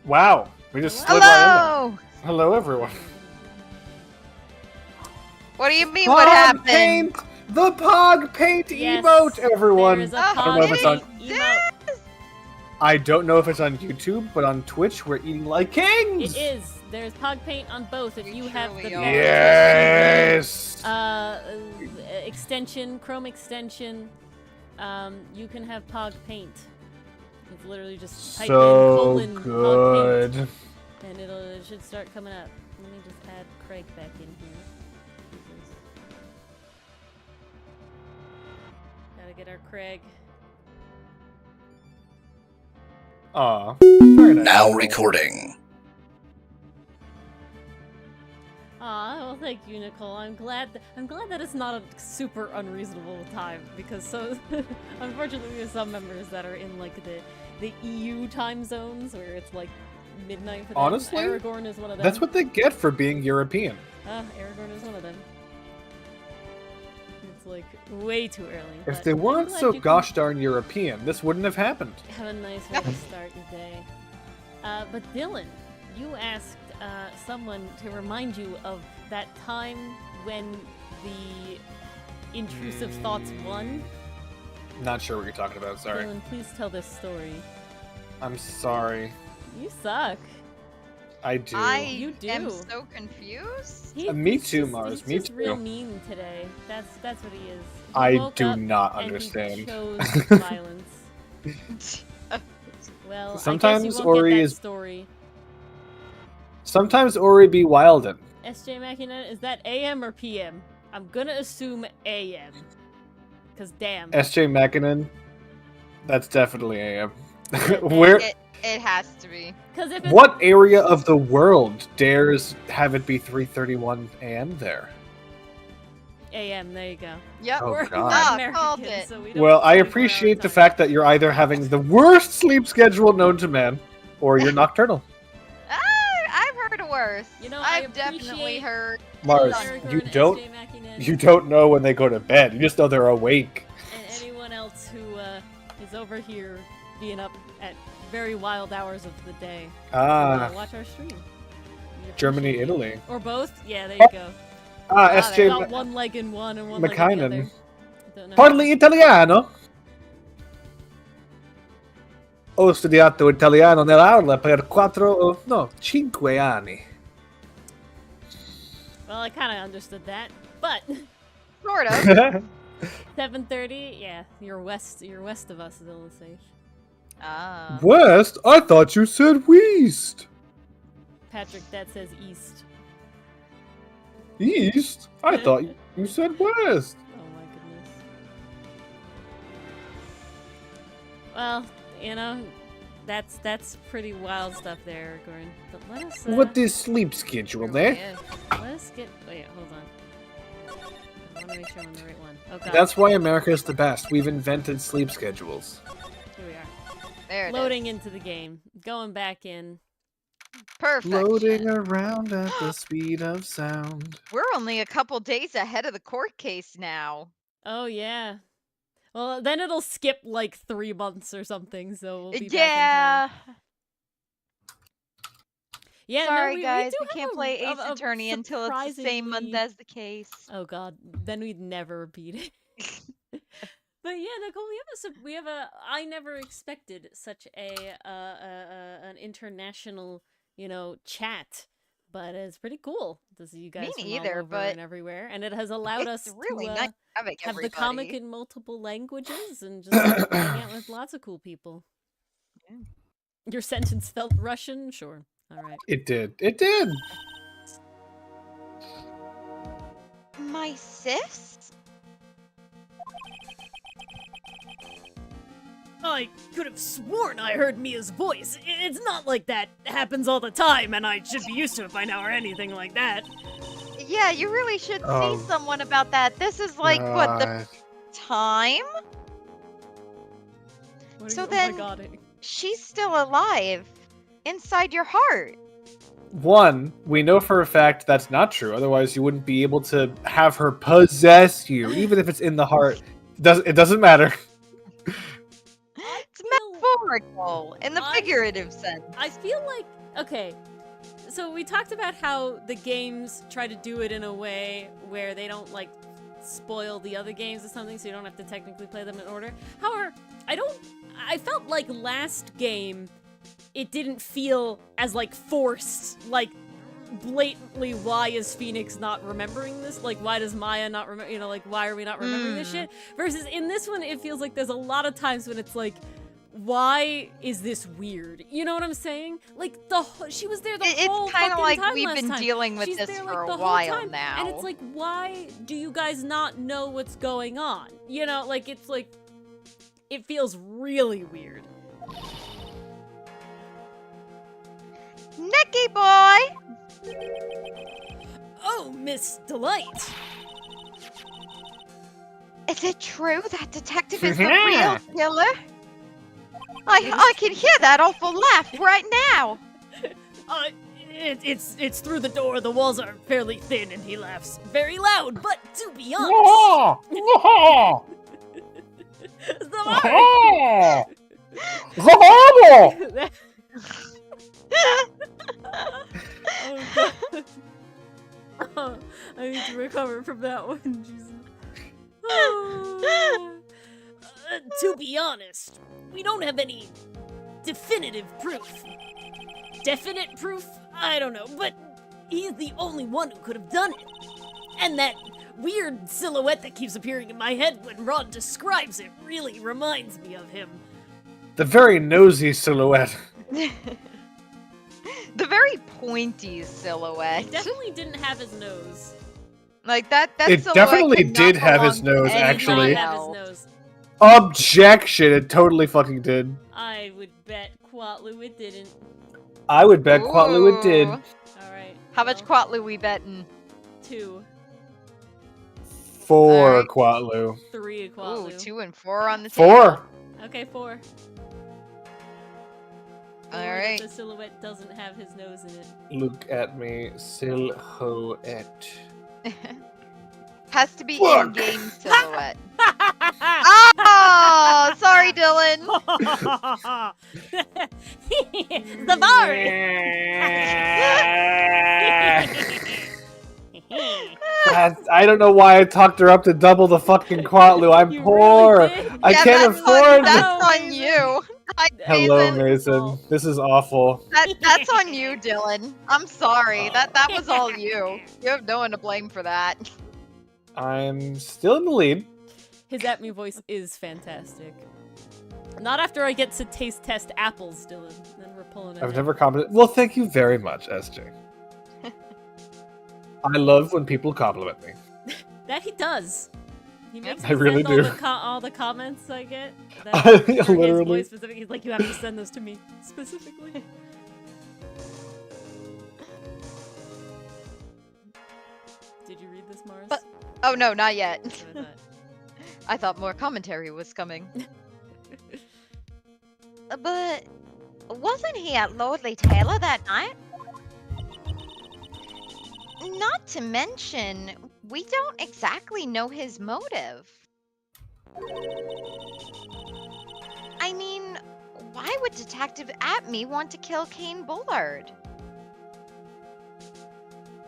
Wow, we just slid right in there. Hello! Hello, everyone. What do you mean, what happened? Paint! The Pog Paint Yes, emote, everyone! There's a Oh, I don't know if Pog it's on. Paint emote. I don't know if it's on YouTube, but on Twitch, we're eating like kings! It is. There's Pog Paint on both. If We you have the truly are. Yes! extension, Chrome extension, you can have Pog Paint. It's literally just type in colon Pog good. Paint, and it should start coming up. Let me just add Craig back in here. Jesus. Gotta get our Craig. Aw, very nice. Now recording. Aw, well, thank you, Nicole. I'm glad that it's not a super unreasonable time because so unfortunately we have some members that are in like the EU time zones where it's like midnight for them. Honestly, Aragorn is one of them. That's what they get for being European. Aragorn is one of them. It's like way too early. If but they I'm weren't glad so you can gosh darn European, this wouldn't have happened. have a nice way to start your day. But Dylan, you asked someone to remind you of that time when the intrusive thoughts won. Not sure what you're talking about, sorry. Dylan, please tell this story. I'm sorry. You suck. I do. You do. am so confused. Me He's too, just- Mars, He's me just real too. mean today. That's what he is. He I woke do up not and understand. He chose violence. Well, Sometimes I guess you won't Ori get that is- story. Sometimes Ori be wildin'. SJ Machina, is that AM or PM? I'm gonna assume AM. Cause damn. SJ Makinen, that's definitely AM. Yeah, Where? It has to be. Cause if it's, What area of the world dares have it be 3:31 a.m. there? AM, there you go. Yep. Oh, We're God. Ah, called American, it. so we don't Well, I 24-hour appreciate the time. fact that you're either having the worst sleep schedule known to man, or you're nocturnal. I've heard worse. You know, I I've definitely appreciate- heard. Mars, Aragorn, you SJ don't Machina, you don't know when they go to bed. You just know they're awake. and anyone else who is over here being up at very wild hours of the day. Watch our stream. We Germany, appreciate you. Italy. Or both? Yeah, there you go. they SJ Got one leg in one and one leg in the Makinen. other. Don't know. Parli italiano? Ho studiato italiano nell'aula per 5 anni. Well, I kind of understood that, but Sort of. 7:30. Yeah, you're west of us, Illusish. Ah. West? I thought you said west. Patrick, that says east. East? I thought you said west. Oh my goodness. Well, you know, that's pretty wild stuff there, Gordon. But let us. What is sleep schedule there? Yeah. Let's get. Wait, hold on. I want to make sure I'm on the right one. Oh god. That's why America is the best. We've invented sleep schedules. Here we are. There it Loading is. into the game. Going back in. Perfect. Loading around at the speed of sound. We're only a couple days ahead of the court case now. Oh yeah. Well, then it'll skip like 3 months or something, so we'll be back in Yeah. time. Yeah, Sorry, we guys. do We have can't a- play Ace a Attorney until it's the same month surprisingly- as the case. Oh god, then we'd never repeat it. But yeah, Nicole, we have a. I never expected such an international, chat, but it's pretty cool to see you guys from neither, all over but and everywhere, and it has allowed It's us really to nice having have everybody. the comic in multiple languages and just hang out with lots of cool people. Yeah. Your sentence felt Russian, sure. All right. It did. It did. My sis? I could have sworn I heard Mia's voice. It's not like that happens all the time, and I should be used to it by now or anything like that. Yeah, you really should Oh. see someone about that. This is like, what, the God. time? What are So you, then- oh my god. She's still alive. Inside your heart. One, we know for a fact that's not true. Otherwise, you wouldn't be able to have her possess you, even if it's in the heart. It doesn't matter. It's metaphorical. metaphorical in the figurative sense. I feel like, okay, so we talked about how the games try to do it in a way where they don't, like, spoil the other games or something, so you don't have to technically play them in order. However, I felt like last game, it didn't feel as, like, forced, like, blatantly, why is Phoenix not remembering this? Like, why does Maya not remember, you know, like, why are we not remembering this shit? Versus in this one, it feels like there's a lot of times when it's like, why is this weird? You know what I'm saying? Like, she was there the whole It's kind of fucking like time we've last been time. dealing with She's this there, for like, a the whole while time. now. And it's like, why do you guys not know what's going on? You know, like, it's like, it feels really weird. Nicky boy! Oh, Miss Delight! Is it true that detective is the real killer? I can hear that awful laugh right now. It's through the door. The walls are fairly thin, and he laughs very loud. But to be honest, oh, I need to recover from that one. Jesus. To be honest, we don't have any definitive proof. Definite proof? I don't know, but he's the only one who could have done it. And that weird silhouette that keeps appearing in my head when Rod describes it really reminds me of him. The very nosy silhouette. The very pointy silhouette. It definitely didn't have his nose. Like that It silhouette definitely could not did have his belong to nose, It did actually. not have his else. nose. Objection! It totally fucking did. I would bet Quatlu it didn't. I would bet Quatlu it did. Ooh. Alright. How much Quatlu we betting? 2. 4 Alright. Quatlu. 3 Ooh, Quatlu. 2 and 4 on the table. 4. Okay, 4. Alright. The silhouette doesn't have his nose in it. Look at me, silhouette. Has to be Fuck. in-game silhouette. Oh, sorry, Dylan. The bar. I don't know why I talked her up to double the fucking Quatlu. I'm You poor. really did? I Yeah, can't that's afford. That's No, on Mason. you. Hi, Hello, Mason. Mason. This is awful. That's on you, Dylan. I'm sorry. That was all you. You have no one to blame for that. I'm still in the lead. His Atmey voice is fantastic. Not after I get to taste test apples, Dylan. Then we're pulling it. I've never commented. Well, thank you very much, SJ. I love when people compliment me. That he does. He makes me I really send do. all the comments I get. That I for his literally- voice specific. He's like, you have to send those to me specifically. Did you read this, Mars? But- Oh no, not yet. That's what I thought. I thought more commentary was coming. But wasn't he at Lordly Taylor that night? Not to mention, we don't exactly know his motive. I mean, why would Detective Atmey want to kill Kane Bullard?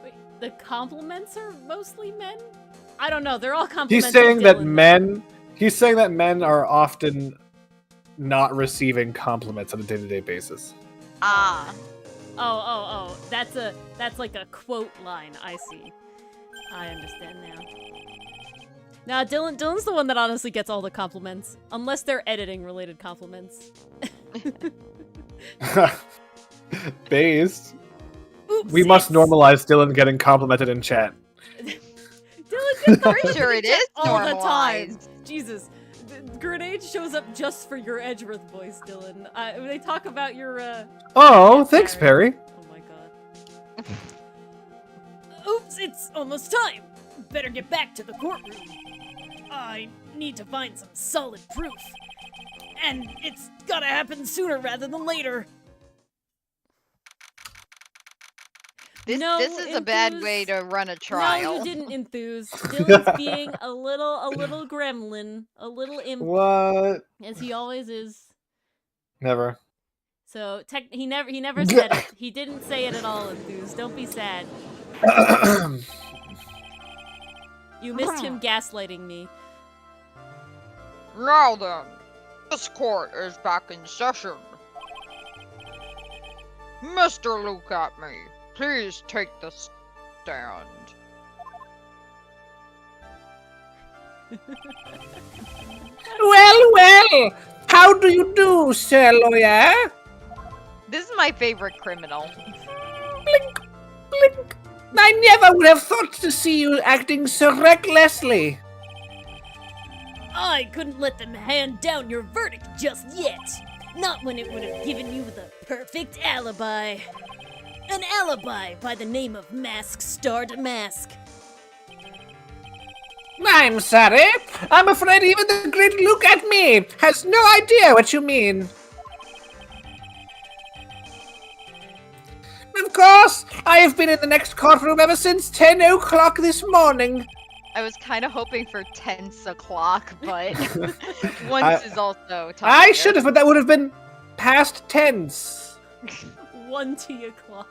Wait, the compliments are mostly men? I don't know. They're all compliments. He's saying that Dylan. men. He's saying that men are often not receiving compliments on a day-to-day basis. Ah. Oh. That's like a quote line. I see. I understand now. Now, Dylan's the one that honestly gets all the compliments, unless they're editing-related compliments. Based. Oops, We must it's- normalize Dylan getting complimented in chat. Dylan gets Pretty sure it is all the time. normalized. Jesus. Grenade shows up just for your Edgeworth voice, Dylan. When they talk about your, Oh, Yeah, thanks, Perry. Perry. Oh my god. Oops, it's almost time. Better get back to the courtroom. I need to find some solid proof. And it's gotta happen sooner rather than later. This No, is a bad way enthuse- to run a trial. No, you didn't enthuse. Dylan's being a little gremlin, a little imp, What? as he always is. Never. So he never said it. He didn't say it at all, Enthuse. Don't be sad. You missed him gaslighting me. Now then, this court is back in session. Mr. Luke Atmey, please take the stand. Well, how do you do, sir lawyer? This is my favorite criminal. Blink, blink. I never would have thought to see you acting so recklessly. I couldn't let them hand down your verdict just yet. Not when it would have given you the perfect alibi. An alibi by the name of Mask Star to Mask. I'm sorry. I'm afraid even the great Luke Atmey has no idea what you mean. Of course, I have been in the next courtroom ever since 10 o'clock this morning. I was kind of hoping for 10 o'clock, but once is also tough. I should have, but that would have been past tense. 1 o'clock.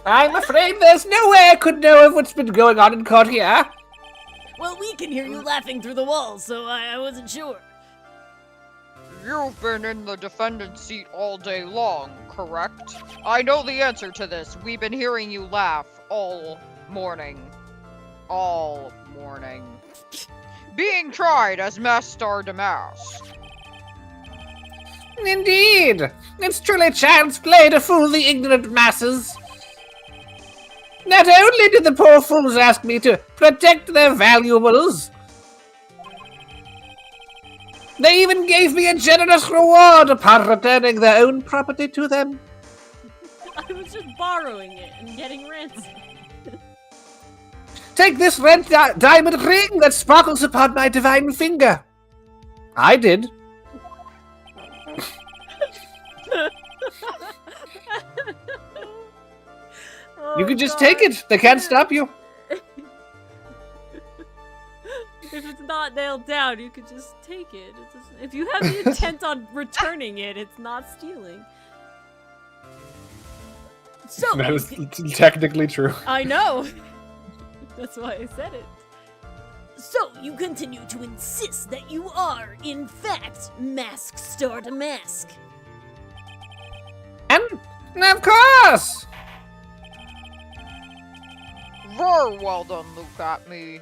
I'm afraid there's no way I could know of what's been going on in court here. Well, we can hear you laughing through the walls, so I wasn't sure. You've been in the defendant's seat all day long, correct? I know the answer to this. We've been hearing you laugh all morning. All morning. Being tried as Mask Star to Mask. Indeed. It's truly child's play to fool the ignorant masses. Not only did the poor fools ask me to protect their valuables, they even gave me a generous reward upon returning their own property to them. I was just borrowing it and getting ransom. Take this red diamond ring that sparkles upon my divine finger. I did. You can just take it. They can't stop you. If it's not nailed down, you could just take it. If you have the intent on returning it, it's not stealing. So That is technically true. I know. That's why I said it. So you continue to insist that you are, in fact, Mask Star to Mask. And of course. Very well done, Luke Atmey.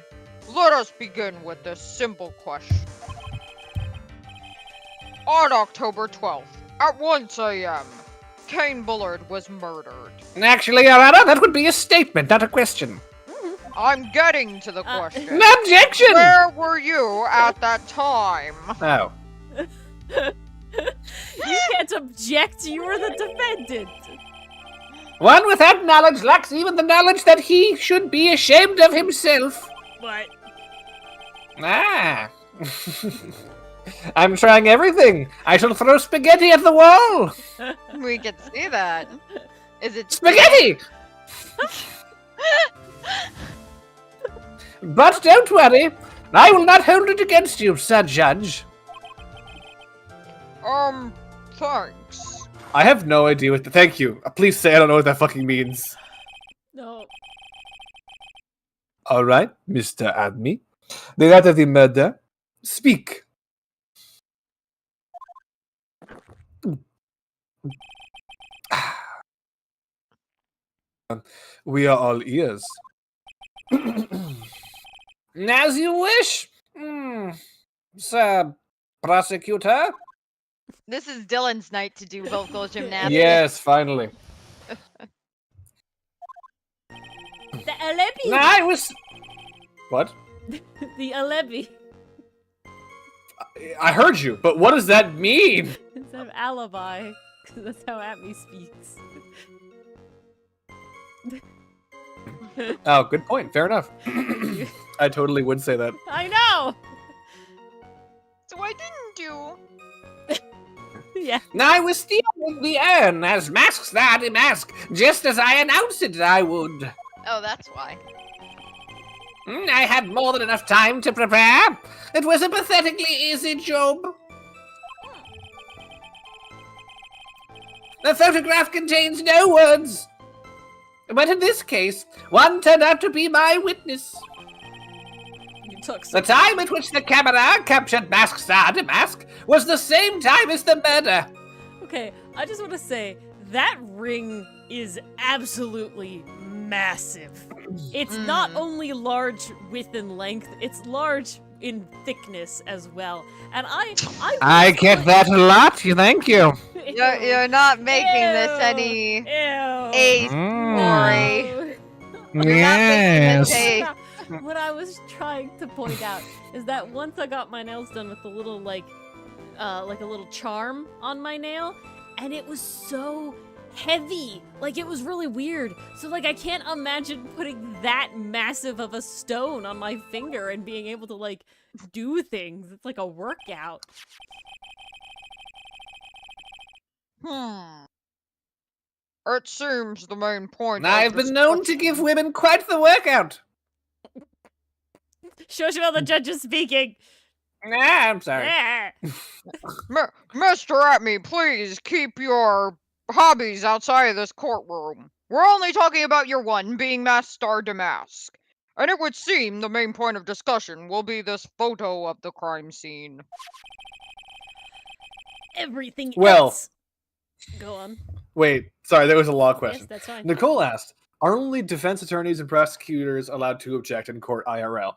Let us begin with this simple question. On October 12th, at 1 a.m., Kane Bullard was murdered. Actually, Your Honor, that would be a statement, not a question. I'm getting to the question. Objection! Where were you at that time? Oh. You can't object, you are the defendant. One without knowledge lacks even the knowledge that he should be ashamed of himself. What? Ah. I'm trying everything. I shall throw spaghetti at the wall. We can see that. Is it Spaghetti! But don't worry. I will not hold it against you, Sir Judge. Thanks. I have no idea what the— Thank you. Please say I don't know what that fucking means. No. Alright, Mr. Atmey. The night of the murder. Speak. We are all ears. As you wish, Sir Prosecutor. This is Dylan's night to do vocal gymnastics. Yes, finally. The Alebi! I was... What? The Alebi. I heard you, but what does that mean? Instead of alibi, because that's how Atmey speaks. Oh, good point. Fair enough. I totally would say that. I know! So I didn't do. Yeah. I was stealing the urn as Mask Star to Mask, just as I announced it I would. Oh, that's why. I had more than enough time to prepare. It was a pathetically easy job. The photograph contains no words. But in this case, one turned out to be my witness. You took The time at which the camera captured Mask Star Damask was the same time as the murder. Okay, I just want to say that ring is absolutely massive. It's not only large width and length, it's large in thickness as well. And I get that a lot, thank you. You're not making this any a story. You're not making this a... What I was trying to point out is that once I got my nails done with the little like a little charm on my nail, and it was so heavy. Like, it was really weird. So, like, I can't imagine putting that massive of a stone on my finger and being able to, like, do things. It's like a workout. It seems the main point. I've been known to give women quite the workout. Shoshivel, the judge is speaking. I'm sorry. Mr. Atmey, please keep your hobbies outside of this courtroom. We're only talking about your one, being Mask Star Damask. And it would seem the main point of discussion will be this photo of the crime scene. Everything Well, else. Go on. Wait, sorry, there was a law question. Yes, that's fine. Nicole asked, are only defense attorneys and prosecutors allowed to object in court IRL?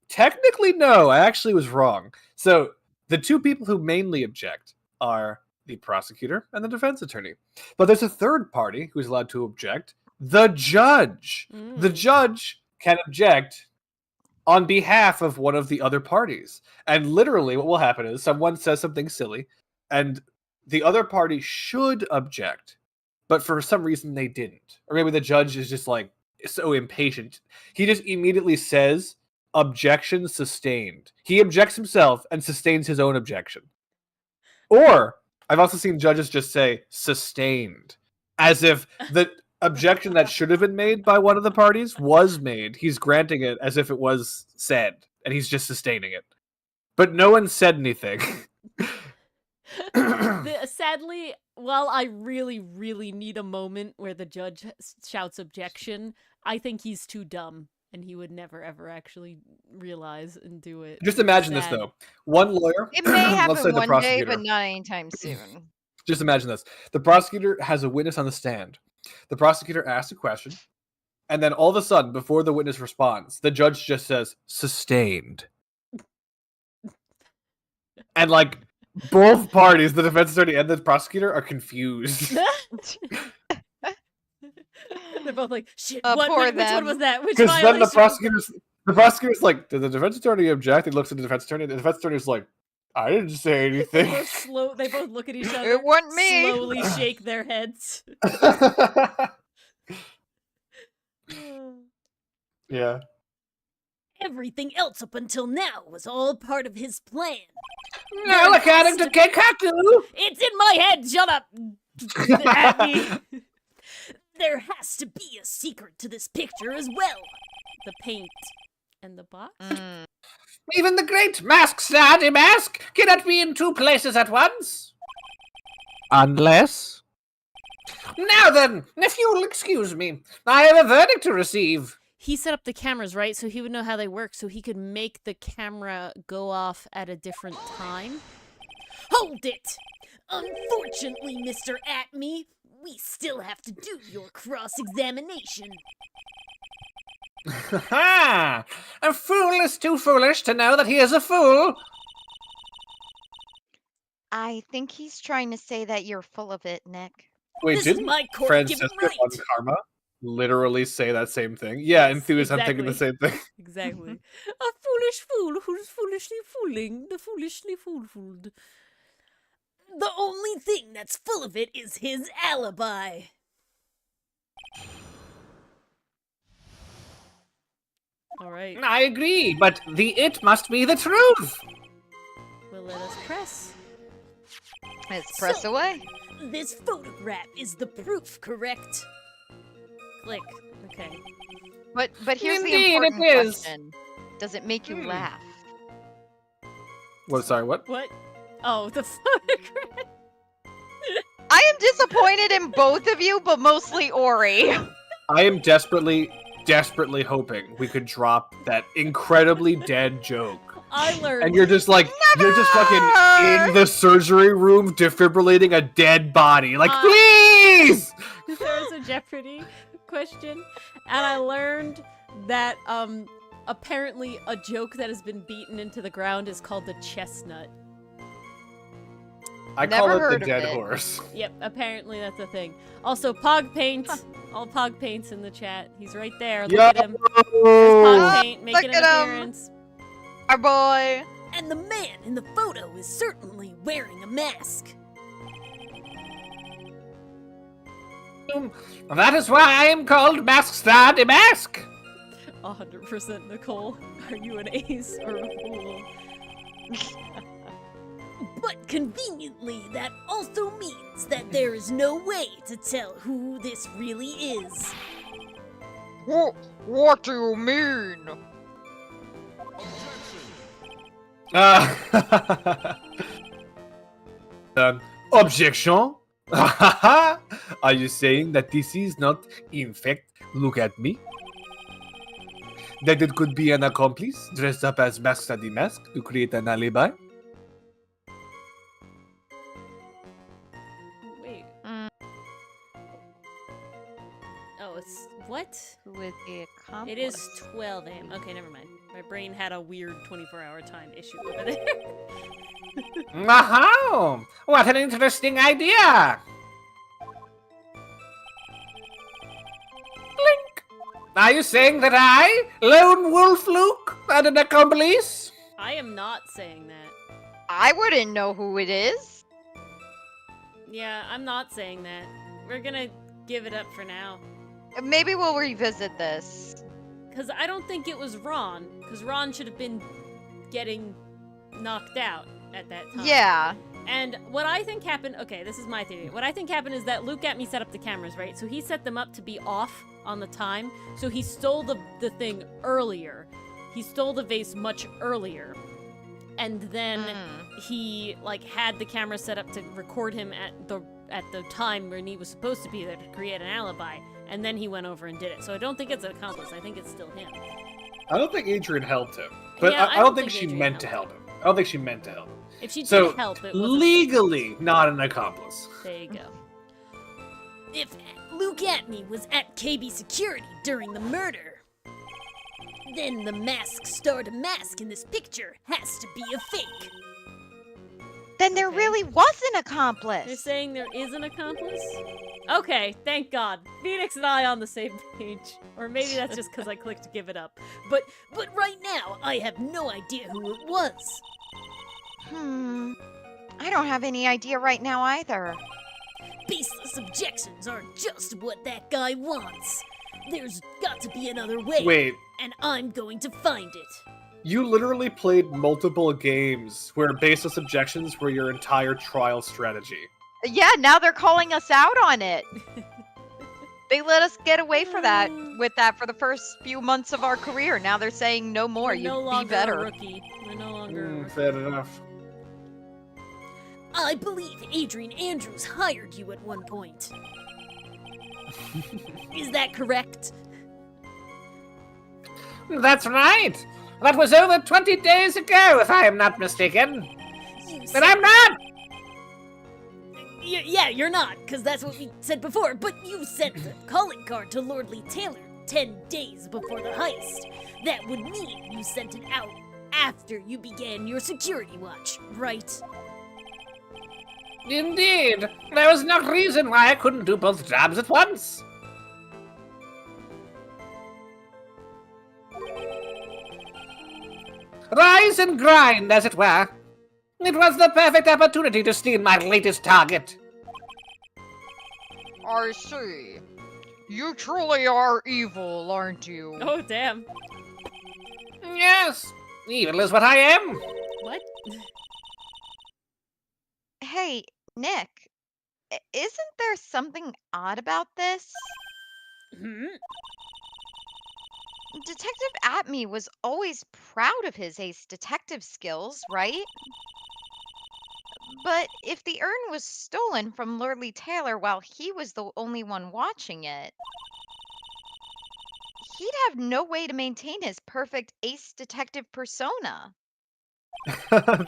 Technically, no. I actually was wrong. So, the two people who mainly object are the prosecutor and the defense attorney. But there's a third party who's allowed to object, the judge. The judge can object on behalf of one of the other parties. And literally what will happen is someone says something silly, and the other party should object, but for some reason they didn't. Or maybe the judge is just like so impatient. He just immediately says, objection sustained. He objects himself and sustains his own objection. Or I've also seen judges just say sustained, as if the objection that should have been made by one of the parties was made. He's granting it as if it was said, and he's just sustaining it. But no one said anything. Sadly, while I really, really need a moment where the judge shouts objection, I think he's too dumb, and he would never, ever actually realize and do it. Just imagine this, though. One lawyer... It may let's say happen the one day, prosecutor. but not anytime soon. Just imagine this. The prosecutor has a witness on the stand. The prosecutor asks a question, and then all of a sudden, before the witness responds, the judge just says, sustained. And, like, both parties, the defense attorney and the prosecutor, are confused. They're both like, shit, Poor which one them. was that? Which Because then the violation? prosecutor's like, did the defense attorney object? He looks at the defense attorney, and the defense attorney's like, I didn't say anything. They both look at each other. It wasn't me. Slowly shake their heads. Yeah. Everything else up until now was all part of his plan. Now according to Keikaku, It's in my head. Shut up, Abby. There has to be a secret to this picture as well. The paint and the box. even the great Mask Star Damask cannot be in two places at once. Unless... Now then, if you'll excuse me, I have a verdict to receive. He set up the cameras, right? So he would know how they work, so he could make the camera go off at a different time. Hold it! Unfortunately, Mr. Atmey, we still have to do your cross-examination. Ha! A fool is too foolish to know that he is a fool. I think he's trying to say that you're full of it, Nick. Wait, This is didn't my court, give Francisco it right. on Karma literally say that same thing? Yeah, Yes, Enthus, I'm thinking the same thing. Exactly. A foolish fool who's foolishly fooling the foolishly fooled. The only thing that's full of it is his alibi. All right, I agree, but the it must be the truth. well, let us press. Let's press So- away. This photograph is the proof, correct? Click. Okay. But here's Indeed, the it important is. question. Does it make you laugh? What? Sorry, what? What? Oh, the photograph. I disappointed in both of you, but mostly Ori. I am desperately hoping we could drop that incredibly dead joke. I learned. And you're just fucking in the surgery room defibrillating a dead body. Like, please! There was a Jeopardy question, and I learned that apparently a joke that has been beaten into the ground is called the chestnut. I Never call it heard the of dead it. horse. Yep, apparently that's a thing. Also, Pog Paint. All Pog Paint's in the chat. He's right there. Look at him. There's Pog Paint making Look an at him. appearance. Our boy. And the man in the photo is certainly wearing a mask. That is why I am called Mask Star de Mask. 100% Nicole. Are you an ace or a fool? But conveniently, that also means that there is no way to tell who this really is. What do you mean? Objection? Are you saying that this is not, in fact, look at me? That it could be an accomplice dressed up as Mask the Mask to create an alibi? Wait. Mm. Oh, it's... what? Who is the accomplice? It is 12 a.m. Okay, never mind. My brain had a weird 24-hour time issue over there. Wow! What an interesting idea! Blink! Are you saying that I, Lone Wolf Luke, are an accomplice? I am not saying that. I wouldn't know who it is. Yeah, I'm not saying that. We're gonna give it up for now. Maybe we'll revisit this. Because I don't think it was Ron. Because Ron should have been getting knocked out at that time. Yeah. And what I think happened... Okay, this is my theory. What I think happened is that Luke Atmey set up the cameras, right? So he set them up to be off on the time. So he stole the thing earlier. He stole the vase much earlier. And then he, like, had the camera set up to record him at the time when he was supposed to be there to create an alibi. And then he went over and did it. So I don't think it's an accomplice. I think it's still him. I don't think Adrian helped him. But Yeah, I don't think she Adrian meant to help him. I don't think she meant to help him. If she did So, help, it wasn't... legally not an accomplice. There you go. If Luke Atmey was at KB Security during the murder, then the Mask Star to Mask in this picture has to be a fake. Then there Okay. really was an They're accomplice. saying there is an accomplice? Okay, thank God. Phoenix and I on the same page. Or maybe that's just because I clicked to give it up. But right now, I have no idea who it was. I don't have any idea right now either. Baseless objections are just what that guy wants. There's got to be another way. Wait, And I'm going to find it. you literally played multiple games where baseless objections were your entire trial strategy. Yeah, now they're calling us out on it. They let us get away with that for the first few months of our career. Now they're saying no more. We're You no be longer better. a rookie. We're no longer a rookie. Fair enough. I believe Adrian Andrews hired you at one point. Is that correct? That's right. That was over 20 days ago, if I am not mistaken. But I'm not! Yeah, you're not, because that's what we said before, but you sent the calling card to Lordly Taylor 10 days before the heist. That would mean you sent it out after you began your security watch, right? Indeed. There was no reason why I couldn't do both jobs at once. Rise and grind, as it were. It was the perfect opportunity to steal my latest target. I see. You truly are evil, aren't you? Oh, damn. Yes, evil is what I am. What? Hey, Nick, isn't there something odd about this? Hmm? Detective Atmey was always proud of his ace detective skills, right? But if the urn was stolen from Lordly Taylor while he was the only one watching it, he'd have no way to maintain his perfect ace detective persona.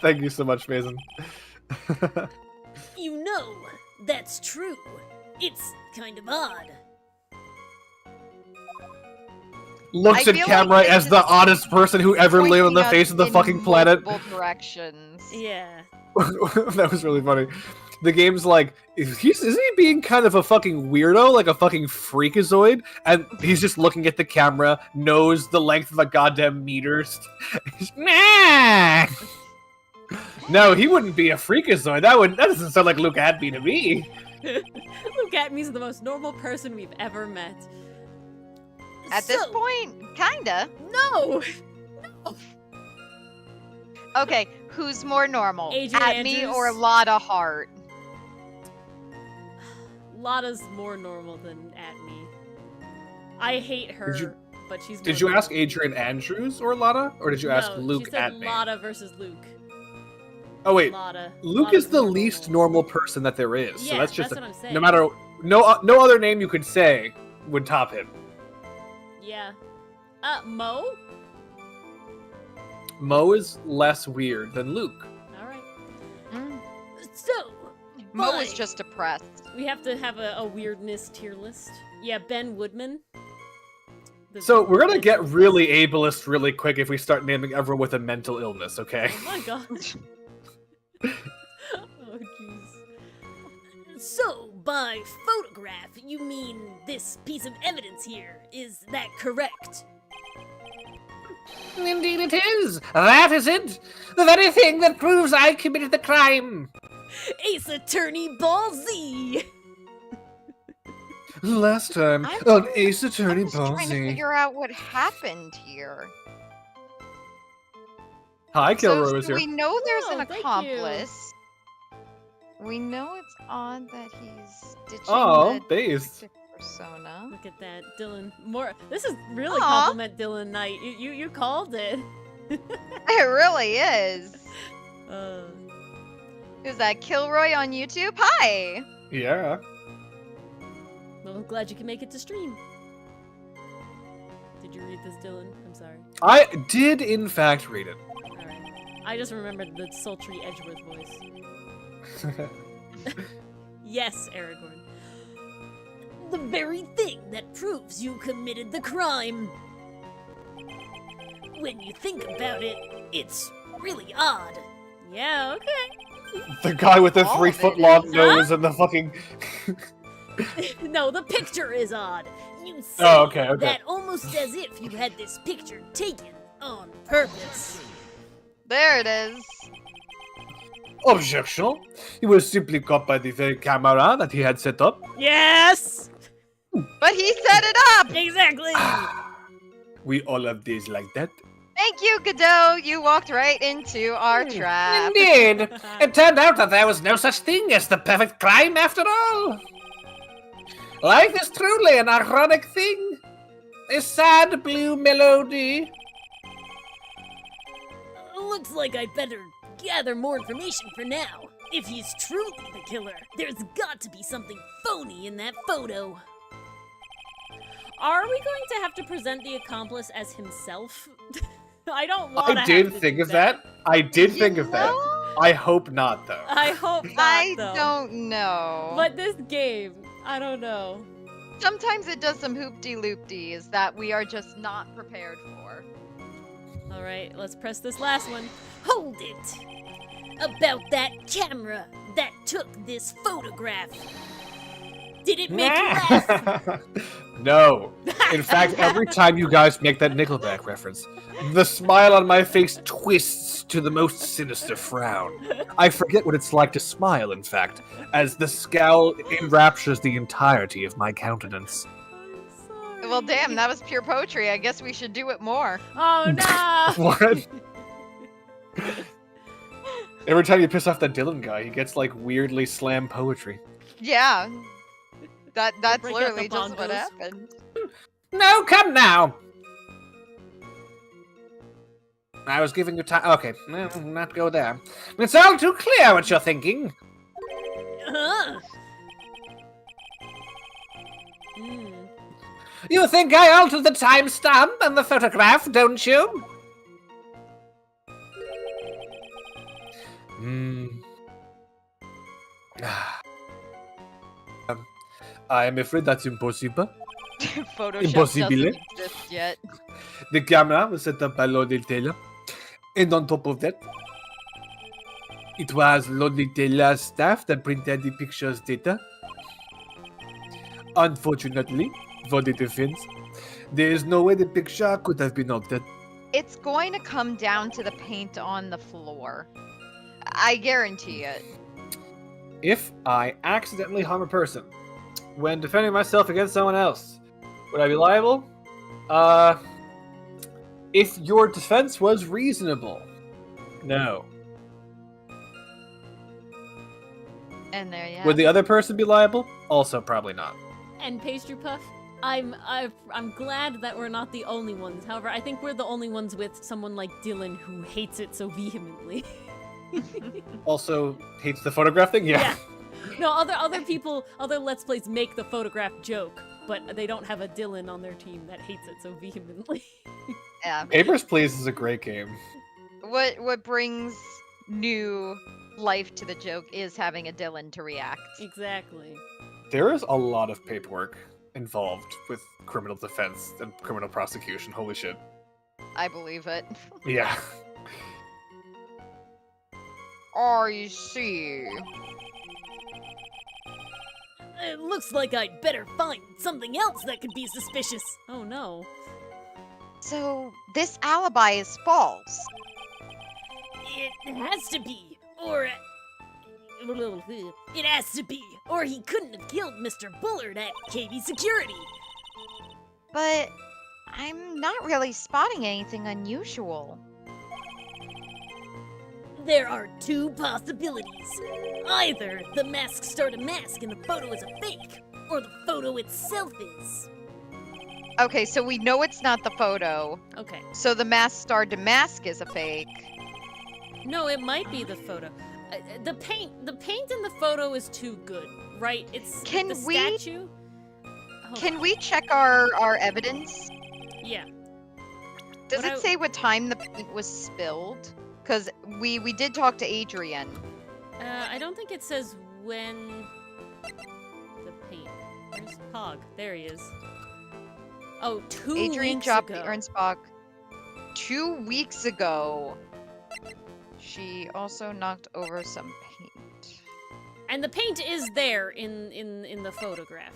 Thank you so much, Mason. You know, that's true. It's kind of odd. Looks I at feel camera like as this the is oddest person who ever lived on the pointing us face of the in fucking planet. multiple directions. Yeah. That was really funny. The game's like, isn't he being kind of a fucking weirdo, like a fucking freakazoid? And he's just looking at the camera, knows the length of a goddamn meter. Nah. No, he wouldn't be a freakazoid. That doesn't sound like Luke Atmey to me. Luke Atmey's the most normal person we've ever met. At this point, kinda. No! Okay, who's more normal? Adrian Atmey Andrews? or Lotta Hart? Lotta's more normal than Atmey. I hate her, Did you- but she's more Did you normal. ask Adrian Andrews or Lotta? Or did you ask No, Luke she said Atmey? Lotta versus Luke. Oh, wait. Lotta. Luke Lotta's is the more least normal person that there is. Yeah, so that's just what I'm saying. no matter no other name you could say would top him. Yeah. Mo? Mo is less weird than Luke. Alright. Mm. So, Mo is fine. just depressed. We have to have a weirdness tier list. Yeah, Ben Woodman. So we're gonna get really ableist really quick if we start naming everyone with a mental illness, okay? Oh my gosh. Oh jeez. So, by photograph, you mean this piece of evidence here. Is that correct? Indeed it is. That is it. The very thing that proves I committed the crime. Ace Attorney Ball Z! Last time I'm on Ace Attorney I'm just trying to Ballsy. figure out what happened here. Hi, Kilroy so is here. we know there's Oh, an thank you. accomplice. We know it's odd that he's ditching Oh, the based. detective persona. Look at that, Dylan. More. This is really Aw. compliment Dylan night. You called it. It really is. Uh, Is that Kilroy on YouTube? Hi. Yeah. well, I'm glad you can make it to stream. Did you read this, Dylan? I'm sorry. I did in fact read it. Alright. I just remembered the sultry Edgeworth voice. Yes, Aragorn. The very thing that proves you committed the crime. When you think about it, it's really odd. Yeah, okay. The guy with the All of 3 it foot long is. nose and the fucking. No, the picture is odd. You see Oh, okay, okay. that almost as if you had this picture taken on purpose. There it is. Objection. He was simply caught by the very camera that he had set up. Yes! But he set it up. Exactly! We all have days like that. Thank you, Godot. You walked right into our trap. Indeed. It turned out that there was no such thing as the perfect crime after all. Life is truly an ironic thing. A sad blue melody. Looks like I'd better gather more information for now. If he's truly the killer, there's got to be something phony in that photo. Are we going to have to present the accomplice as himself? I don't want to. I did think of that. I did think of that. know? I hope not, though. I hope not, I though. don't know. But this game, I don't know. Sometimes it does some hoop-de-loop-dees that we are just not prepared for. All right, let's press this last one. Hold it! About that camera that took this photograph. Did it make you laugh? No. In fact, every time you guys make that Nickelback reference, the smile on my face twists to the most sinister frown. I forget what it's like to smile, in fact, as the scowl enraptures the entirety of my countenance. I'm sorry. Well, damn, that was pure poetry. I guess we should do it more. Oh no! What? Every time you piss off that Dylan guy, he gets like weirdly slam poetry. Yeah. That's Break out the literally just what bongos. happened. No, come now. I was giving you time. Okay, not go there. It's all too clear what you're thinking. Mm. You think I altered the timestamp and the photograph, don't you? I am afraid that's impossible. Photoshop Impossibile. doesn't exist yet. The camera was set up by Lord Taylor. And on top of that, it was Lord Taylor's staff that printed the picture's data. Unfortunately, for the defense, there is no way the picture could have been altered. It's going to come down to the paint on the floor. I guarantee it. If I accidentally harm a person when defending myself against someone else, would I be liable? If your defense was reasonable, no. And there you have Would the it. other person be liable? Also, probably not. And Pastry Puff, I'm glad that we're not the only ones. However, I think we're the only ones with someone like Dylan who hates it so vehemently. Also, hates the photograph thing? Yeah. No, other people, other Let's Plays make the photograph joke, but they don't have a Dylan on their team that hates it so vehemently. Yeah. Papers, Please is a great game. What brings new life to the joke is having a Dylan to react. Exactly. There is a lot of paperwork involved with criminal defense and criminal prosecution. Holy shit. I believe it. Yeah. I see. It looks like I'd better find something else that could be suspicious. Oh no. So, this alibi is false. It has to be, or it has to be, or he couldn't have killed Mr. Bullard at KB Security. But I'm not really spotting anything unusual. There are two possibilities. Either the mask starred a mask and the photo is a fake, or the photo itself is. Okay, so we know it's not the photo. Okay. So the mask starred mask is a fake. No, it might be the photo. The paint in the photo is too good, right? It's Can the we- statue. Hold Can on. we check our evidence? Yeah. Does What it I- say what time the paint was spilled? Because we did talk to Adrian. I don't think it says when the paint. Where's Pog? There he is. Oh, 2 Adrian weeks dropped ago. the Ernstbach 2 weeks ago. She also knocked over some paint. And the paint is there in the photograph.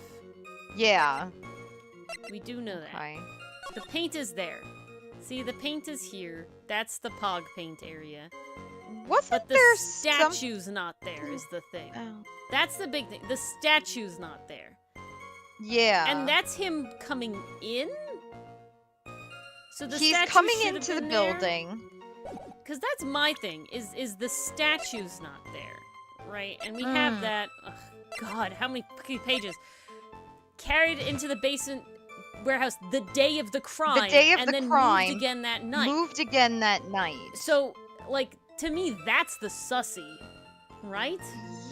Yeah. We do know that. Okay. The paint is there. See, the paint is here. That's the Pog paint area. Wasn't But the there statue's not there is the thing. some... That's the big thing. The statue's not there. Yeah. And that's him coming in? So the He's statue coming should have into the been there? building. Because that's my thing, is the statue's not there, right? And we have that, ugh, God, how many fucking pages? Carried into the basement warehouse the day of the crime. day of and the then crime, moved again that night. Moved again that night. So, like, to me, that's the sussy, right?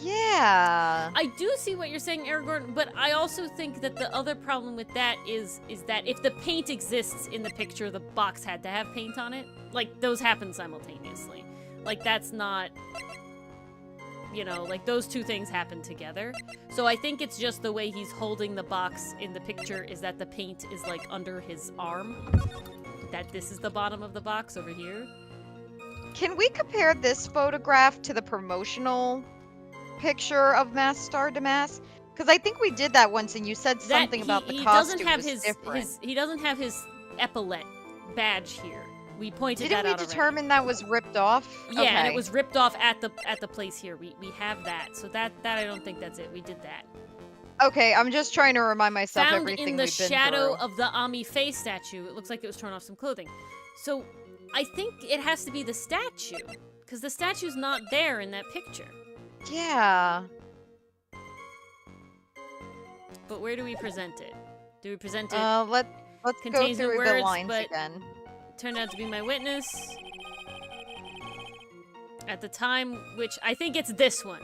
Yeah. I do see what you're saying, Aragorn, but I also think that the other problem with that is that if the paint exists in the picture, the box had to have paint on it. Like, those happen simultaneously. Like, that's not... You know, like, those two things happen together. So I think it's just the way he's holding the box in the picture is that the paint is, like, under his arm. That this is the bottom of the box over here. Can we compare this photograph to the promotional picture of Mask Star Damask? Because I think we did that once, and you said something about the costume doesn't have was his, different. he doesn't have his epaulette badge here. We pointed Didn't that we out already. determine that was ripped off? Yeah, and Okay. it was ripped off at the place here. We have that. So that I don't think that's it. We did that. Okay, I'm just trying to remind myself Found everything in the we've been shadow through. of the Ami face statue. It looks like it was torn off some clothing. So I think it has to be the statue because the statue's not there in that picture. Yeah. But where do we present it? Do we present it? Let's go Contains no through the words, lines but- again. turned out to be my witness. At the time, which I think it's this one.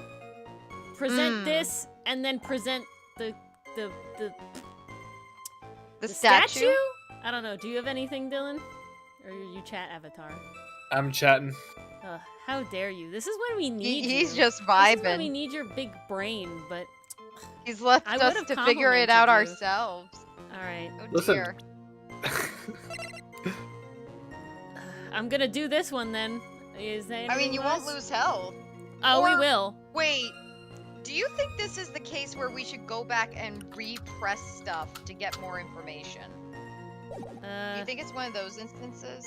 Present this, and then present the statue? I don't know. Do you have anything, Dylan? Or are you chat avatar? I'm chatting. Ugh, how dare you? This is when we need you. He's just This is when we vibing. need your big brain, but He's left I us would've to figure it complimented out you. ourselves. alright. Oh Listen. dear. I'm gonna do this one then. Is there I mean, anything you won't less? lose health. Oh, we or- will. Wait, do you think this is the case where we should go back and repress stuff to get more information? Do you think it's one of those instances?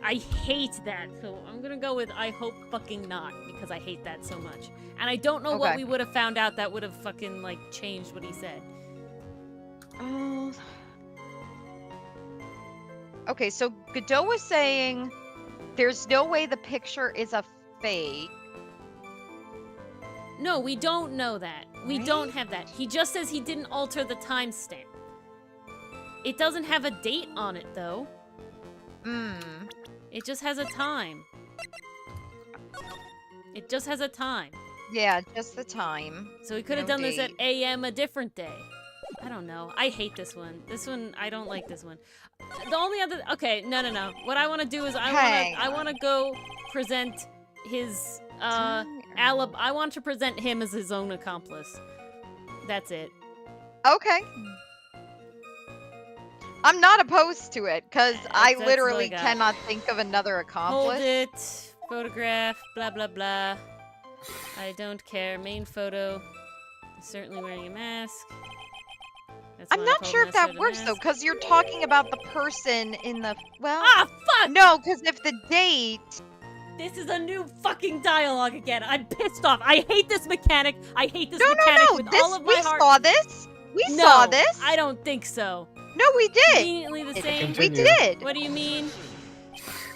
I hate that, so I'm gonna go with I hope fucking not, because I hate that so much. And I don't know what Okay. we would have found out that would have fucking, like, changed what he said. Okay, so Godot was saying there's no way the picture is a fake. No, we don't know that. We don't Right? have that. He just says he didn't alter the timestamp. It doesn't have a date on it, though. It just has a time. It just has a time. Yeah, just the time. So we could have No done this at date. AM a different day. I don't know. I hate this one. This one, I don't like this one. The only other, okay, no. What I want to do is Hang I want to go present his alibi. I want to present him as his own accomplice. That's it. Okay. I'm not opposed to it, because I That's what literally I got. cannot think of another accomplice. Hold it. Photograph. Blah blah blah. I don't care. Main photo. Certainly wearing a mask. That's I'm what I not told sure if Master that to works though, mask. because you're talking about the person in the well. Ah, fuck! No, because if the date. This is a new fucking dialogue again. I'm pissed off. I hate this mechanic. I hate this No, mechanic no, with this all of we my heart. saw this. We no, saw this. I don't think so. No, we did. Conveniently the same. We Continue. did. What do you mean?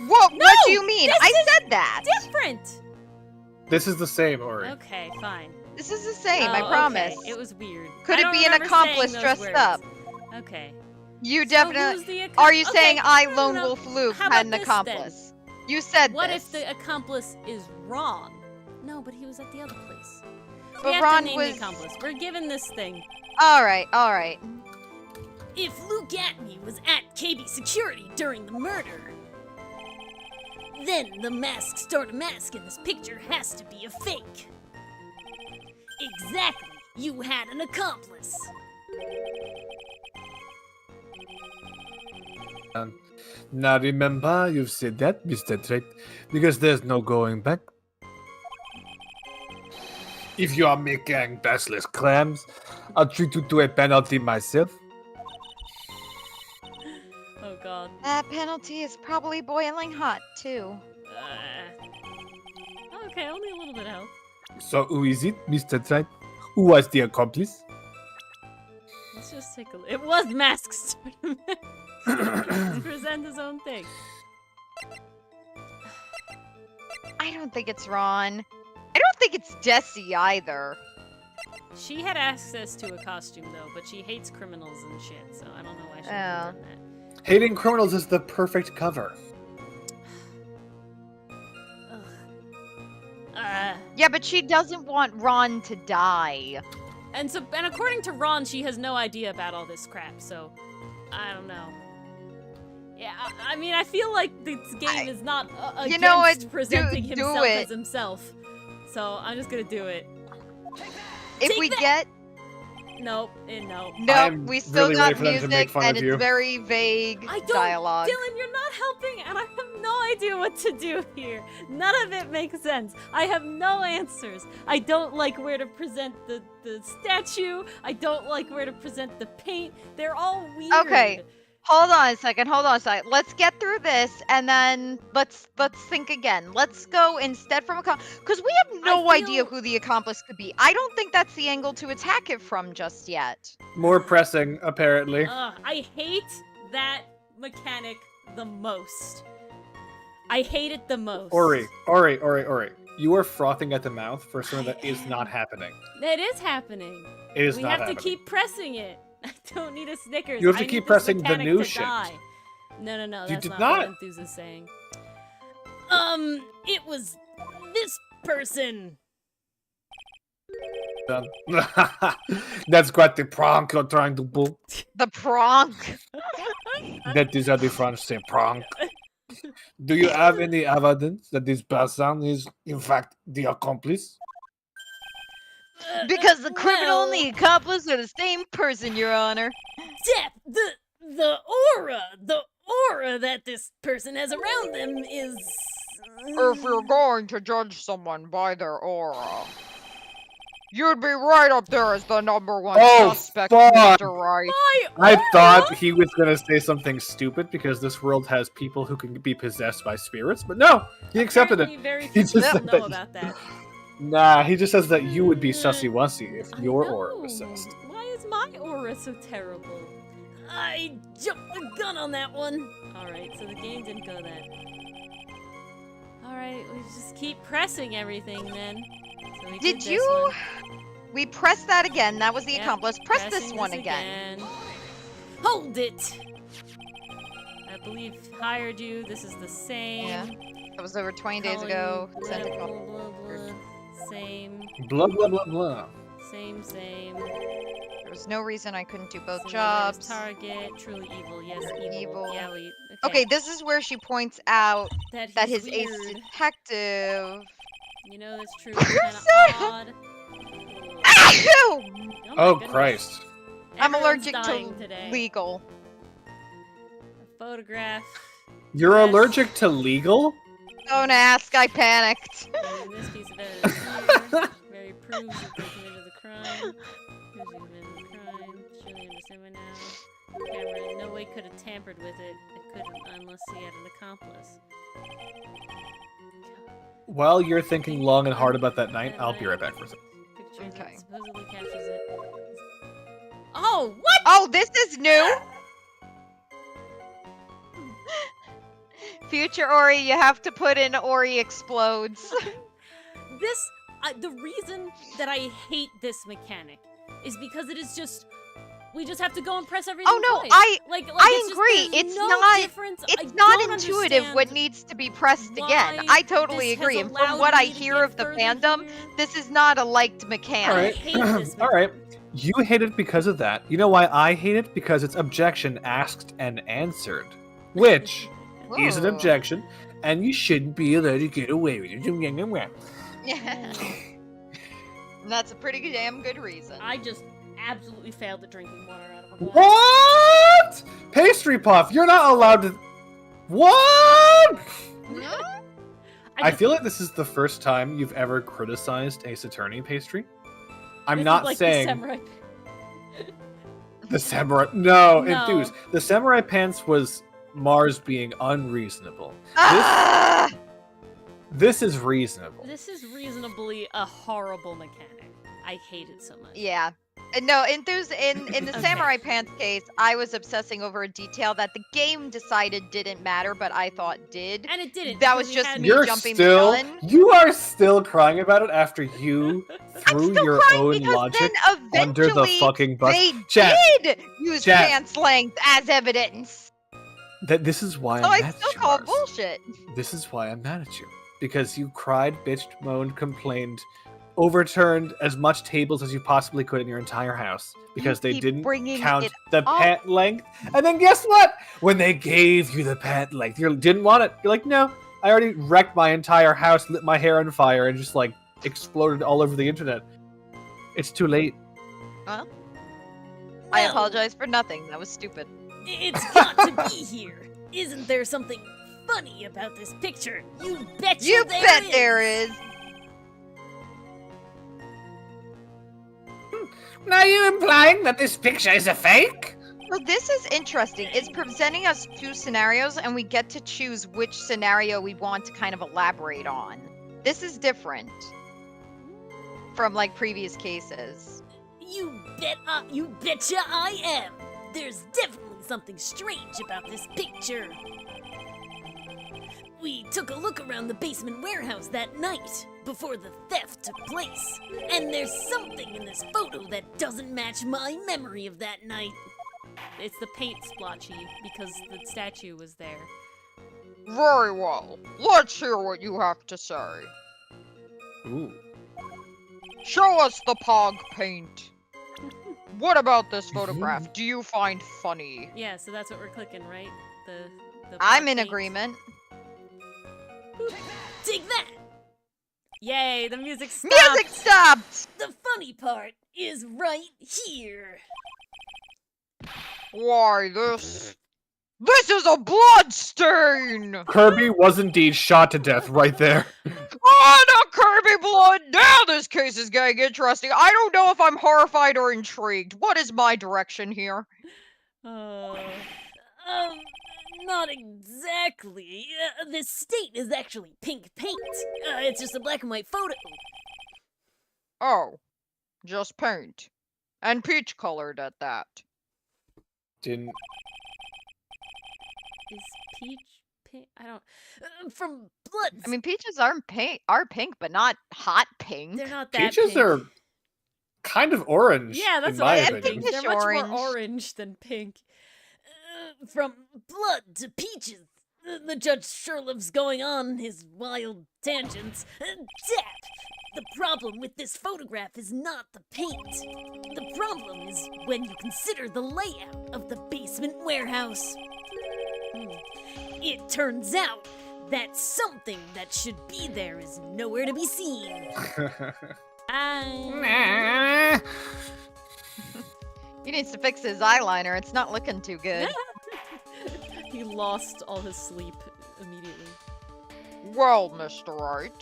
What No, do you mean? this I is said that. Different. This is the same, Ori. Okay, fine. This is the same. Oh, I promise. Okay. It was weird. Could I it don't be an remember accomplice saying those dressed words. up? Okay. You So definitely. who's the Are you okay, saying I, no, Lone no. Wolf Luke, How had about an this, accomplice? You said What this. if the accomplice is Ron? No, but he was at the other place. But We have Ron to name was- the accomplice. We're given this thing. All right, all right. If Luke Atmey was at KB Security during the murder, then the mask starter mask in this picture has to be a fake. Exactly. You had an accomplice. Now remember, you've said that, Mr. Trek, because there's no going back. If you are making bassless clams, I'll treat you to a penalty myself. Oh god. That penalty is probably boiling hot too. Okay, only a little bit of help. So who is it, Mr. Trek? Who was the accomplice? Let's just take a look. It was Mask Starter Let's present his own thing. I don't think it's Ron. I don't think it's Jessie either. She had access to a costume though, but she hates criminals and shit, so I don't know why she would have done that. Hating criminals is the perfect cover. Ugh. Yeah, but she doesn't want Ron to die. And according to Ron, she has no idea about all this crap, so I don't know. Yeah, I mean, I feel like this game is not against You know what? presenting Do himself it. as himself, so I'm just gonna do it. If Take we that! get Nope, no. no, I'm we still really got ready for them to make music fun and of it's you. very vague I don't, dialogue. Dylan, you're not helping, and I have no idea what to do here. None of it makes sense. I have no answers. I don't like where to present the statue. I don't like where to present the paint. They're all weird. Okay. Hold on a second. Let's get through this and then let's think again. Let's go instead from because we have no idea feel- who the accomplice could be. I don't think that's the angle to attack it from just yet. More pressing, apparently. I hate that mechanic the most. I hate it the most. Ori. You are frothing at the mouth for something that is not happening. That is happening. It is We not have happening. to keep pressing it. I don't need a Snickers. You have to I keep need this pressing the mechanic new to shit. die. No, You that's did not not. what Enthuse is saying. It was this person. That's quite the prank you're trying to pull. The prank. That is how the French say prank. Do you have any evidence that this person is, in fact, the accomplice? Because the criminal and well, the accomplice are the same person, Your Honor. Death, the aura that this person has around them is. If you're going to judge someone by their aura, you'd be right up there as the number one Oh, suspect, fuck. Mr. Right. My I thought he was gonna say something stupid because this world has people who can be possessed by spirits, but no, he accepted it. Apparently very He few just people said know that- about that. Nah, he just says that you would be sussy wussy if I your aura know. was sussed. Why is my aura so terrible? I jumped the gun on that one. Alright, so the game didn't go that. Alright, we just keep pressing everything then. So we Did this you- one. We pressed that again. That was the Yep, accomplice. Press this pressing one again. Hold it! I believe hired you. This is the same. Yeah. That was over 20 days Calling ago. you, Sent a blah, call. blah, blah, blah. Same, Blah blah blah blah. same. There was no reason I couldn't do both Similar jobs. Target, truly evil. Yes, evil. Evil. Yeah, we. Okay, this is where she points out that he's his ace weird. detective. You know, that's true. It's kind of odd. Achoo! my Oh goodness. Christ. I'm Everyone's allergic dying to today. legal. A photograph. You're Yes. allergic to legal? Don't ask, I panicked. And this piece of evidence here. Very proves that they committed the crime. Proves they committed the crime. Surely understand by now. Camera in no way could have tampered with it. It couldn't unless he had an accomplice. While you're thinking long and hard about that night, I'll be right back for a second. Picture Okay. that supposedly captures it. Oh, what? Oh, this is new. Future Ori, you have to put in Ori explodes. This, the reason that I hate this mechanic is because it is just, we just have to go and press everything Oh no, twice. I Like I it's just- agree. there's It's no not- difference. I it's not don't intuitive what understand needs to be pressed again. why I totally this has agree. And from allowed what I me to hear get of the further fandom, here. this is not a liked mechanic. All right. hate this All right. mechanic. You hate it because of that. You know why I hate it? Because it's objection asked and answered, which is an Whoa. objection, and you shouldn't be allowed to get away with it. Yeah. And that's a pretty damn good reason. I just absolutely failed at drinking water out of a glass. What? Pastry Puff, you're not allowed to. What? I just- feel like this is the first time you've ever criticized Ace Attorney pastry. I'm this is not like saying the samurai. the samurai. No, No. Enthuse. The samurai pants was Mars being unreasonable. Ah! This is reasonable. This is reasonably a horrible mechanic. I hate it so much. Yeah. No, in the Okay. Samurai Pants case, I was obsessing over a detail that the game decided didn't matter, but I thought did. And it didn't. That because was we just had- me You're jumping still. the gun. You are still crying about it after you I'm threw still your crying own because logic then under the eventually fucking bus. they Chat. did use Chat. pants length as evidence. This is why So I'm I mad still at you, call it Mars. bullshit. This is why I'm mad at you. Because you cried, bitched, moaned, complained, overturned as much tables as you possibly could in your entire house because they keep didn't bringing count it the up. pant length. And then guess what? When they gave you the pant length, you didn't want it. You're like, no, I already wrecked my entire house, lit my hair on fire, and just like exploded all over the internet. It's too late. I Well, apologize for nothing. That was stupid. It's got to be here. Isn't there something funny about this picture? You bet You bet there is. Are you implying that this picture is a fake? So this is interesting. It's presenting us two scenarios, and we get to choose which scenario we want to kind of elaborate on. This is different from like previous cases. You betcha I am. There's definitely something strange about this picture. We took a look around the basement warehouse that night before the theft took place, and there's something in this photo that doesn't match my memory of that night. It's the paint splotchy because the statue was there. Very well. Let's hear what you have to say. Ooh. Show us the Pog paint. What about this photograph? Do you find funny? Yeah, so that's what we're clicking, right? The I'm black in paint. agreement. Take that! Yay, the music stopped! Music stopped! The funny part is right here. Why, this is a blood stain! Kirby was indeed shot to death right there. Oh, no Kirby blood! Now this case is getting interesting. I don't know if I'm horrified or intrigued. What is my direction here? Not exactly. This state is actually pink paint. It's just a black and white photo. Oh, just paint. And peach colored at that. Didn't. Is peach pink? I don't. From blood. I mean, peaches are pink, but not hot pink. they're not that Peaches pink. are kind of orange. Yeah, that's in what my I Yeah, think. opinion. pinkish They're much orange. more orange than pink. From blood to peaches. The judge sure loves going on his wild tangents. Tap! The problem with this photograph is not the paint. The problem is when you consider the layout of the basement warehouse. It turns out that something that should be there is nowhere to be seen. He needs to fix his eyeliner. It's not looking too good. He lost all his sleep immediately. Well, Mr. Wright.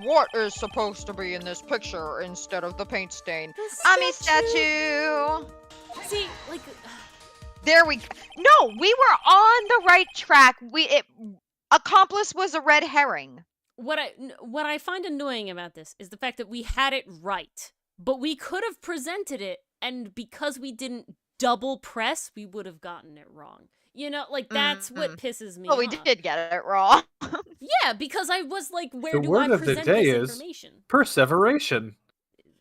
What is supposed to be in this picture instead of the paint stain? Ami statue. See, like, There we go. No, we were on the right track. Accomplice was a red herring. what I find annoying about this is the fact that we had it right, but we could have presented it, and because we didn't double press, we would have gotten it wrong. You know, like, that's what pisses me Well, we off. did get it wrong. Yeah, because I was like, where The do word I of the present day this is- information? Perseveration.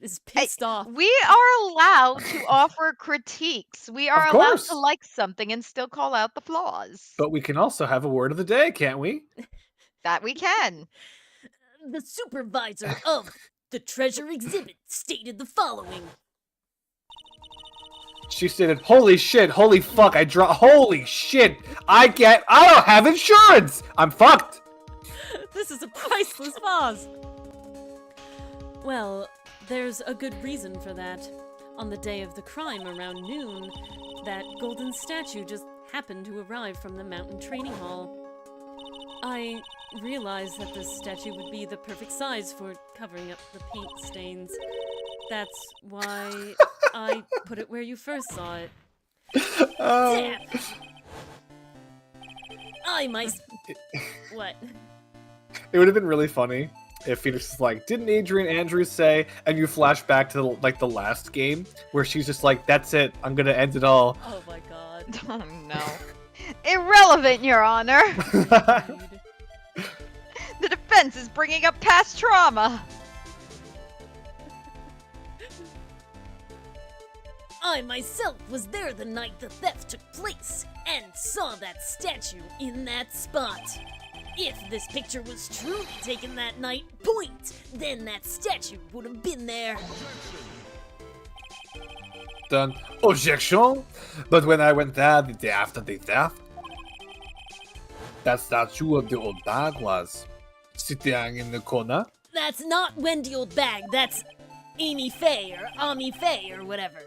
Is pissed off. We are allowed to offer critiques. We are Of allowed course. to like something and still call out the flaws. But we can also have a word of the day, can't we? That we can. The supervisor of the treasure exhibit stated the following. She stated, "Holy shit, holy fuck, holy shit, I don't have insurance! I'm fucked!" This is a priceless vase. Well, there's a good reason for that. On the day of the crime around noon, that golden statue just happened to arrive from the mountain training hall. I realized that this statue would be the perfect size for covering up the paint stains. That's why I put it where you first saw it. Damn! What? It would have been really funny if Phoenix is like, "Didn't Adrian Andrews say?" And you flash back to the last game where she's just like, "That's it, I'm gonna end it all." Oh my god. Oh no. Irrelevant, Your Honor. Dude. The defense is bringing up past trauma. I myself was there the night the theft took place and saw that statue in that spot. If this picture was truly taken that night, then that statue would have been there. Done. Objection! But when I went there the day after the theft, that statue of the old bag was sitting in the corner. That's not Wendy Old Bag, that's Amy Faye or Ami Faye or whatever.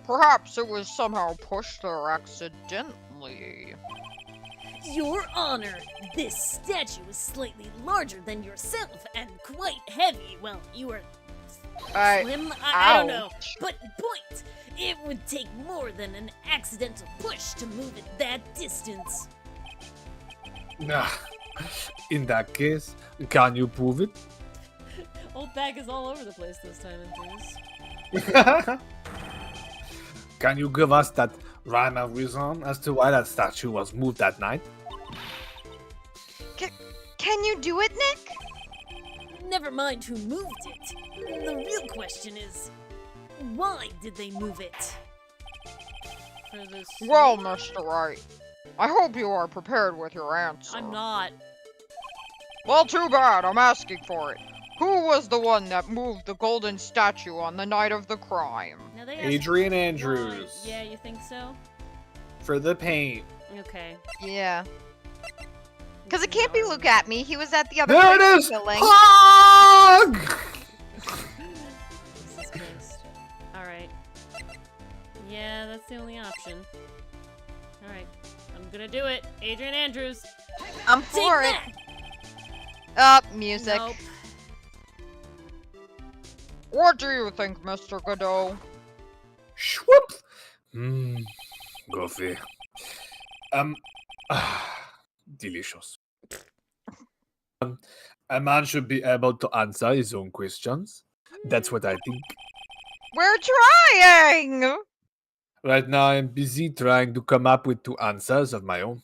Perhaps it was somehow pushed there accidentally. Your Honor, this statue is slightly larger than yourself and quite heavy. Well, you are slim? I don't know. Ouch. But point! It would take more than an accidental push to move it that distance. Nah. In that case, can you prove it? Old Bag is all over the place this time in this. Can you give us that rhyme and reason as to why that statue was moved that night? Can you do it, Nick? never mind who moved it. The real question is, why did they move it? For this. Well, Mr. Wright, I hope you are prepared with your answer. I'm not. Well, too bad. I'm asking for it. Who was the one that moved the golden statue on the night of the crime? Now they asked Adrian why. Andrews. Yeah, you think so? For the paint. Okay. Yeah. Because it can't be Luke Atmey. He was at the other There it place is! killing. Hog! Jesus Christ. Alright. Yeah, that's the only option. Alright. I'm gonna do it. Adrian Andrews. I'm Take for it. that! Up, music. Nope. What do you think, Mr. Godot? Schwupp! Coffee. Delicious. A man should be able to answer his own questions. That's what I think. We're trying! Right now, I'm busy trying to come up with 2 answers of my own.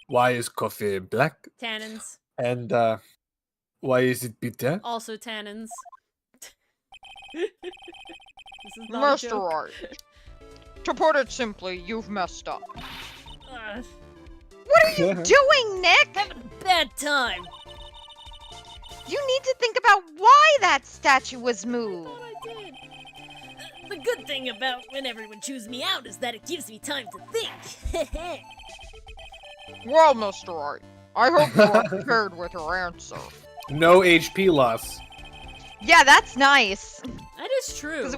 Why is coffee black? Tannins. And why is it bitter? Also tannins. This is not a Mr. joke. Wright, to put it simply, you've messed up. What are you doing, Nick? Bad time. You need to think about why that statue was I moved. thought I did. The good thing about when everyone chews me out is that it gives me time to think. Well, Mr. Wright, I hope you are prepared with your answer. No HP loss. Yeah, that's nice. That is true. Because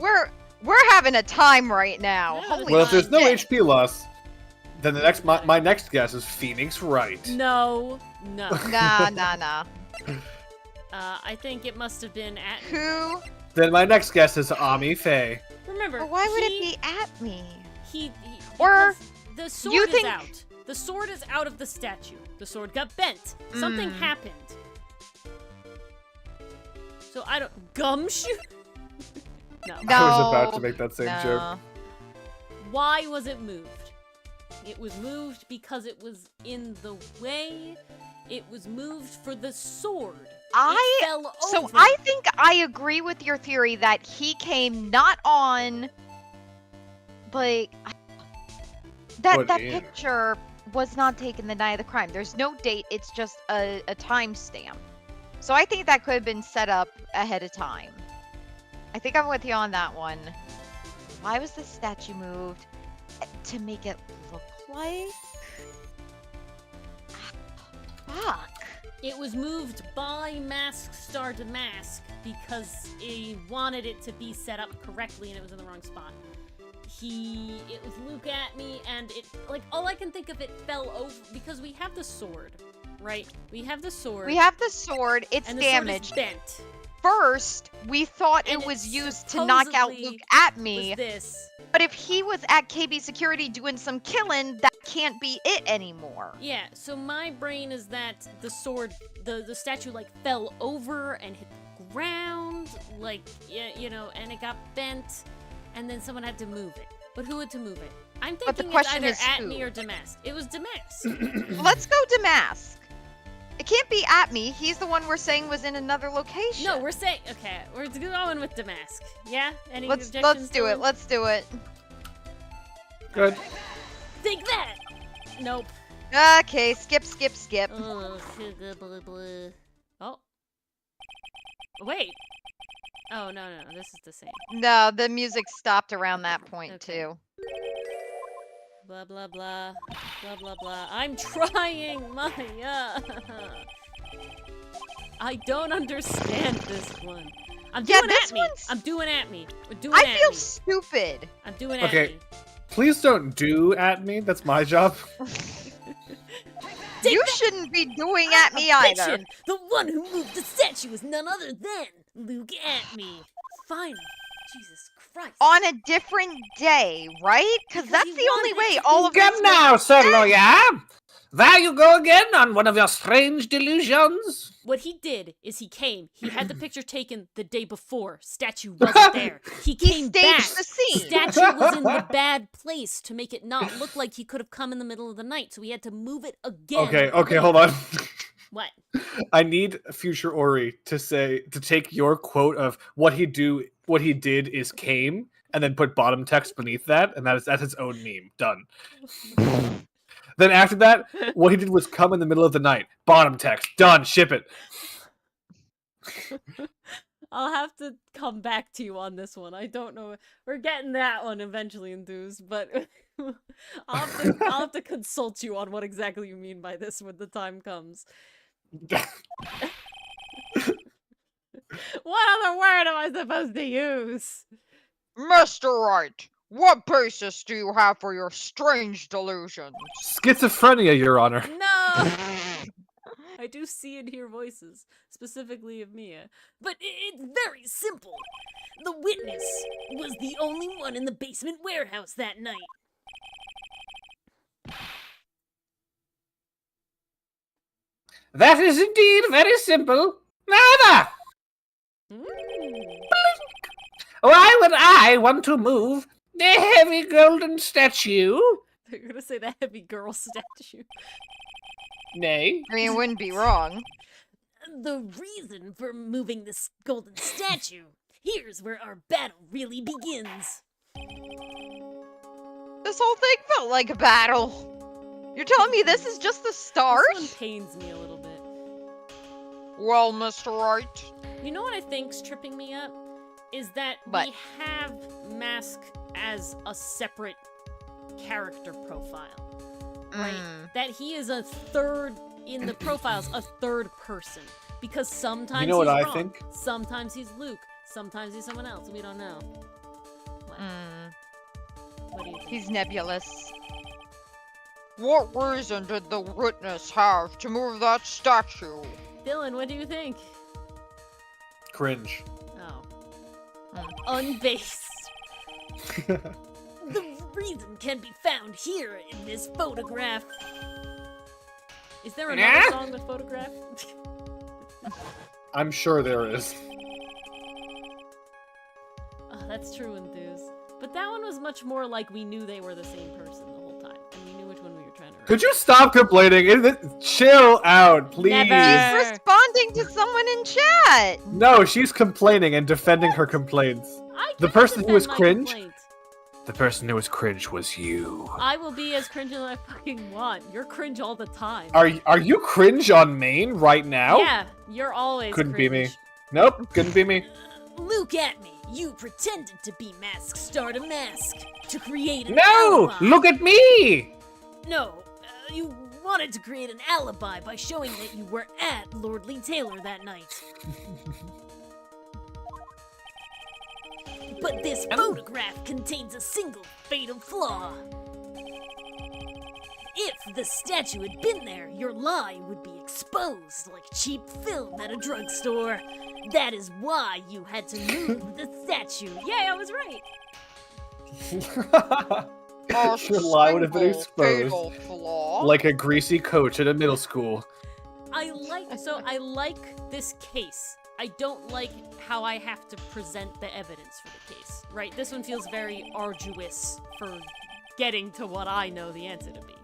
we're having a time right now. Yeah, Holy Well, if there's no shit. HP loss, then the next my next guess is Phoenix Wright. No. Nah. I think it must have been at. Who? Then my next guess is Ami Faye. Remember, But why would it be at me? He Or because the sword you is think- out. The sword is out of the statue. The sword got bent. Something Mm. happened. So I don't gumshoe. No. No. I was about to make that same joke. No. Why was it moved? It was moved because it was in the way. It was moved for the sword. It fell So over. I think I agree with your theory that he came not on, but that Put in. picture was not taken the night of the crime. There's no date. It's just a timestamp. So I think that could have been set up ahead of time. I think I'm with you on that one. Why was the statue moved? To make it look like? Fuck. It was moved by Mask Star to Mask because he wanted it to be set up correctly and it was in the wrong spot. It was Luke Atmey and it, like, all I can think of, it fell over because we have the sword, right? We have the sword. We have the sword. It's and the sword is damaged. bent. First, we thought And it was it used to knock out supposedly Luke Atmey. Was this? But if he was at KB Security doing some killing, that can't be it anymore. Yeah, so my brain is that the sword, the statue, like, fell over and hit the ground, like, you know, and it got bent, and then someone had to move it. But who had to move it? I'm But the thinking it's question either is Atmey who? or Damask. It was Damask. Let's go Damask. It can't be Atmey. He's the one we're saying was in another location. No, we're saying, okay, we're going with Damask. Yeah? Any let's objections do to it. Let's do it. Good. Think that! Nope. Okay, skip. Oh, blah, blah. Oh. Wait. Oh, no, this is the same. No, the music stopped around that point Okay. too. Blah, blah, blah. Blah, blah, blah. I'm trying my, I don't understand this one. I'm Yeah, doing this Atmey. one's- I'm doing Atmey. We're doing I Atmey. feel stupid. I'm doing Okay. Atmey. Please don't do at me. That's my job. Take You that, shouldn't be doing Atmey either. bitchin'. The one who moved the statue is none other than Luke Atmey. Finally. Jesus Christ. On a different day, right? Because Because that's he the only wanted it way to all be of this Come now, Sir Lawyer. There you go again on one of your strange delusions. What he did is he came. He had the picture taken the day before. Statue wasn't there. He He came staged back. the scene. Statue was in the bad place to make it not look like he could have come in the middle of the night, so he had to move it again. Okay, hold on. What? I need future Ori to take your quote of what he did is came, and then put bottom text beneath that, and that's his own meme. Done. Then after that, what he did was come in the middle of the night. Bottom text. Done. Ship it. I'll have to come back to you on this one. I don't know. We're getting that one eventually, Enthused, but I'll have to consult you on what exactly you mean by this when the time comes. What other word am I supposed to use? Mr. Wright, what basis do you have for your strange delusions? Schizophrenia, Your Honor. No! I do see and hear voices, specifically of Mia. But it's very simple. The witness was the only one in the basement warehouse that night. That is indeed very simple. Neither. Why would I want to move the heavy golden statue? You're gonna say the heavy girl statue. Nay. I mean, it wouldn't be wrong. The reason for moving this golden statue. Here's where our battle really begins. This whole thing felt like a battle. You're telling me this is just the start? This one pains me a little bit. Well, Mr. Wright, You know what I think's tripping me up? Is that What? we have Mask as a separate character profile. Right? That he is a third, in the profiles, a third person. Because sometimes You know what he's I wrong. think? Sometimes he's Luke. Sometimes he's someone else. We don't know. What? What do you think? He's nebulous. what reason did the witness have to move that statue? Dylan, what do you think? Cringe. Oh. Unbased. The reason can be found here in this photograph. Is there another Yeah? song with photograph? I'm sure there is. Oh, that's true, Enthuse. But that one was much more like we knew they were the same person the whole time, and we knew which one we were trying to write. Could you stop complaining? Chill out, please. Never. He's responding to someone in chat. No, she's complaining and defending her complaints. I The can't person who was defend my cringe? complaint. The person who was cringe was you. I will be as cringe as I fucking want. You're cringe all the time. Are you cringe on main right now? Yeah, you're always Couldn't cringe. be me. Nope, couldn't be me. Look Atmey. You pretended to be Mask Star to Mask to create an No! alibi. Look at me! No, you wanted to create an alibi by showing that you were at Lordly Taylor that night. But this photograph contains a single fatal flaw. If the statue had been there, your lie would be exposed like cheap film at a drugstore. That is why you had to move the statue. Yay, I was right. Your lie would have been Single fatal exposed flaw? like a greasy coach at a middle school. I like this case. I don't like how I have to present the evidence for the case. Right? This one feels very arduous for getting to what I know the answer to be.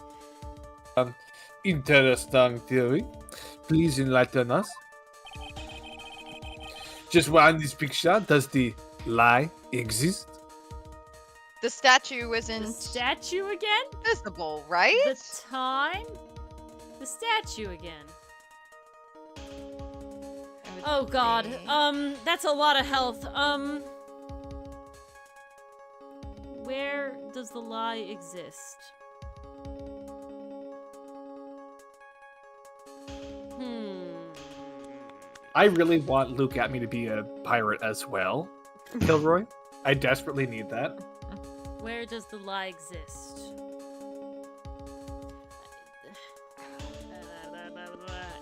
Interesting theory. Please enlighten us. Just why in this picture does the lie exist? The statue The isn't statue again? visible, right? The time? The statue again. I would Oh god. think. That's a lot of health. Where does the lie exist? I really want Luke Atmey to be a pirate as well. Kilroy. I desperately need that. Where does the lie exist?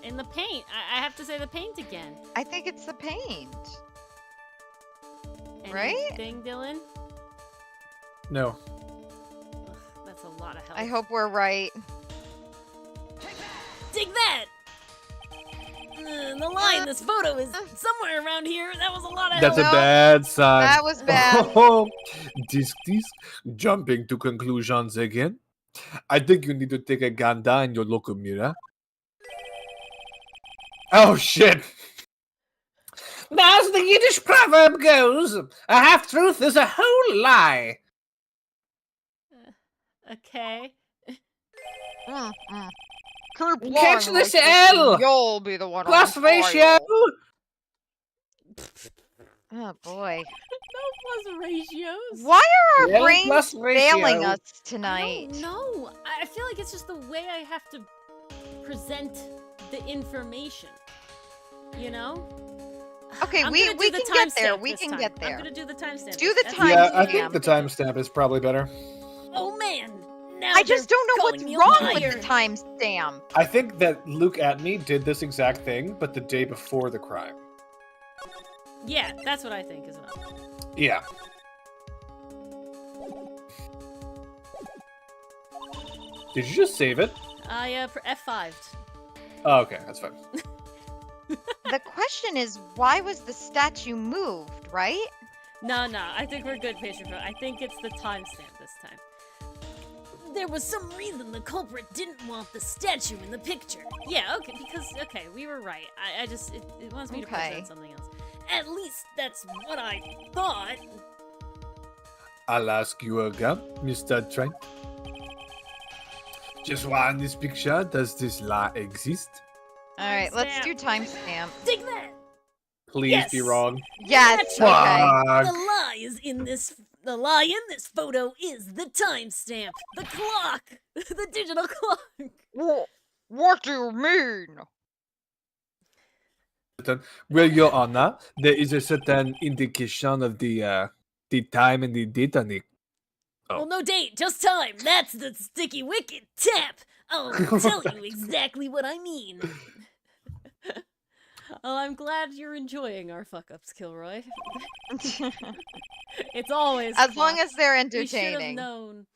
In the paint. I have to say the paint again. I think it's the paint. Anything, Dylan? No. Ugh, that's a lot of health. I hope we're right. Dig that! The lie in this photo is somewhere around here. That was a lot of That's a help. bad sign. That was bad. Oh, disc. Jumping to conclusions again. I think you need to take a ganda in your local mirror. Oh shit! As the Yiddish proverb goes, a half-truth is a whole lie. Okay. Keep lying Catch like this this, L. and You'll be the one Plus on ratio. trial. Oh boy. No plus ratios. Why are our L brains plus failing ratio. us tonight? No, I feel like it's just the way I have to present the information. You know? Okay, I'm we gonna do the can get there. timestamp We this can time. get there. I'm gonna do the timestamp. Do the That's time- Yeah, I Timestamp. think the timestamp is probably better. Oh man! Now I just they're don't know calling what's me a wrong with liar. the timestamp. I think that Luke Atmey did this exact thing, but the day before the crime. Yeah, that's what I think as well. Yeah. Did you just save it? I F5'd. Oh, okay, that's fine. The question is, why was the statue moved, right? No, I think we're good, patient. I think it's the timestamp this time. There was some reason the culprit didn't want the statue in the picture. Yeah, okay, because, okay, we were right. I just, it wants me to Okay. present something else. At least that's what I thought. I'll ask you again, Mr. Trent. Just why in this picture does this lie exist? All right, let's do timestamp. Dig that! Please be Yes. wrong. Yes, That's okay. The Fuck. lie is in this. The lie in this photo is the timestamp, the clock, the digital clock. What do you mean? Well, Your Honor, there is a certain indication of the time and the date on it. Oh. Well, no date, just time. That's the sticky wicket tap. I'll tell you exactly what I mean. Oh, I'm glad you're enjoying our fuck ups, Kilroy. It's always As long fun. as they're We should have entertaining. known.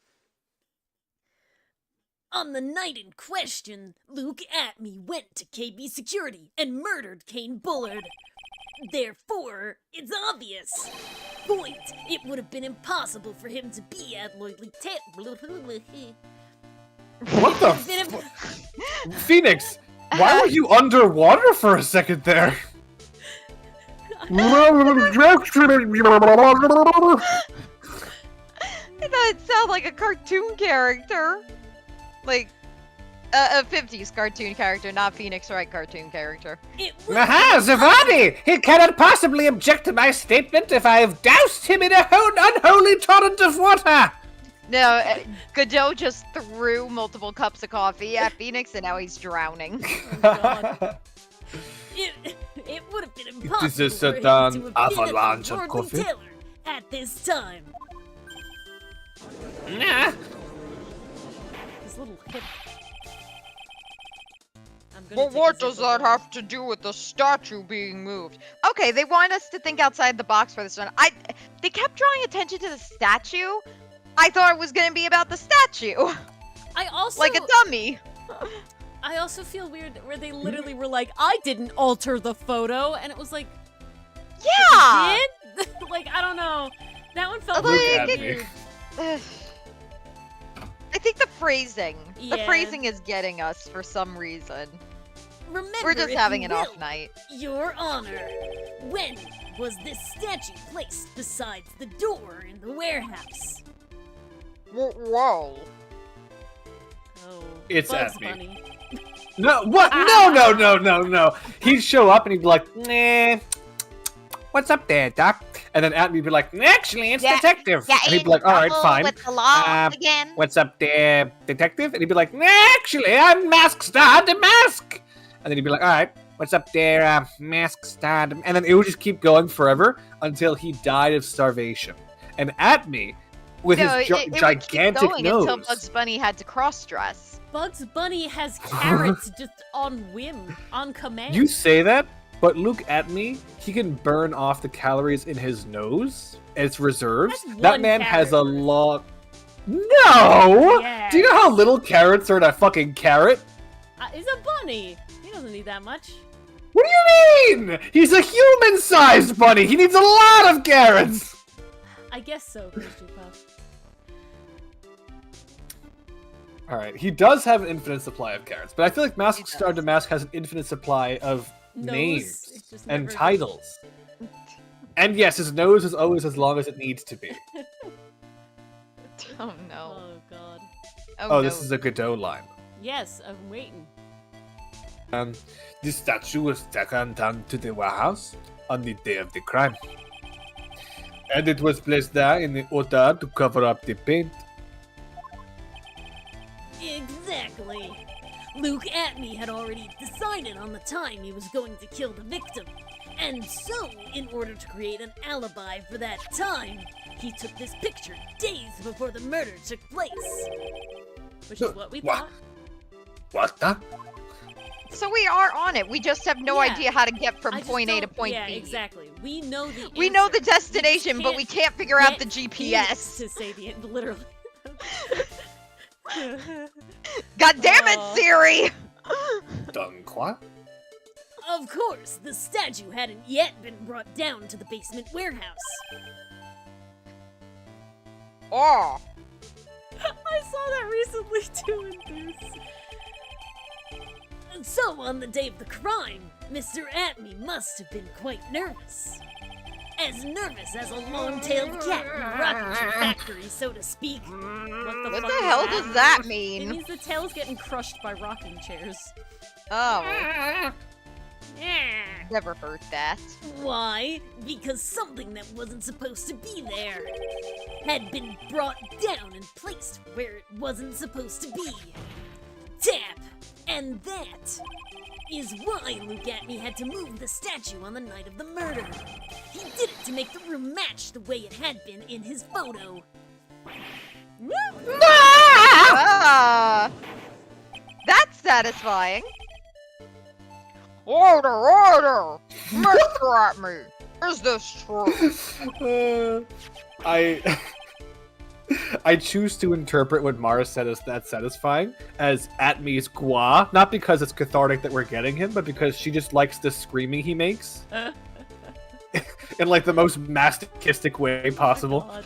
On the night in question, Luke Atmey went to KB Security and murdered Kane Bullard. Therefore, it's obvious. Point, it would have been impossible for him to be at Lloydly What the Phoenix, why were you underwater for a second there? I thought it sounded like a cartoon character. Like, a 50s cartoon character, not Phoenix Wright cartoon character. Aha, Zavadi! He cannot possibly object to my statement if I have doused him in a unholy torrent of water! No, Godot just threw multiple cups of coffee at Phoenix and now he's drowning. It would have been is impossible a for him certain to have been at the avalanche of Lordly coffee. Taylor at this time. Nah. This little hip. I'm gonna But take what a does zip that over. have to do with the statue being moved? Okay, they want us to think outside the box for this one. They kept drawing attention to the statue. I thought it was gonna be about the statue. I also Like a dummy. I also feel weird where they literally were like, I didn't alter the photo, and it was like, Yeah! you did? Like, I don't know. That one felt Look really at me. weird. I think the phrasing. The Yeah. phrasing is getting us for some reason. Remember, We're just if having you an off will, night. Your Honor, when was this statue placed besides the door in the warehouse? Whoa. Oh, It's Bugs Atmey. Bunny. No, what? No. He'd show up and he'd be like, Nah. What's up there, Doc? and then Atmey'd be like, Actually, it's Yeah, Detective. Yeah, And he'd be like, all right, fine. With the law Uh, again. What's up there, Detective? And he'd be like, Actually, I'm Mask Star Damask. And then he'd be like, all right, what's up there, Mask Star Damask? And then it would just keep going forever until he died of starvation. And Atmey, with No, his it would keep gigantic going nose. until Bugs Bunny had to cross-dress. Bugs Bunny has carrots just on whim, on command. You say that, but Luke Atmey, he can burn off the calories in his nose as reserves. That's That one man has a carrot. lot. No! Yeah. Do you know how little carrots are in a fucking carrot? He's a bunny. He doesn't need that much. What do you mean? He's a human-sized bunny. He needs a lot of carrots. I guess so, Christy Puff. All right, he does have an infinite supply of carrots, but I feel like Mask He Star does. Damask has an infinite supply of Nose, names it's just and never- titles. And yes, his nose is always as long as it needs to be. Oh no. Oh god. Oh, Oh, no. this is a Godot line. Yes, I'm waiting. The statue was taken down to the warehouse on the day of the crime. And it was placed there in order to cover up the paint. Exactly. Luke Atmey had already decided on the time he was going to kill the victim. And so, in order to create an alibi for that time, he took this picture days before the murder took place. Which is what we What? thought. What the? So we are on it. We just have no Yeah. idea how to get from I just point A to don't- point yeah, B. exactly. We know the We know the answer. We just destination, but we can't figure out the get GPS. to say the literally. God damn it, Aw. Siri! Done quoi? Of course, the statue hadn't yet been brought down to the basement warehouse. Oh, I saw that recently too, Enthuse. And so, on the day of the crime, Mr. Atmey must have been quite nervous. As nervous as a long-tailed cat in a rocking chair factory, so to speak. What fuck the is hell does that It mean? means the tail's getting crushed by rocking chairs. Oh, Yeah. never heard that. Why? Because something that wasn't supposed to be there had been brought down and placed where it wasn't supposed to be. Tap! And that is why Luke Atmey had to move the statue on the night of the murder. He did it to make the room match the way it had been in his photo. Ah! That's satisfying. order, order! Mr. Atmey, is this true? I choose to interpret what Mara said as that satisfying as Atmey's gua, not because it's cathartic that we're getting him, but because she just likes the screaming he makes in like the most masochistic way possible. God.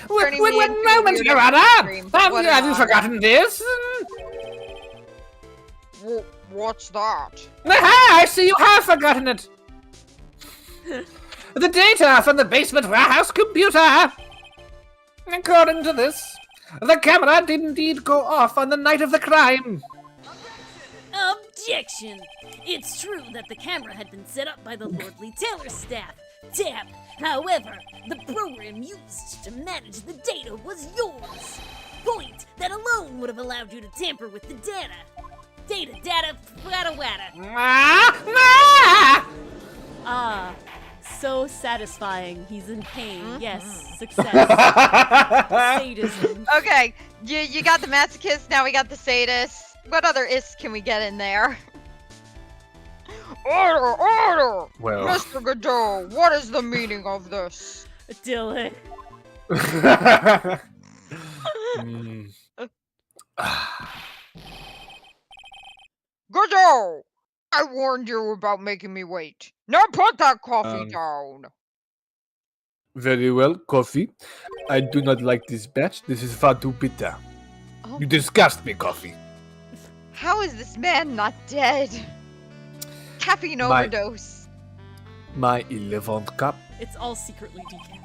Turning Wait, me one into a moment, weird Your Honor! dream. Have What you am I? forgotten this? What's that? Aha! I see you have forgotten it! The data from the basement warehouse computer! According to this, the camera did indeed go off on the night of the crime. Objection! It's true that the camera had been set up by the Lordly Taylor staff. Tap! However, the program used to manage the data was yours. Point that alone would have allowed you to tamper with the data. Data, wada wada. Ah! Ah, so satisfying. He's in pain. Yes, Mm-hmm. success. Ah! Sadism. Okay, you got the masochist, now we got the sadist. What other is can we get in there? Order, order! Well, Mr. Godot, what is the meaning of this? Dylan. Mm. Godot! I warned you about making me wait. Now put that coffee Um, down. Very well, coffee. I do not like this batch. This is far too bitter. Oh, You disgust me, coffee. how is this man not dead? Caffeine My- overdose. My 11th cup. It's all secretly decaf.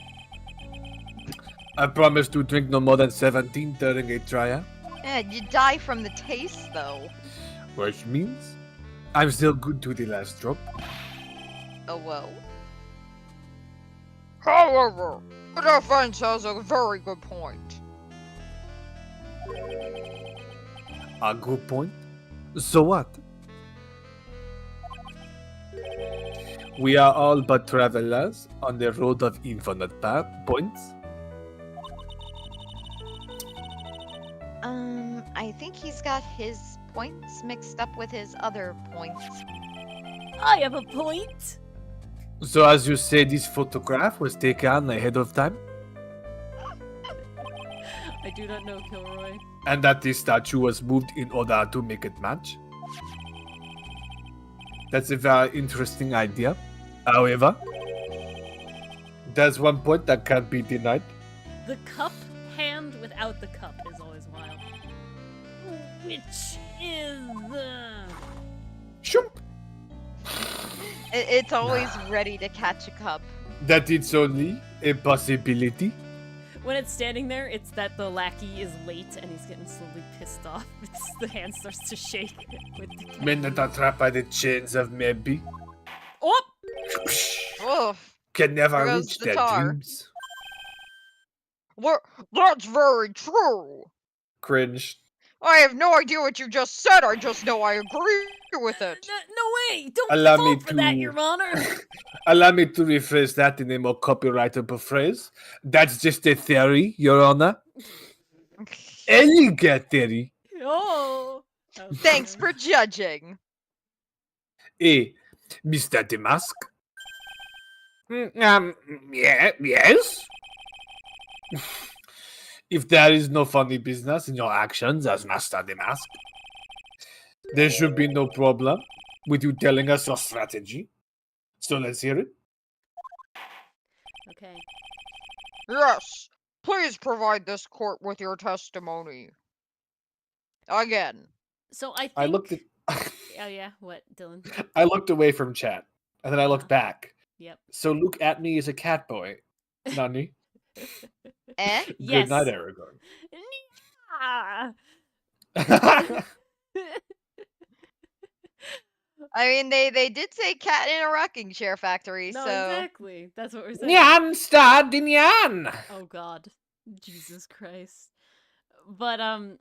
I promise to drink no more than 17 during a trial, You die from the taste, though. which means I'm still good to the last drop. Oh well. However, the defense has a very good point. A good point. So what? We are all but travelers on the road of infinite points. I think he's got his points mixed up with his other points. I have a point. So as you say, this photograph was taken ahead of time? I I do not know, Kilroy. And that the statue was moved in order to make it match. That's a very interesting idea. However, there's one point that can't be denied. The cup hand without the cup is always wild. Which is Shoop. It's always ready to catch a cup. That it's only a possibility. when it's standing there, it's that the lackey is late and he's getting slowly pissed off. The hand starts to shake with the Men that are trapped by the chains of maybe Oh! Oh, can never There goes reach the their tar. dreams. That's very true. Cringe. I have no idea what you just said. I just know I agree with it. No way! Don't Allow fall me for that, to- Your Honor! Allow me to rephrase that in a more copyrightable phrase. That's just a theory, Your Honor. Elegant theory. Oh! thanks for judging. Eh, Mr. Damask? Yes? If there is no funny business in your actions as Master Damask, there should be no problem with you telling us your strategy. So let's hear it. Okay. Yes, please provide this court with your testimony. Again. So I think... I looked at Oh yeah, what, Dylan? I looked away from chat, and then I looked back. Yep. So Luke Atmey is a cat boy. Nani? Eh? Yes. Good night, Aragorn. Ah. I mean, they did say cat in a rocking chair factory, No, so exactly. That's what we're saying. Nyan starred in Nyan. Oh god. Jesus Christ. But shit,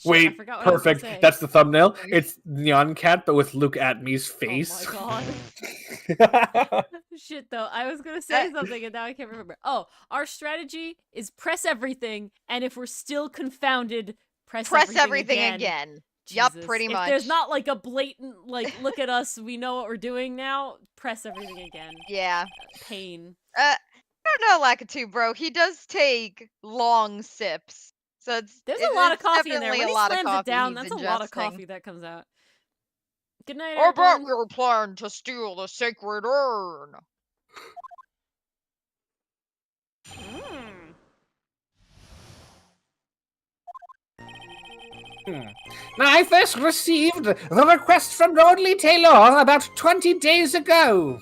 I Wait, forgot what I was gonna perfect. say. That's the thumbnail. It's Nyan Cat, but with Luke Atmey's face. Oh my god. Shit though, I was gonna say That- something and now I can't remember. Oh, our strategy is press everything, and if we're still confounded, press everything again. Yup, Jesus. pretty If much. there's not like a blatant like look at us, we know what we're doing now, press everything again. Yeah. Pain. I don't know, Lakitu, bro. He does take long sips. So There's a lot of coffee in there. definitely When a he lot of slams coffee it down, he's that's a lot of ingesting. coffee that comes out. Good night, I bet Aragorn. we were planning to steal the sacred urn. Mm. I first received the request from Lordly Taylor about 20 days ago.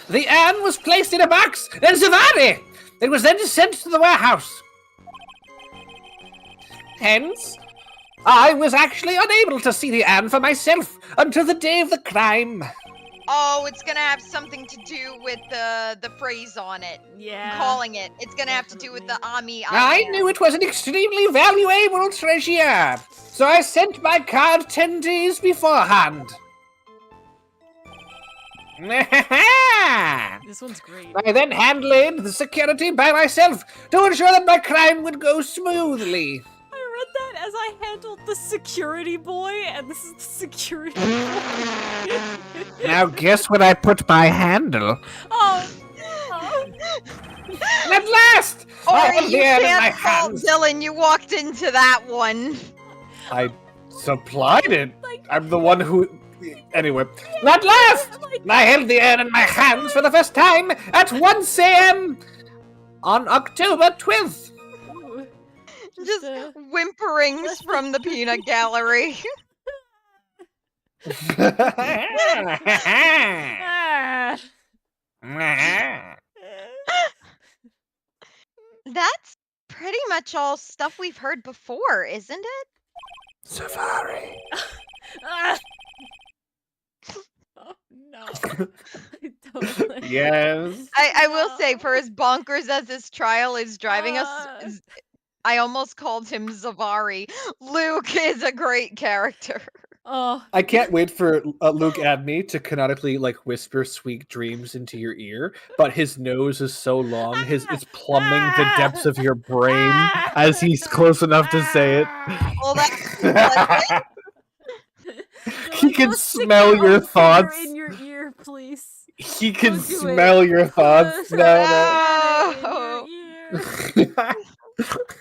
The urn was placed in a box in Zavari. It was then sent to the warehouse. Hence, I was actually unable to see the urn for myself until the day of the crime. Oh, it's gonna have something to do with the phrase on it. Yeah. Calling it. It's gonna have to do with the Ami. I knew it was an extremely valuable treasure, so I sent my card 10 days beforehand. This one's great. I then handled the security by myself to ensure that my crime would go smoothly. I read that as I handled the security boy, and this is the security boy. Now guess what I put my handle? Oh, no. And at last! I Ori, held you the urn in my can't fault hands. Dylan. You walked into that one. I supplied it. Like, I'm the one who... Anyway, at last! like, I held the urn in my hands for the first time at 1 a.m. on October 12th. ooh, Just uh, whimperings from the peanut gallery. ah. That's pretty much all stuff we've heard before, isn't it? Safari. Ah. Oh no. I don't like Yes. I will say, No. for as bonkers as this trial is driving us, Uh. I almost called him Zavari. Luke is a great character. Oh, I can't wait for Luke Atmey to canonically like whisper sweet dreams into your ear, but his nose is so long, it's plumbing the depths of your brain as he's close enough to say it. Well, that's He Dylan, can go stick smell your own finger thoughts. in your ear, please. He can Don't do it. smell your thoughts. No, Put it in No. your ear. no. Put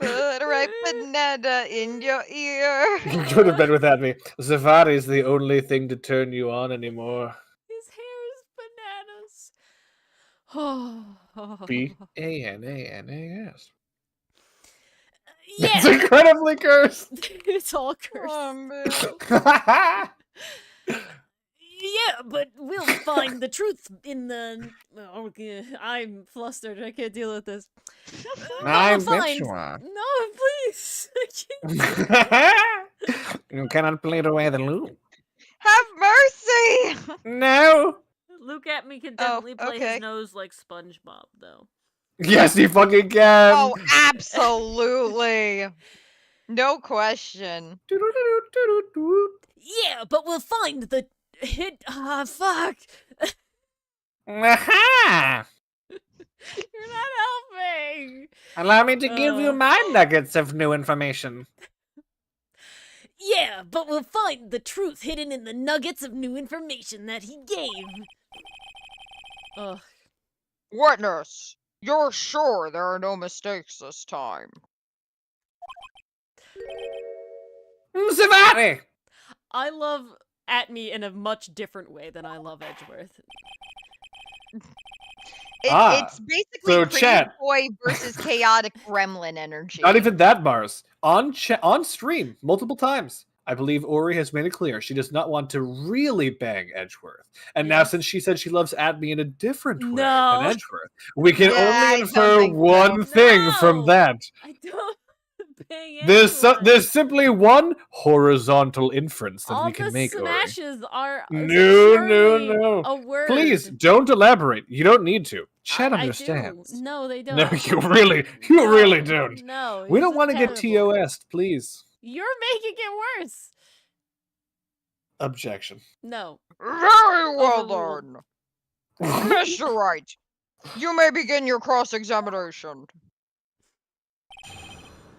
a ripe banana in your ear. Go to bed with Atmey. Zavari's the only thing to turn you on anymore. His hair is bananas. Bananas. Yeah, It's incredibly cursed. it's all cursed. Oh, man. Yeah, but we'll find the truth in the. Oh, I'm flustered. I can't deal with this. I We'll bet find- you are. No, please. I can't. You cannot bleed away the loop. Have mercy. No. Luke Atmey can Oh, definitely play okay. his nose like SpongeBob, though. Yes, he fucking can. Oh, absolutely. No question. Yeah, but we'll find the hit. Ah, fuck. Aha! You're not helping. Allow me to give you Uh. my nuggets of new information. Yeah, but we'll find the truth hidden in the nuggets of new information that he gave. Ugh. Witness, you're sure there are no mistakes this time? Zavari! I love Atmey in a much different way than I love Edgeworth. It's basically so Pretty chat. Boy versus chaotic gremlin energy. Not even that, Mars. On stream, multiple times. I believe Ori has made it clear she does not want to really bang Edgeworth. And now, Yes. since she said she loves Atmey in a different way No. than Edgeworth, we can Yeah, I only don't infer think so. one thing from No. that. I don't bang There's anyone. simply one horizontal inference that All we can the make, Ori. smashes are No, surely no. a word. Please, don't elaborate. You don't need to. Chat I understands. do. No, they don't. No, you really don't. No, We this don't is want to get terrible. TOS'd, please. You're making it worse. Objection. No. Very well Overruled. then. Mr. Wright, you may begin your cross-examination.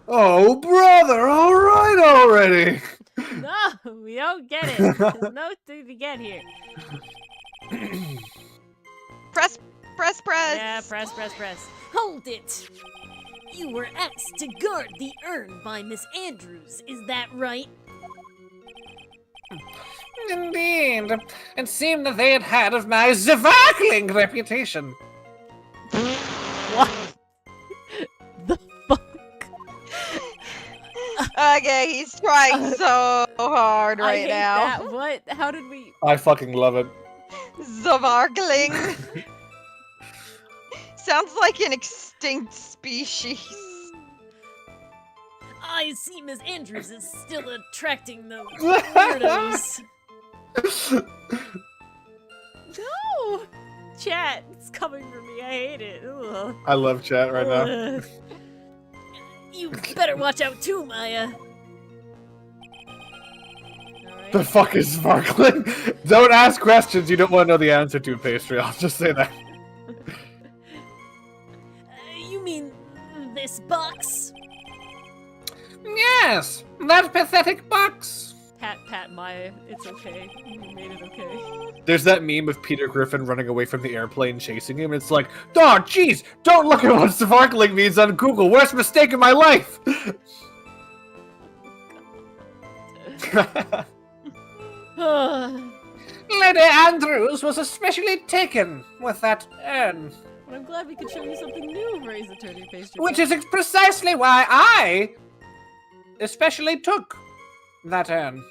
Oh, brother, all right already. No, we don't get it. There's no thing to get here. Press. Yeah, press. Hold it! You were asked to guard the urn by Miss Andrews, is that right? Indeed. It seemed that they had had of my Zavakling reputation. What? The fuck? Okay, he's trying so hard I right hate now. that. What? How did we... I fucking love it. Zavarkling. Sounds like an extinct species. I see Miss Andrews is still attracting the weirdos. No! Chat, it's coming for me. I hate it. Ugh. I love chat right now. Ugh. You better watch out too, Maya. Alright. The fuck is sparkling? Don't ask questions you don't want to know the answer to, Pastry. I'll just say that. You mean this box? Yes, that pathetic box. Pat, Maya, it's okay. You made it okay. There's that meme of Peter Griffin running away from the airplane chasing him, and it's like, oh, jeez, don't look at what sparkling means on Google. Worst mistake in my life. Lady Andrews was especially taken with that urn, But I'm glad we could show you something new, Ray's attorney pastry. which is precisely why I especially took that urn.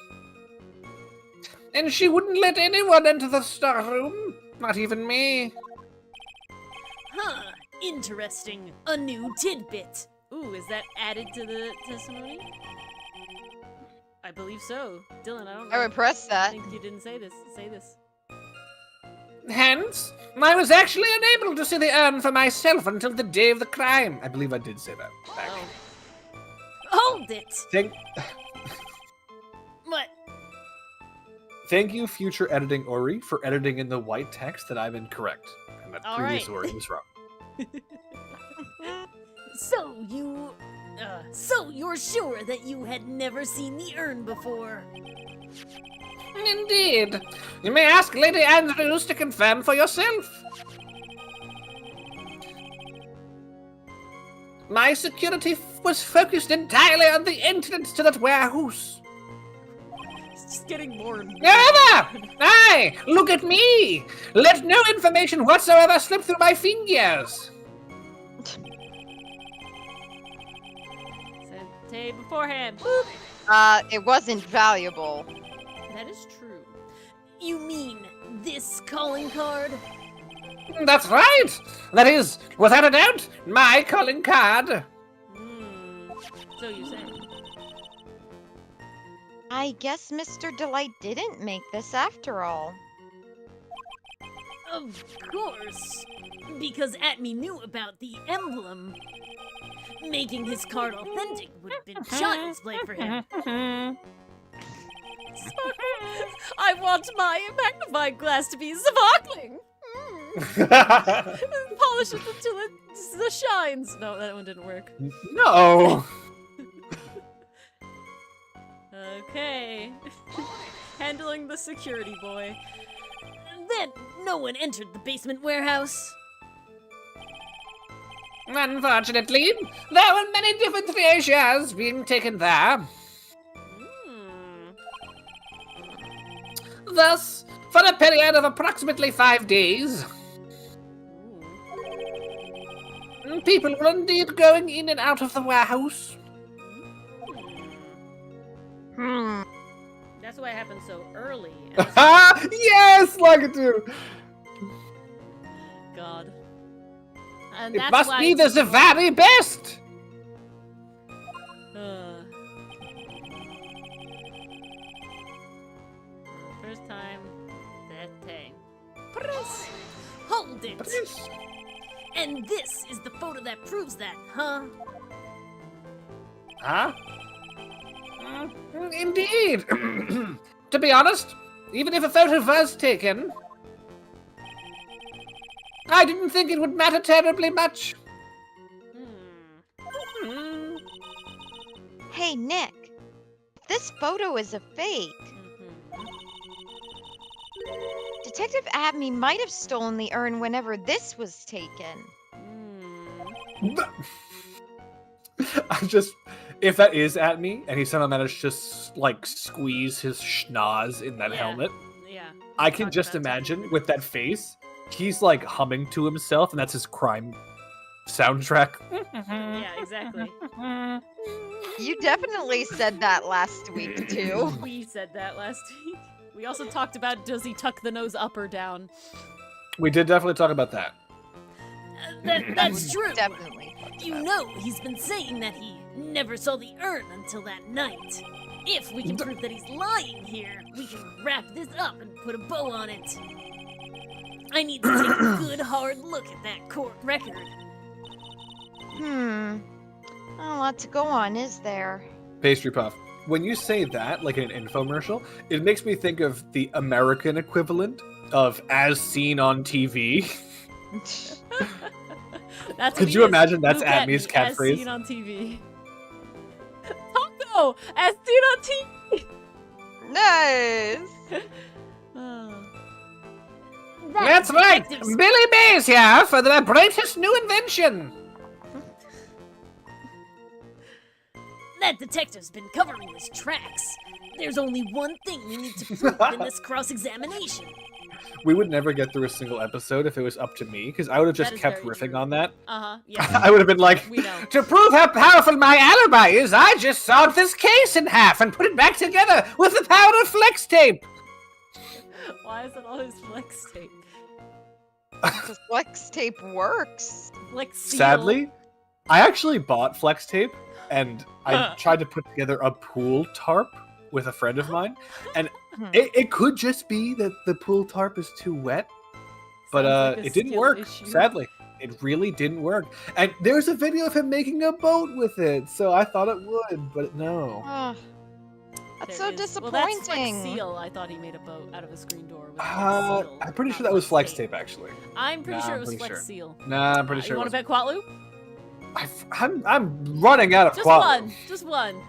And she wouldn't let anyone into the storeroom, not even me. Huh, interesting. A new tidbit. Ooh, is that added to the testimony? I believe so. Dylan, I don't know. I would press I that. think you didn't say this. Say this. Hence, I was actually unable to see the urn for myself until the day of the crime. I believe I did say that. Back. Oh. Hold it! What? Thank you, future editing Ori, for editing in the white text that I'm incorrect. And that All previous right. Ori was wrong. So you're sure that you had never seen the urn before? Indeed. You may ask Lady Andrews to confirm for yourself. My security was focused entirely on the entrance to that warehouse. It's just getting more and more. However, aye, look at me. Let no information whatsoever slip through my fingers. Say beforehand. It wasn't valuable. That is true. You mean this calling card? That's right. That is, without a doubt, my calling card. So you say. I guess Mr. Delight didn't make this after all. Of course. Because Atmey knew about the emblem. Making his card authentic would have been child's play for him. I want my magnifying glass to be sparkling. Polish it until it shines. No, that one didn't work. No. Okay. Handling the security boy. Then no one entered the basement warehouse. Unfortunately, there were many different treasures being taken there. Thus, for a period of approximately 5 days, people were indeed going in and out of the warehouse. That's why it happened so early. Yes, like it do. God. And It that's must why be the very best. First time that day. Press. Hold it. And this is the photo that proves that, huh? Huh? Indeed. To be honest, even if a photo was taken, I didn't think it would matter terribly much. Hey, Nick. This photo is a fake. Detective Atmey might have stolen the urn whenever this was taken. I just, if that is at me, and he somehow managed to like squeeze his schnoz in that helmet, Yeah. I can Talked just about that. imagine with that face, he's like humming to himself, and that's his crime soundtrack. Yeah, exactly. You definitely said that last week, too. We said that last week. We also talked about does he tuck the nose up or down? We did definitely talk about that. That's true. Definitely. You know he's been saying that he never saw the urn until that night. If we can prove that he's lying here, we can wrap this up and put a bow on it. I need to take a good hard look at that court record. Not a lot to go on, is there? Pastry Puff. When you say that, like in an infomercial, it makes me think of the American equivalent of as seen on TV. That's Could what you he is. imagine that's Look at Atmey's me, catchphrase? As seen on TV. Taco! As seen on TV! Nice! Oh. That's right. detectives- Billy Mays here for the greatest new invention. That detective's been covering his tracks. There's only one thing we need to prove in this cross-examination. We would never get through a single episode if it was up to me, because I would have just That is kept very riffing true. on that. Yeah. I would have been like, We know. To prove how powerful my alibi is, I just sawed this case in half and put it back together with the power of flex tape. Why is it always flex tape? The flex tape works. Like seal. sadly, I actually bought flex tape, and I tried to put together a pool tarp with a friend of mine, and it could just be that the pool tarp is too wet, but Sounds like a it didn't skill work, issue. sadly. It really didn't work. And there's a video of him making a boat with it, so I thought it would, but no. Ugh. That's There so is- Well, that's disappointing. flex seal. I thought he made a boat out of a screen door with seal, I'm pretty not sure that was flex tape, actually. I'm pretty Nah, sure I'm it was pretty flex sure. seal. Nah, I'm pretty You sure. want it to bet Quatlu? I'm running out of Just quality. one. Just one.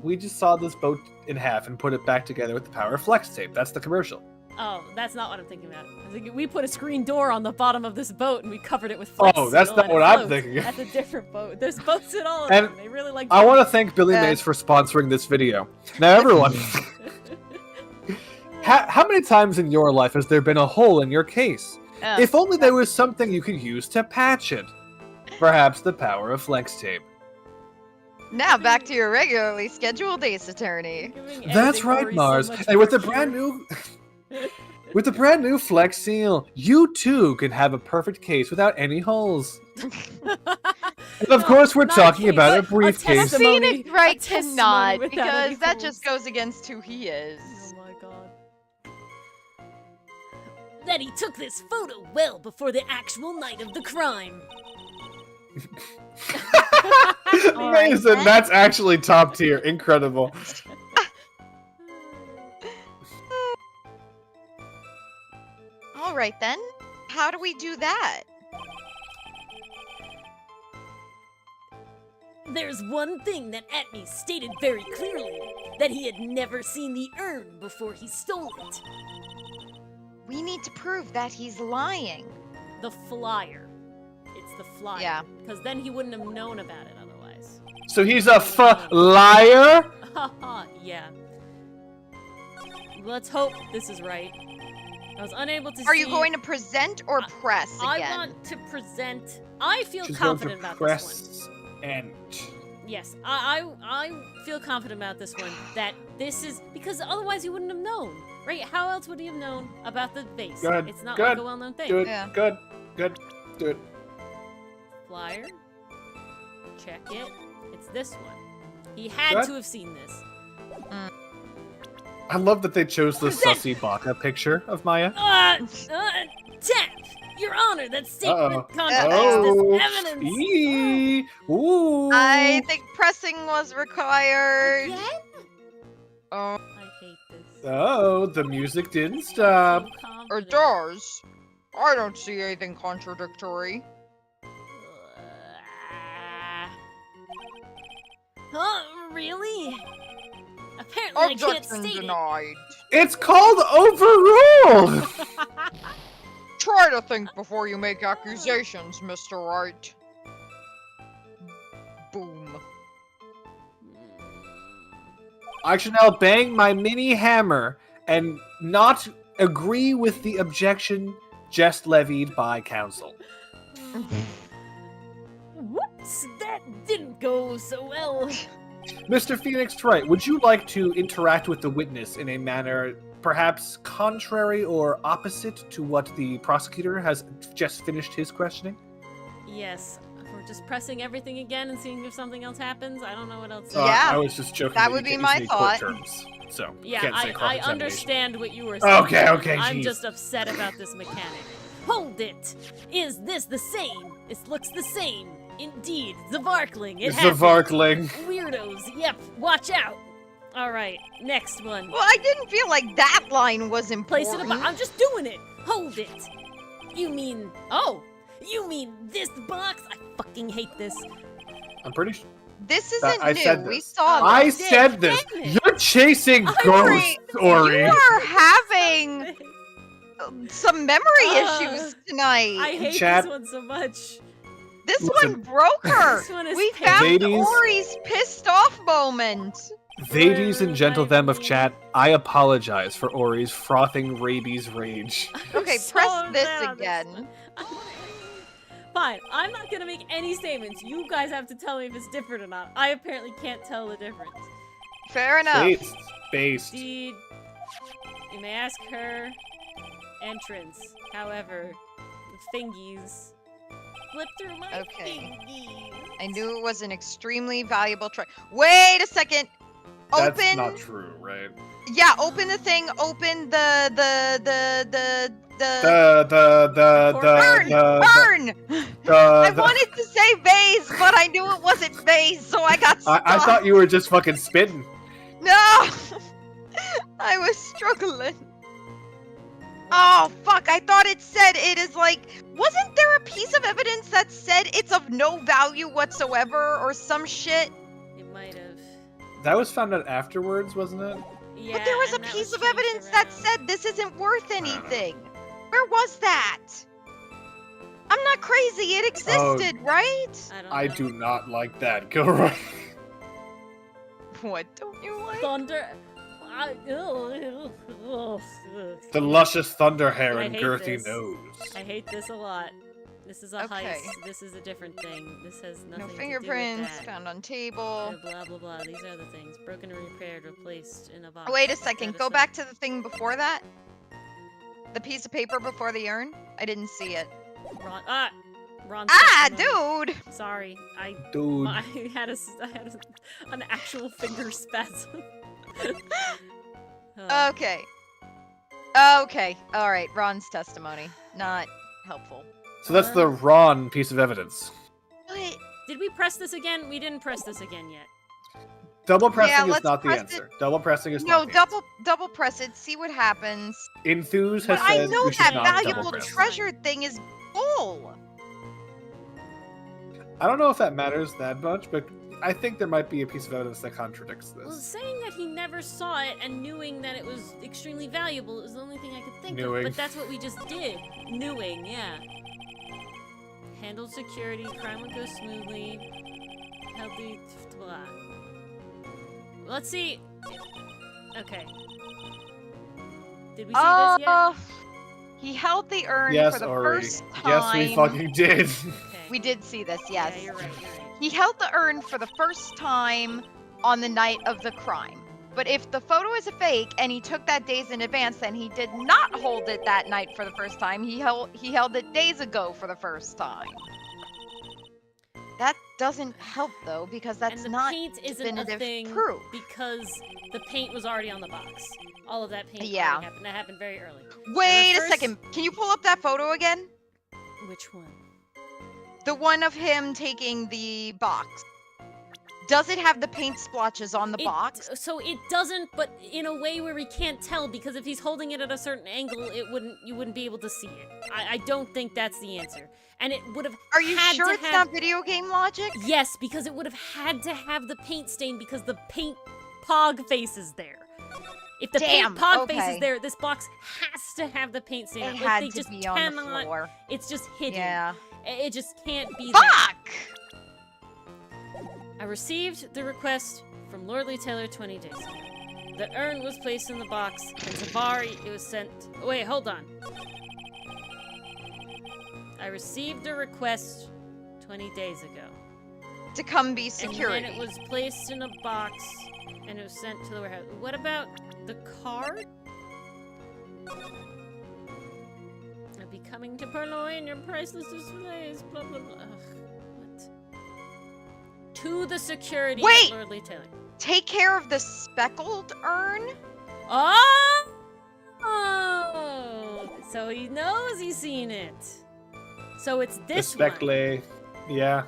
We just sawed this boat in half and put it back together with the power of flex tape. That's the commercial. Oh, that's not what I'm thinking about. I was thinking we put a screen door on the bottom of this boat and we covered it with flex Oh, that's seal not and it what I'm floats. thinking. That's a different boat. There's boats in all of And them. They really like. I want to thank Billy Yeah. Mays for sponsoring this video. Now, everyone, how many times in your life has there been a hole in your case? If only there was something you could use to patch it. Perhaps the power of flex tape. Now back to your regularly scheduled Ace Attorney. That's right, Mars. And with the brand new with the brand new Flex Seal, you too can have a perfect case without any holes. And of course, we're not talking a case, about a but briefcase. testimony. Phoenix right A testimony cannot, without because any that holes. just goes against who he is. Oh my god. That he took this photo well before the actual night of the crime. Amazing. then. That's actually top tier. Incredible. All right then. How do we do that? There's one thing that Atmey stated very clearly, that he had never seen the urn before he stole it. We need to prove that he's lying. The flyer. It's the flyer. Yeah. Because then he wouldn't have known about it otherwise. So he's a liar? Haha, yeah. Let's hope this is right. I was unable to Are see... you going to present or press I again? want to present... I feel She's going confident to about this one. press and Yes, I feel confident about this one, that this is... Because otherwise he wouldn't have known, right? How else would he have known about the vase? Good, It's not good. like a well-known thing. do it. Yeah. Good. Do it. Flyer. Check it. It's this one. He had Good. to have seen this. I love that they chose the sussy Baka picture of Maya. Tap! Your Honor, that statement Uh-oh. contradicts Oh, this evidence! Eee. Ooh. I think pressing was required. Again? Oh, I hate this. Oh, the music didn't stop. So It confident. does. I don't see anything contradictory. Huh? Really? Apparently I can't Objection state denied. It's called overruled. it. Try to think before you make accusations, Mr. Wright. Boom. I should now bang my mini hammer and not agree with the objection just levied by counsel. Whoops, that didn't go so well. Mr. Phoenix Wright, would you like to interact with the witness in a manner perhaps contrary or opposite to what the prosecutor has just finished his questioning? Yes, we're just pressing everything again and seeing if something else happens. I don't know what else. Yeah. I was just joking. That you would be can't my use any court thought. terms, so you Yeah, can't say I cross-examination. understand what you were saying. Okay, I'm geez. just upset about this mechanic. Hold it! Is this the same? It looks the same. Indeed, Zavarkling. It happens. Zavarkling. Weirdos. Yep. Watch out. All right. Next one. well, I didn't feel like that line was Place important. it above. I'm just doing it. Hold it. You mean? Oh, you mean this box? I fucking hate this. I'm pretty sure. This isn't I new. said We this. saw I this. said this. Damn it. You're chasing I'm ghosts, Ori. You are having some memory Uh, issues tonight. I hate Chat. this one so much. This Listen. one broke her. This one is We painful. found Ladies. Ori's pissed off moment. Ladies and Where gentlemen would of I chat, I apologize for Ori's frothing rabies rage. Okay, So press this mad at again. Fine, I'm not gonna make any statements. You guys have to tell me if it's different or not. I apparently can't tell the difference. Fair enough. Based. Indeed, you may ask her. Entrance. However, the thingies. Flip through my Okay. thingies. I knew it was an extremely valuable try. Wait a second. That's Open. not true, right? Yeah, open the thing. Open the urn. I wanted to say vase, but I knew it wasn't vase, so I got stuck. I thought you were just fucking spitting. No! I was struggling. Oh, fuck. I thought it said it is like... Wasn't there a piece of evidence that said it's of no value whatsoever or some shit? It might have. That was found out afterwards, wasn't it? Yeah, But there was a and that piece of changed evidence that around. said this isn't worth anything. Where was that? I'm not crazy. It existed, right? I don't know. I do not like that. Go right. What don't you like? Thunder. The luscious thunder hair I and hate girthy this. nose. I hate this a lot. This is a Okay. heist. This is a different thing. This has nothing No to do fingerprints with that. found on table. Blah blah blah. These are the things. Broken and repaired, replaced in a box. Wait a second. That Go is back to the thing before that. The piece of paper before the urn. I didn't see it. Ron. Ron. Ah, testimony. dude. Sorry, Dude. I had an actual finger spasm. Okay. Okay. All right. Ron's testimony. Not helpful. So that's the Ron piece of evidence. What? Did we press this again? We didn't press this again yet. Double pressing is let's not the press answer. Double pressing is No, not the answer. double press it. See what happens. Enthuse But has I said know we should that not double valuable press. treasure thing is full. I don't know if that matters that much, but I think there might be a piece of evidence that contradicts Well, this. saying that he never saw it and knowing that it was extremely valuable is the only thing I could think of. Knowing. But that's what we just did. Knowing, yeah. Handled security, crime would go smoothly. Healthy, blah. Let's see. Okay. Did we see this yet? He held the urn Yes, for the Ori. first time. Yes, we fucking did. Okay. We did see this, yes. Yeah, you're right. He held the urn for the first time on the night of the crime. But if the photo is a fake and he took that days in advance, then he did not hold it that night for the first time. He held it days ago for the first time. That doesn't help though, because that's And the not paint isn't a definitive thing proof. because the paint was already on the box. All of that paint Yeah. already happened. That happened very early. Wait a first- second. Can you pull up that photo again? Which one? The one of him taking the box. Does it have the paint splotches on the box? So it doesn't, but in a way where we can't tell, because if he's holding it at a certain angle, you wouldn't be able to see it. I don't think that's the answer. And it would have Are you had sure to it's have, not video game logic? Yes, because it would have had to have the paint stain because the paint pog face is there. If the Damn, paint pog face okay. is there, this box has to have the paint stain. It on it. had they to just be on the cannot. floor. It's just hidden. Yeah. It just can't be there. Fuck! I received the request from Lordly Taylor 20 days ago. The urn was placed in the box, and Tavari, it was sent. Wait, hold on. I received a request 20 days ago. To come be security. And then it was placed in a box, and it was sent to the warehouse. What about the card? I'll be coming to purloin your priceless displays, blah blah blah. Ugh, what? To the security Wait! at Lordly Taylor. Take care of the speckled urn? Oh! So he knows he's seen it. So it's The this one. speckle. Yeah.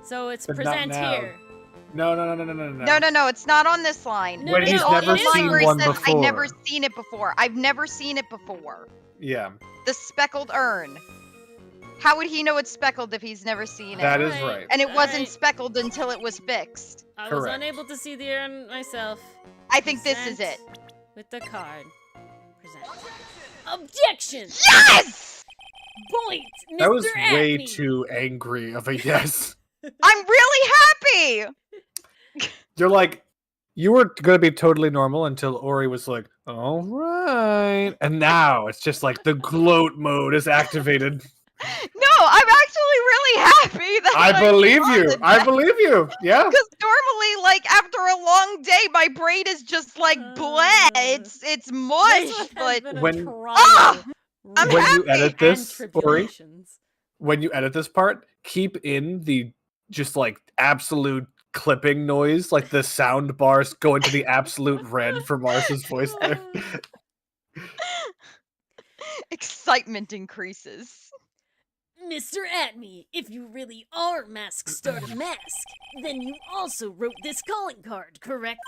So it's But not present now. here. No. No, it's not on this line. No, When It's he's on never the line seen where it one says, before. I've never seen it before. I've never seen it before. Yeah, The speckled urn. How would he know it's speckled if he's never seen it? that is Alright. right. And it wasn't Alright. speckled until it was fixed. I was Correct. unable to see the urn myself. I think this is it. Present with the card. Present. Objection! Yes! Point, Mr. That was way Atmey. too angry of a yes. I'm really happy! You're like, you were gonna be totally normal until Ori was like, all right. And now it's just like the gloat mode is activated. No, I'm actually really happy that I believe you. responded I back. believe you. Yeah. Because normally, like after a long day, my brain is just like bleh. It's mush. This has But been a when- trial. Ah! I'm When you happy. edit And this, Ori, tribulations. when you edit this part, keep in the just like absolute clipping noise, like the sound bars go into the absolute red for Mars's voice there. excitement increases. Mr. Atmey, if you really are Mask Starter Mask, then you also wrote this calling card, correct?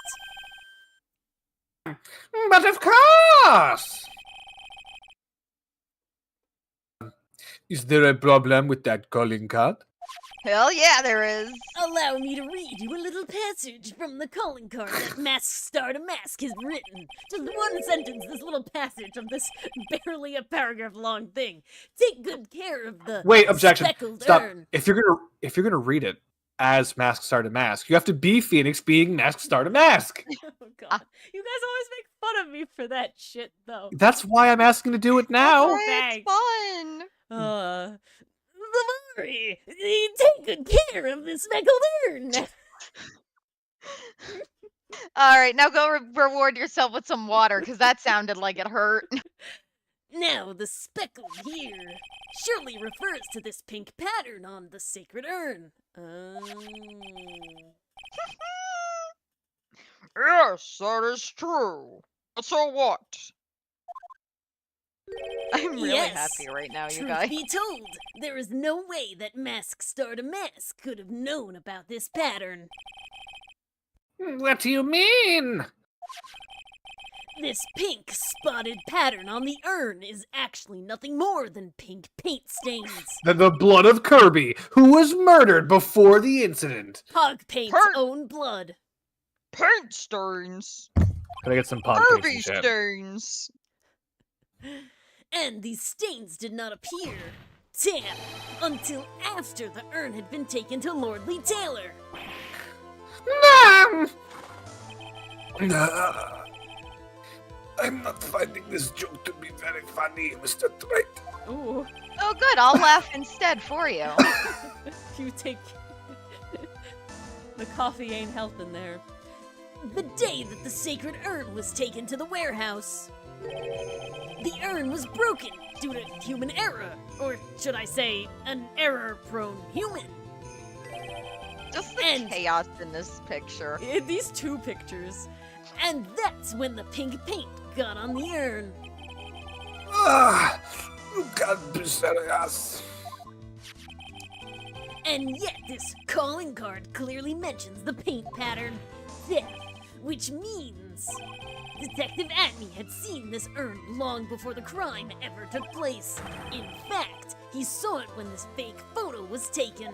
But of course! Is there a problem with that calling card? Hell yeah, there is. Allow me to read you a little passage from the calling card that Mask Star to Mask has written. Just one sentence, this little passage of this barely a paragraph long thing. Take good care of the Wait, objection. speckled Stop. urn. If you're gonna read it as Mask Star to Mask, you have to be Phoenix being Mask Star to Mask. Oh god. You guys always make fun of me for that shit though. That's why I'm asking to do it now. That's right, thanks. it's fun. Lavari, take good care of the speckled urn. All right, now go reward yourself with some water, because that sounded like it hurt. Now, the speckled here surely refers to this pink pattern on the sacred urn. Yes, that is true. So what? I'm really Yes, happy right now, you Truth guys. be told, there is no way that Mask Star to Mask could have known about this pattern. What do you mean? This pink spotted pattern on the urn is actually nothing more than pink paint stains. The blood of Kirby, who was murdered before the incident. Hog Paint's Her- own blood. Paint stains. Can I get some pod Kirby paste and shit? stains. And these stains did not appear, damn, until after the urn had been taken to Lordly Taylor. No! I'm not finding this joke to be very funny, Mr. Dwight. Ooh, Oh, good. I'll laugh instead for you. you take... The coffee ain't helping there. The day that the sacred urn was taken to the warehouse, the urn was broken due to human error, or should I say, an error-prone human. Just the And- chaos in this picture. In these two pictures. And that's when the pink paint got on the urn. You can't be serious. And yet this calling card clearly mentions the paint pattern, theft, which means Detective Atmey had seen this urn long before the crime ever took place. In fact, he saw it when this fake photo was taken.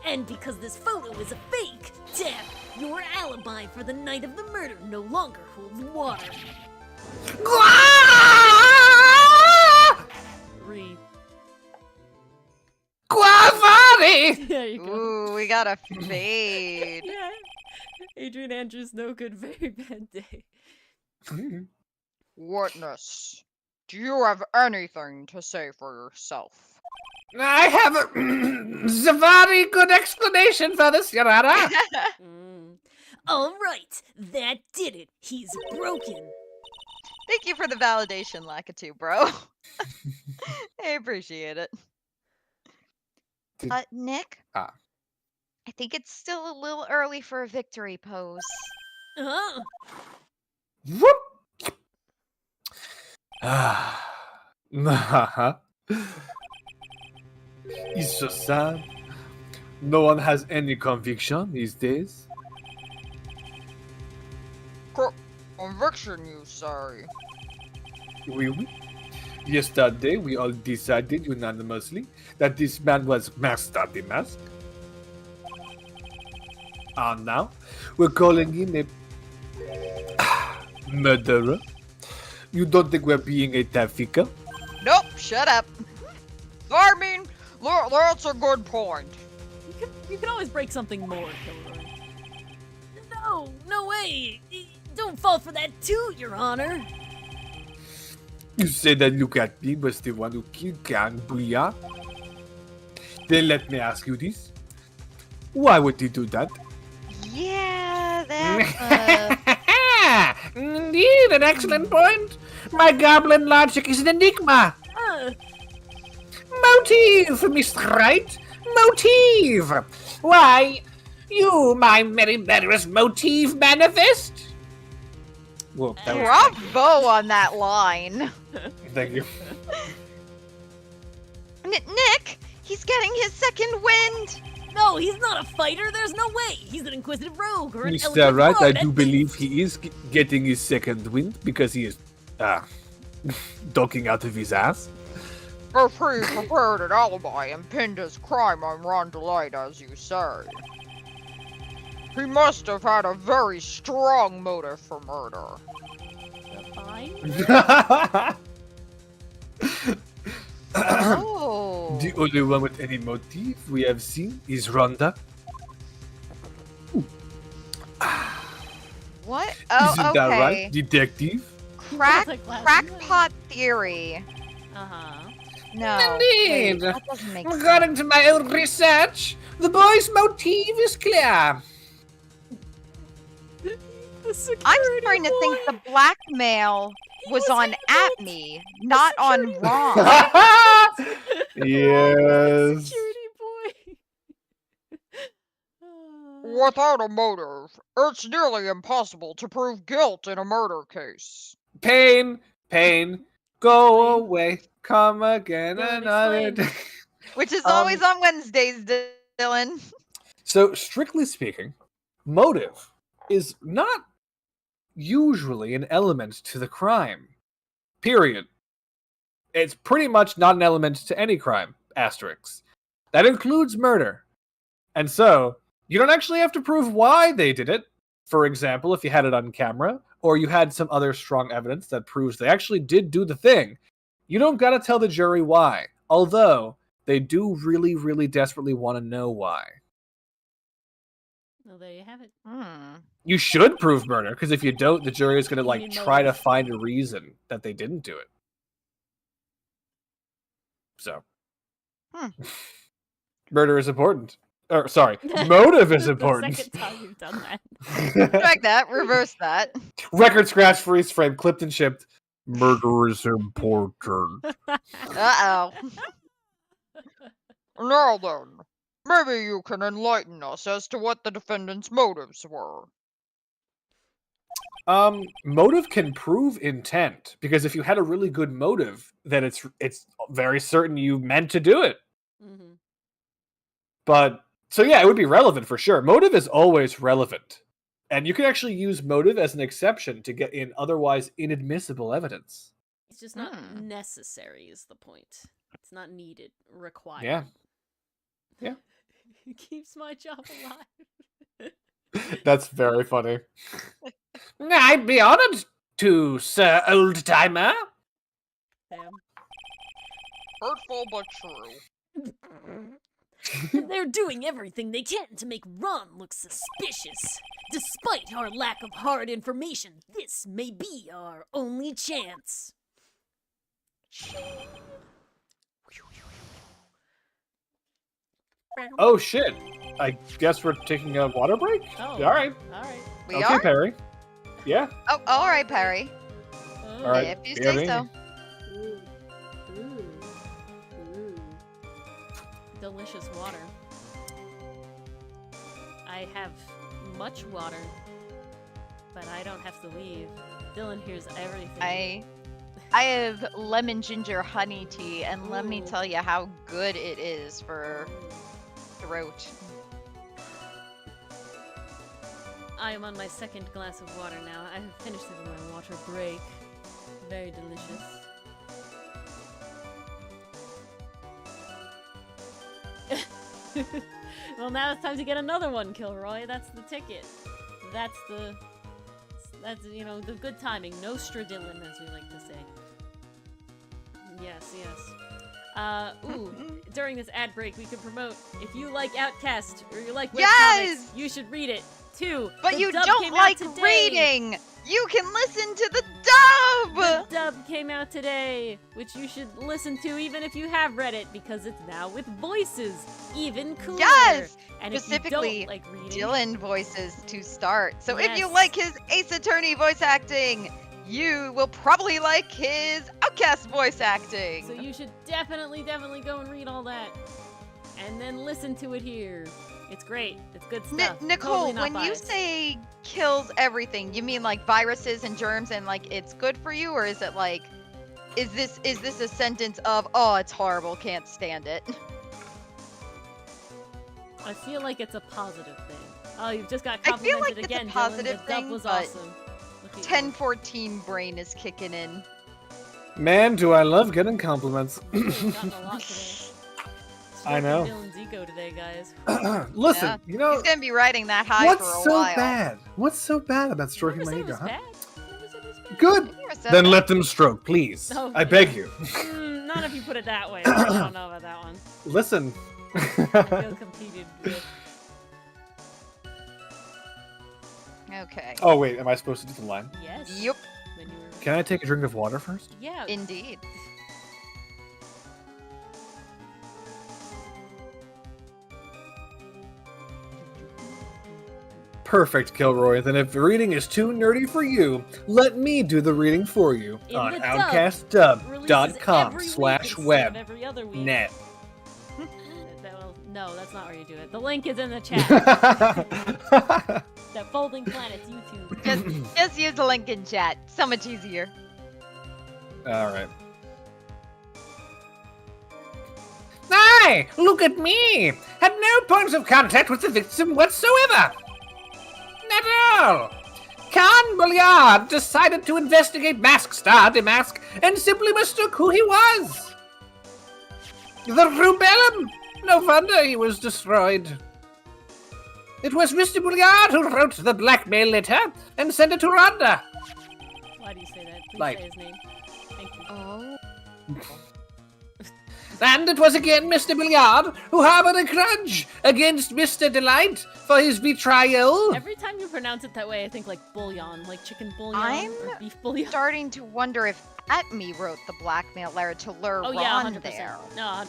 And because this photo is a fake, Death, your alibi for the night of the murder no longer holds water. Read. Guavani! There you go. Ooh, we got a fade. Yeah. Adrian Andrews, no good, very bad day. Witness, do you have anything to say for yourself? I have a very good explanation for this, Your Honor. All right, that did it. He's broken. Thank you for the validation, Lakitu, bro. I appreciate it. Nick? Ah. I think it's still a little early for a victory pose. Huh? Whoop. Uh-huh. It's so sad. No one has any conviction these days. Conviction, you say? Oui. Yesterday, we all decided unanimously that this man was Master the Mask. And now, we're calling him a murderer. You don't think we're being a trafficker? Nope, shut up. I mean, that's a good point. You can always break something more, Kilroy. No way! Don't fall for that too, Your Honor! You say that Luke Atmey was the one who killed Gang Booyah? Then let me ask you this. Why would he do that? Yeah, that's Indeed, an excellent point. My goblin logic is an enigma. Motive, Mr. Wright. Motive. Why, you, my merry murderous motive manifest. Well, that was, bravo on that line. thank you. Nick, he's getting his second wind. No, he's not a fighter, there's no way! He's an inquisitive rogue or an Mr. elegant Wright, I lord do at believe he is getting his second wind because he is talking out of his ass. If he prepared an alibi and pinned his crime on Rondelite, as you say, he must have had a very strong motive for murder. Fine. Oh. The only one with any motive we have seen is Rhonda. What? Oh, Isn't okay. that right, detective? Crackpot theory. Uh-huh. No. Wait, Indeed. that doesn't make sense. According to my own research, the boy's motive is clear. I'm starting to think the blackmail was on Atmey, not on Ron. Yes. Security boy. Without a motive, it's nearly impossible to prove guilt in a murder case. Pain, go away, come again Dylan, another explain. day. Which is always on Wednesdays, Dylan. So, strictly speaking, motive is not usually an element to the crime. Period. It's pretty much not an element to any crime. Asterisks. That includes murder. And so, you don't actually have to prove why they did it. For example, if you had it on camera, or you had some other strong evidence that proves they actually did do the thing, you don't gotta tell the jury why. Although, they do really, really desperately want to know why. Well, there you have it. You should prove murder, because if you don't, the jury is gonna, You like, need try to motive. find a reason that they didn't do it. So. Murder is important. Or, sorry, motive is important. The second time you've done that. Like that, reverse that. Record scratch, freeze frame, clipped and shipped. Murder is important. Uh-oh. Now then, maybe you can enlighten us as to what the defendant's motives were. Motive can prove intent, because if you had a really good motive, then it's very certain you meant to do it. Mm-hmm. But so yeah, it would be relevant for sure. Motive is always relevant. And you can actually use motive as an exception to get in otherwise inadmissible evidence. It's just not necessary is the point. It's not needed, required. Yeah. Yeah. It keeps my job alive. That's very funny. I'd be honored to, Sir Old Timer. Damn. Hurtful but true. They're doing everything they can to make Ron look suspicious. Despite our lack of hard information, this may be our only chance. Oh shit. I guess we're taking a water break? Oh. Alright. Alright. We Okay, are? Perry. Yeah. Oh, all right, Perry. Oh. All right. If you Yeah, say me. so. Ooh. Delicious water. I have much water, but I don't have to leave. Dylan hears everything. I have lemon ginger honey tea, and let me Ooh. tell you how good it is for throat. I am on my second glass of water now. I have finished it in my water break. Very delicious. Well, now it's time to get another one, Kilroy. That's the ticket. That's you know, the good timing. No stradillin, as we like to say. Yes. Ooh, during this ad break, we can promote, if you like Outcast, or you like webcomics, Yes! you should read it, too. But The you dub don't came out like today. reading! You can listen to the dub! The dub came out today, which you should listen to even if you have read it, because it's now with voices. Even cooler. Yes! And if Specifically, you don't like reading, Dylan voices to start. So if you Yes. like his Ace Attorney voice acting, you will probably like his Outcast voice acting. so you should definitely go and read all that. And then listen to it here. It's great. It's good stuff. Nicole, Totally not when you biased. say kills everything, you mean like viruses and germs and like it's good for you, or is it like, is this a sentence of, oh, it's horrible, can't stand it? I feel like it's a positive thing. Oh, you've just got I feel complimented like it's a again, Dylan. positive The dub thing, was but awesome. Look at you. 1014 brain is kicking in. Man, do I love getting compliments. We've gotten a lot today. I know. Dylan's ego today, guys. Listen, Yeah. you know, He's gonna be riding that high what's for a so while. bad? What's so bad about stroking Never my said it ego, was huh? bad. Never said it was bad. Good. I never said Then that. let them stroke, please. Oh, I beg yeah. you. Not if you put it that way. I don't know about that one. Listen. I feel competed with. Okay. Oh wait, am I supposed to do the line? Yes. Yup. When you were... Can I take a drink of water first? Yeah. Indeed. Perfect, Kilroy. Then if the reading is too nerdy for you, let me do the reading for you In on the dub, releases outcastdub.com/web every week instead of every other week. net. No, that's not where you do it. The link is in the chat. That Folding Planets YouTube. Just use the link in chat. So much easier. Alright. Aye, look at me! Had no points of contact with the victim whatsoever! Not at all! Khan Bulyard decided to investigate Mask Star Damask and simply mistook who he was! The Rubellum! No wonder he was destroyed. It was Mr. Bulyard who wrote the blackmail letter and sent it to Rhonda. Why do you say that? Please Like- say his name. Thank you. Oh. And it was again Mr. Bulyard who harbored a grudge against Mr. Delight for his betrayal. Every time you pronounce it that way, I think like bouillon, like chicken bouillon I'm or beef bouillon. Starting to wonder if Atmey wrote the blackmail letter to lure Oh Ron yeah, 100%. there. No, 100%.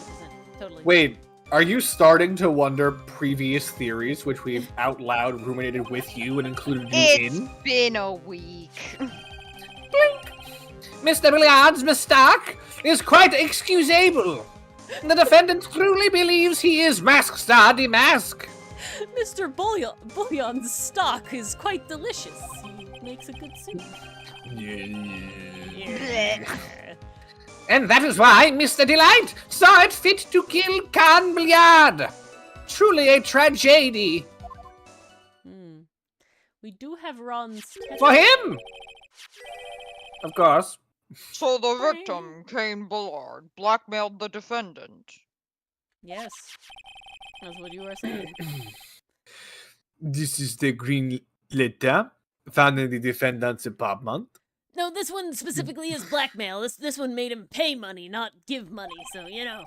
Totally. Wait, are you starting to wonder previous theories which we've out loud ruminated with you and included you It's in? been a week. Mr. Bulyard's mistake is quite excusable. The defendant truly believes he is Mask Star Damask. Mr. Bouillon's stock is quite delicious. He makes a good soup. Yeah. And that is why Mr. Delight saw it fit to kill Khan Bulyard. Truly a tragedy. We do have Ron's For him! Of course. So the victim, Kane Bullard, blackmailed the defendant. Yes. That's what you were saying. This is the green letter found in the defendant's apartment. No, this one specifically is blackmail. This one made him pay money, not give money, so you know.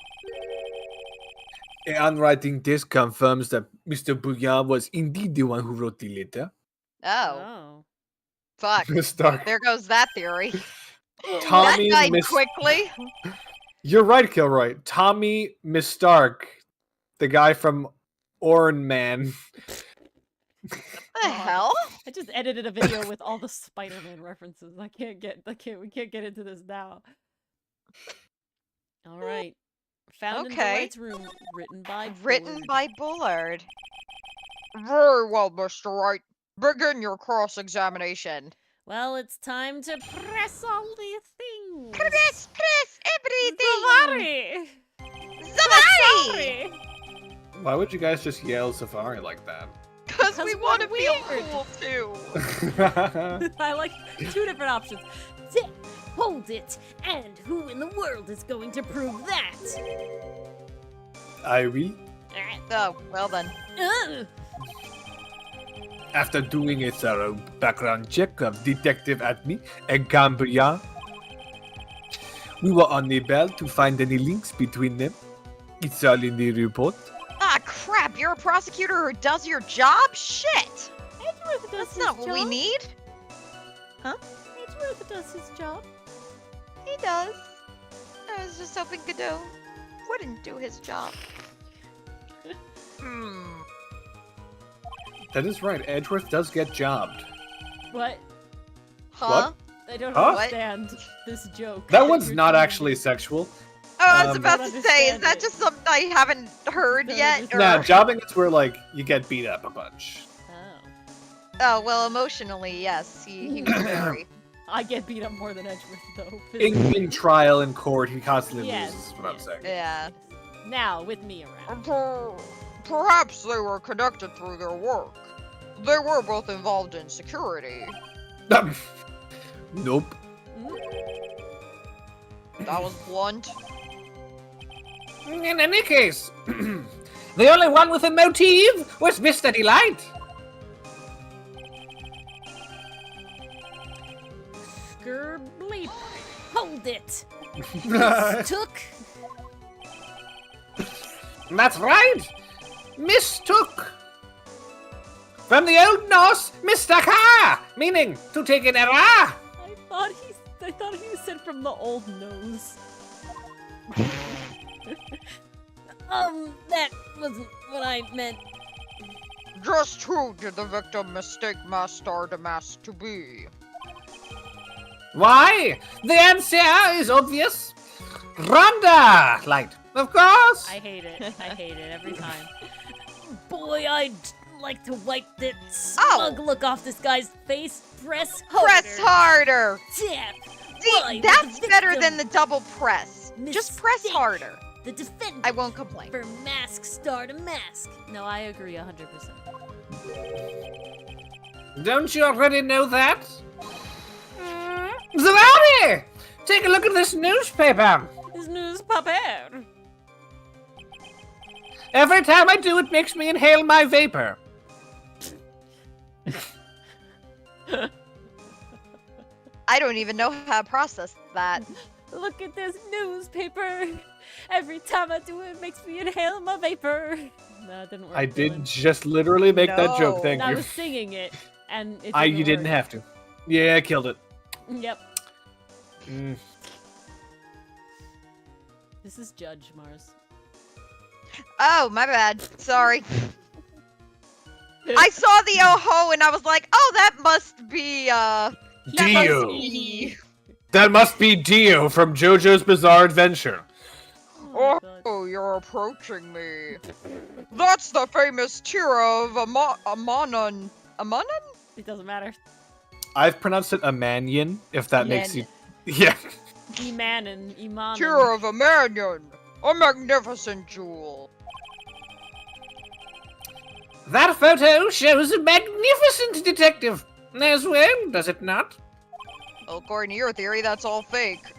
Handwriting this confirms that Mr. Bouillard was indeed the one who wrote the letter. Oh, fuck. Stark. There goes that theory. Tommy that died Miss- quickly. You're right, Kilroy. Tommy Miss Stark, the guy from Oran Man. What the hell? I just edited a video with all the Spider-Man references. We can't get into this now. All right. Found in Okay. Delight's room, written by Written Bullard. by Bullard. Very well, Mr. Wright. Begin your cross-examination. Well, it's time to press all the things. Press everything. Zavari! Somebody! Zavari! Why would you guys just yell Safari like that? Because we Because want to we're feel weird. cool too. I like two different options. Zip, hold it, and who in the world is going to prove that? I will. Alright. Oh, well then. Ugh. After doing a thorough background check of Detective Atmey and Cambria, we were unable to find any links between them. It's all in the report. Ah, crap, you're a prosecutor who does your job? Shit! Edgeworth does That's his not what we job. need. Edgeworth does his job. He does. I was just hoping Godot wouldn't do his job. That is right. Edgeworth does get jobbed. What? Huh? I don't Huh? understand this joke. That one's you're not doing. actually sexual. Oh, I was Um, about Don't to say, is understand that it. just something I haven't heard Don't yet? understand. Nah, or- jobbing is where like you get beat up a bunch. Oh. Oh, well, emotionally, yes. He was very. I get beat up more than Edgeworth, though. In trial in court, he constantly Yes, loses. Is what I'm yes. saying. Yeah. Now, with me around. Perhaps they were connected through their work. They were both involved in security. Nope. Hmm? That was blunt. In any case, the only one with a motive was Mr. Delight. Bleep. Hold it. Took. That's right. Mistook. From the Old Norse, mistaka, meaning to take an error. I thought he said from the old nose. That wasn't what I meant. Just who did the victim mistake Master Damask to be? Why? The answer is obvious. Rhonda Light, of course. I hate it. I hate it every time. Boy, I'd like to wipe that smug look off this guy's face. Press harder. Press harder. Tap. See, Why, that's the better victim than the double press. Just press mistake. harder. The defendant. I won't complain. For mask star to mask. No, I agree 100%. Don't you already know that? Zavani! Take a look at this newspaper. This news paper. Every time I do, it makes me inhale my vapor. I don't even know how to process that. Look at this newspaper. Every time I do it, it makes me inhale my vapor. No, it didn't work. I Dylan. did just literally make that joke. No. Thank I you. was singing it, and it You didn't have to. Yeah, I killed it. Yep. Mm. This is Judge Mars. Oh, my bad. Sorry. I saw the oh-ho and I was like, oh, that must be, Dio. E. That must be Dio from JoJo's Bizarre Adventure. Oh, my God. Oh, you're approaching me. That's the famous Tira of Amanon. Amanon? It doesn't matter. I've pronounced it Amanyan, if that makes you... Yeah. Iman. Tira of Amanion. A magnificent jewel. That photo shows a magnificent detective. As well, does it not? Well, according to your theory, that's all fake.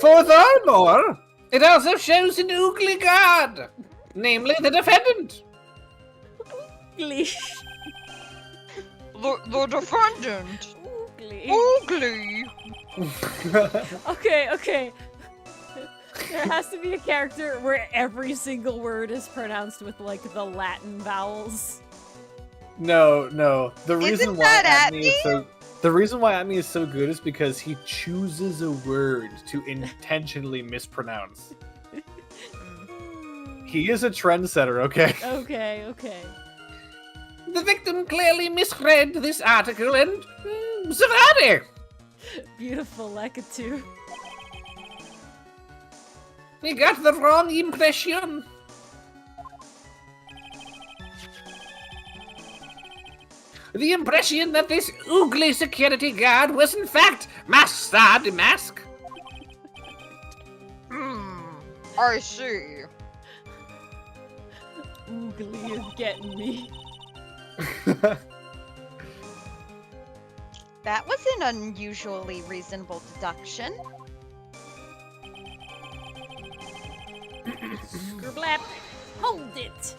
Furthermore, it also shows an ugly guard, namely the defendant. Ugly. The defendant. Ugly. Oogly. Okay. There has to be a character where every single word is pronounced with, like, the Latin vowels. No. The reason why that Atmey is so... The reason why Atmey is so good is because he chooses a word to intentionally mispronounce. He is a trendsetter, okay? Okay. The victim clearly misread this article and... Savani! Beautiful, Lekatu. He got the wrong impression. The impression that this ugly security guard was in fact Master Damask. I see. Oogly is getting me. That was an unusually reasonable deduction. Scriblap, hold it!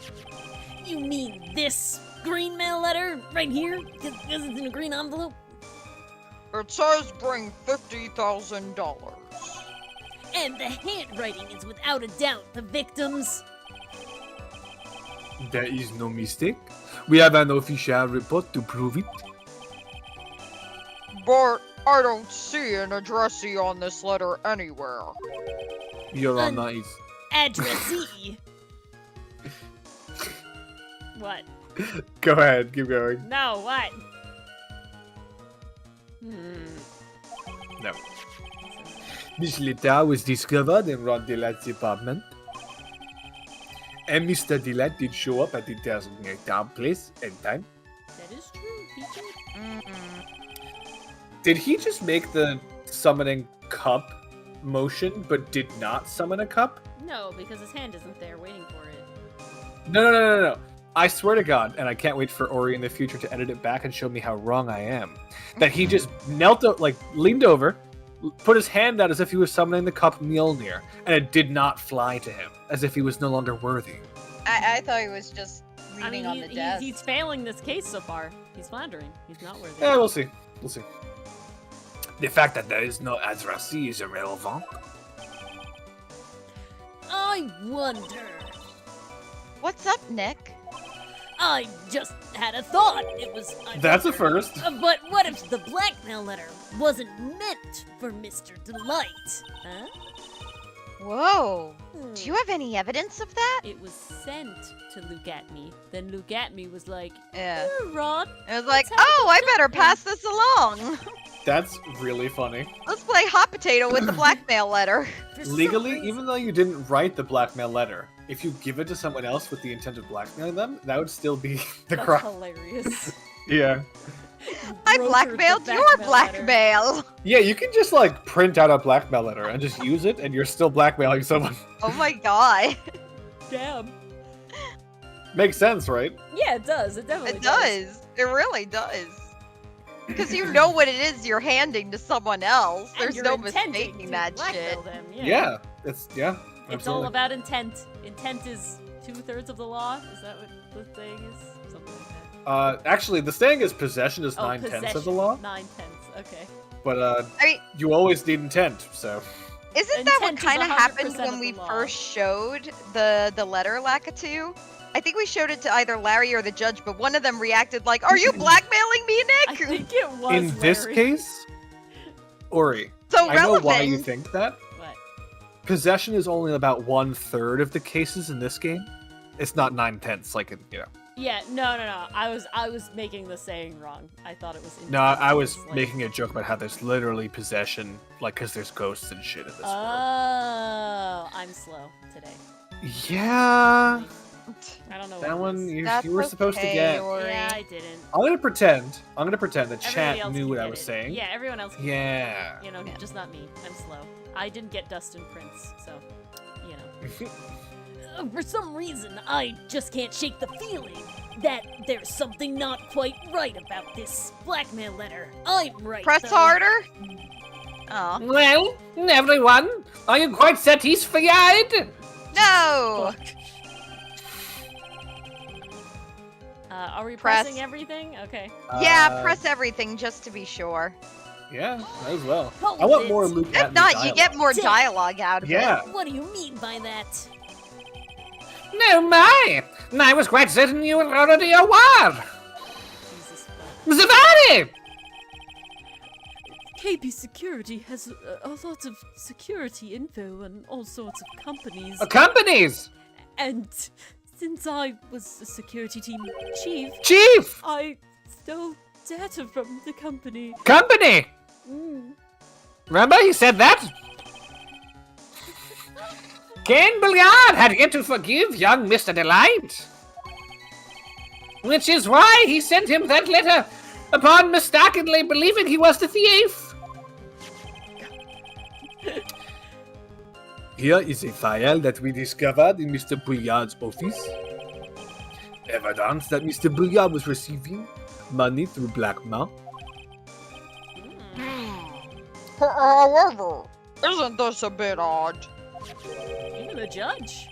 You mean this green mail letter right here? Because it's in a green envelope? It says bring $50,000. And the handwriting is without a doubt the victim's. There is no mistake. We have an official report to prove it. But I don't see an addressee on this letter anywhere. Your Honor is... Addressee. What? Go ahead, keep going. No, what? No. This letter was discovered in Ron Delight's apartment. And Mr. Delight did show up at the designated place and time. That is true, teacher. Did he just make the summoning cup motion, but did not summon a cup? No, because his hand isn't there waiting for it. No. I swear to God, and I can't wait for Ori in the future to edit it back and show me how wrong I am. That he just leaned over, put his hand out as if he was summoning the cup Mjolnir, and it did not fly to him, as if he was no longer worthy. I thought he was just I leaning mean, on the desk. he's failing this case so far. He's floundering. He's not worthy. Yeah, we'll see. We'll see. The fact that there is no Azrasi is irrelevant. I wonder. What's up, Nick? I just had a thought. It was. That's a first. But what if the blackmail letter wasn't meant for Mr. Delight? Huh? Whoa. Hmm. Do you have any evidence of that? It was sent to Luke Atmey. Then Luke Atmey was like, Yeah. Rod. It was like, Let's have oh, a I better discussion." pass this along. That's really funny. Let's play hot potato with the blackmail letter. For some Legally, reason- even though you didn't write the blackmail letter, if you give it to someone else with the intent of blackmailing them, that would still be the That's crime. hilarious. Yeah. I Brokered the blackmailed your letter. blackmail. Yeah, you can just like print out a blackmail letter and just use it, and you're still blackmailing someone. Oh my god. Damn. Makes sense, right? Yeah, it does. It definitely It does. It really does. Because you know what it is you're handing to someone else. And There's you're no intending mistaking to that shit. blackmail them, Yeah. It's It's all absolutely. about intent. Intent is 2/3 of the law. Is that what the saying is? Something like that. Actually, the saying is possession is Oh, 9/10 of the law, 9/10. Okay. but I mean, you always need intent. So isn't that what Intent is kind of 100% happened of when the we law. first showed the letter Lakitu? I think we showed it to either Larry or the judge, but one of them reacted like, "Are you blackmailing me, I Nick?" think it was in this Larry. case, Ori, So I know relevant. why you think that. What? Possession is only about 1/3 of the cases in this game. It's not 9/10 like in, Yeah, no. I was making the saying wrong. I thought it was. No, I was like- making a joke about how there's literally possession, like, because there's ghosts and shit in this world. Oh, I'm slow today. Yeah, I don't know. that what it one is. you That's were supposed to okay, get. Ori. Yeah, I didn't. I'm gonna pretend that Everybody chat else knew can what I get was it. saying. Yeah, everyone else. Can Yeah. Get it. You know, Yeah. just not me. I'm slow. I didn't get Dustin Prince, so you know. For some reason, I just can't shake the feeling that there's something not quite right about this blackmail letter. I'm right. Press though. harder. Oh Well, everyone, are you quite satisfied? no! Fuck. Are we Press. pressing everything? Okay. Yeah, press everything just to be sure. Yeah, might as well. Hold I want it. more Luke. If Atmey not, you dialogue. get more Damn. dialogue out of Yeah. What do you mean by that? No, my! I was quite certain you were already aware. Jesus fuck. Zavari! KB Security has a lot of security info on all sorts of companies. Companies! And since I was a security team chief, Chief! I stole data from the company. Company! Mm. Remember he said that? Ken Billiard had yet to forgive young Mr. Delight. Which is why he sent him that letter upon mistakenly believing he was the thief. Here is a file that we discovered in Mr. Bouillard's office. Evidence that Mr. Bouillard was receiving money through blackmail. However, isn't this a bit odd? Even the judge.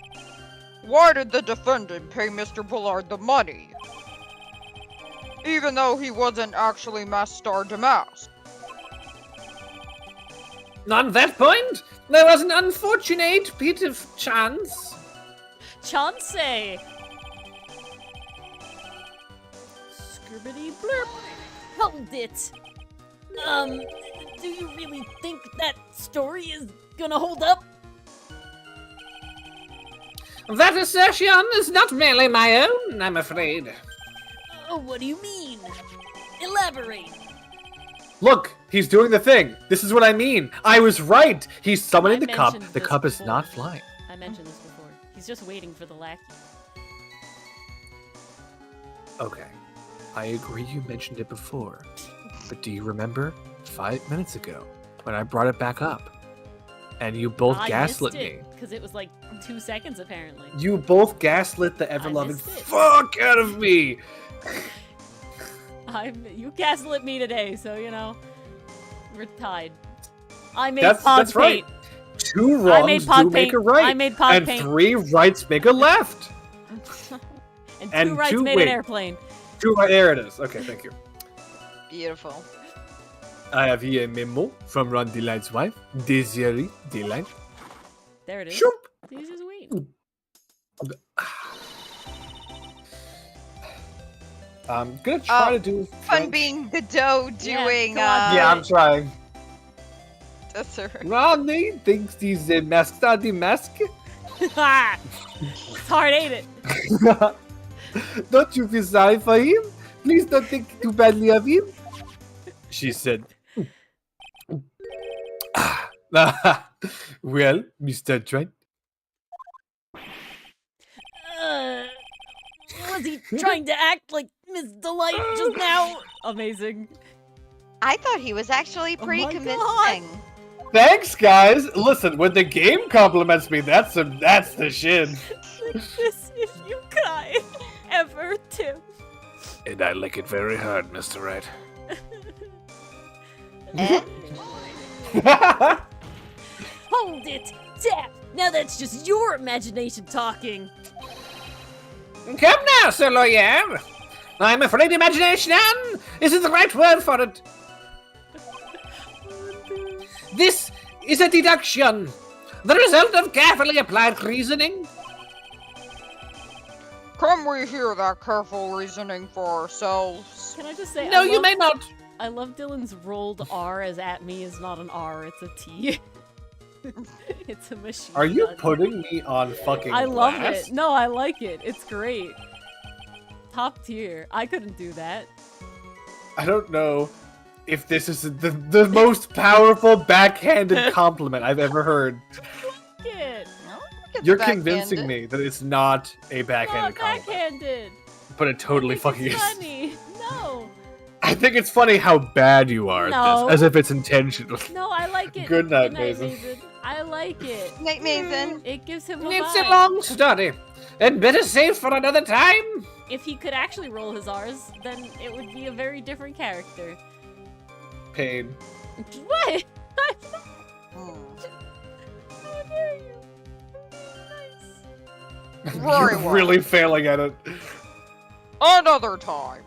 Why did the defendant pay Mr. Bullard the money? Even though he wasn't actually Master Damask. On that point, there was an unfortunate bit of chance. Chauncey! Scribbity blurp! Hold it! Do you really think that story is gonna hold up? That assertion is not merely my own, I'm afraid. What do you mean? Elaborate! Look, he's doing the thing. This is what I mean. I was right. He's summoning I the cup. mentioned The this cup is before. not flying. I mentioned this before. He's just waiting for the lackey. Okay. I agree you mentioned it before. But do you remember 5 minutes ago when I brought it back up? And you both gaslit me. Because it was like 2 seconds apparently. You both gaslit the ever-loving missed it. fuck out of me. You gaslit me today, so you know, we're tied. I made That's Pog right. paint. 2 I made wrongs Pog do make paint. a right. I made Pog and paint. 3 rights make a left. And and 2 rights two- made wait. an airplane. 2 right, there it is. Okay, thank you. Beautiful. I have here a memo from Ron Delight's wife, Desiree Delight. There it is. Shoop. He's just waiting. I'm gonna try to do Fun French. being the dough Yeah, doing. come on, Yeah, I'm trying. That's alright. Ronnie thinks he's a mascot de masque. It's hard, ain't it? Don't you feel sorry for him? Please don't think too badly of him. She said. Well, Mr. Trent. Was he trying to act like Miss Delight just now? Amazing. I thought he was actually Oh pretty my convincing. Thanks, guys. Listen, when the game compliments me, that's the shit. This if you cry ever, Tim. And I lick it very hard, Mr. Right. Eh? Hold it! Tap! Now that's just your imagination talking. Come now, Sir Lawyer. I'm afraid imagination isn't the right word for it. This is a deduction, the result of carefully applied reasoning. Can we hear that careful reasoning for ourselves? Can I just say, No, you may not. I love Dylan's rolled R as Atmey is not an R, it's a T. It's a machine Are you gun. putting me on fucking I love blast? it. No, I like it. It's great. Top tier. I couldn't do that. I don't know if this is the most powerful backhanded compliment I've ever heard. Get It's You're backhanded. convincing me that it's not a not backhanded compliment. backhanded. But it totally fucking It's is. funny. No, I think it's funny how bad you are at No. this, as if it's intentional. no, I like it. Good night, Mason. I like it. Night, Mason. It gives him a It's a vibe. long study, and better saved for another time. If he could actually roll his R's, then it would be a very different character. Pain. What? Hmm. How dare you? Nice. Very You're well. really failing at it. Another time.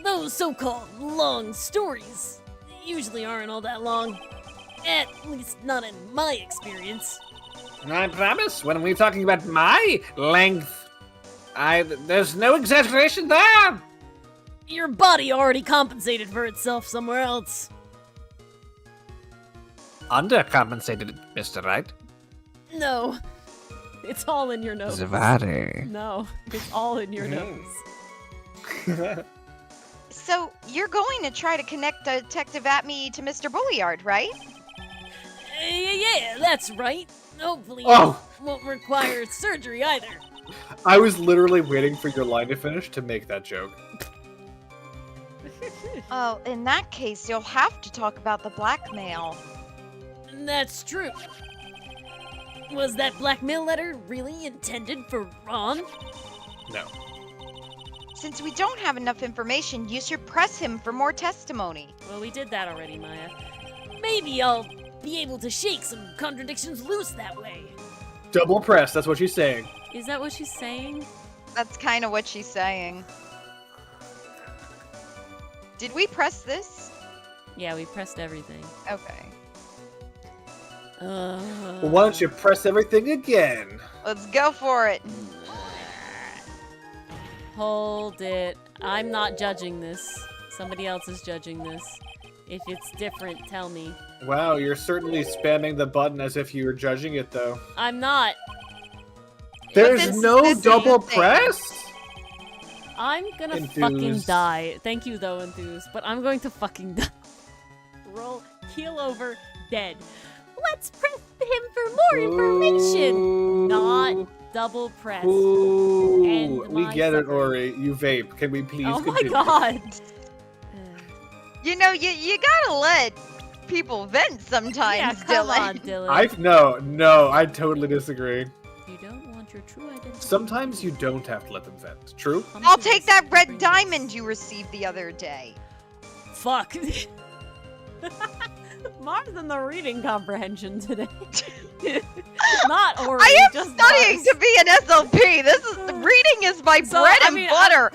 Those so-called long stories usually aren't all that long. At least not in my experience. I promise, when we're talking about my length, there's no exaggeration there. Your body already compensated for itself somewhere else. Undercompensated, Mr. Right. No. It's all in your nose. Zavare. No, it's all in your nose. So you're going to try to connect Detective Atmey to Mr. Bulliard, right? Yeah, that's right. Hopefully Oh. it won't require surgery either. I was literally waiting for your line to finish to make that joke. Oh, in that case, you'll have to talk about the blackmail. That's true. Was that blackmail letter really intended for Ron? No. Since we don't have enough information, you should press him for more testimony. Well, we did that already, Maya. Maybe I'll be able to shake some contradictions loose that way. Double press, that's what she's saying. Is that what she's saying? That's kind of what she's saying. Did we press this? Yeah, we pressed everything. Okay. Uh, Well, why don't you press everything again? Let's go for it. Hold it. I'm not judging this. Somebody else is judging this. If it's different, tell me. Wow, you're certainly spamming the button as if you were judging it, though. I'm not. There's this- no this is double the thing. press? I'm gonna fucking Enthused. die. Thank you, though, Enthused. But I'm going to fucking die. Roll, keel over, dead. Let's press him for more information. Ooh. Not double press. Ooh, And we my get it, sucker. Ori. You vape. Can we please Oh my continue? god. You know, you gotta let people vent sometimes, Yeah, come Dylan. on, Dylan. No, I totally disagree. You don't want your true identity. Sometimes you don't have to let them vent. True? Come I'll to take this that red experience. diamond you received the other day. Fuck. Mars and the reading comprehension today. Not Ori. I am just studying Mars. to be an SLP. Reading is my So, bread I and mean, butter.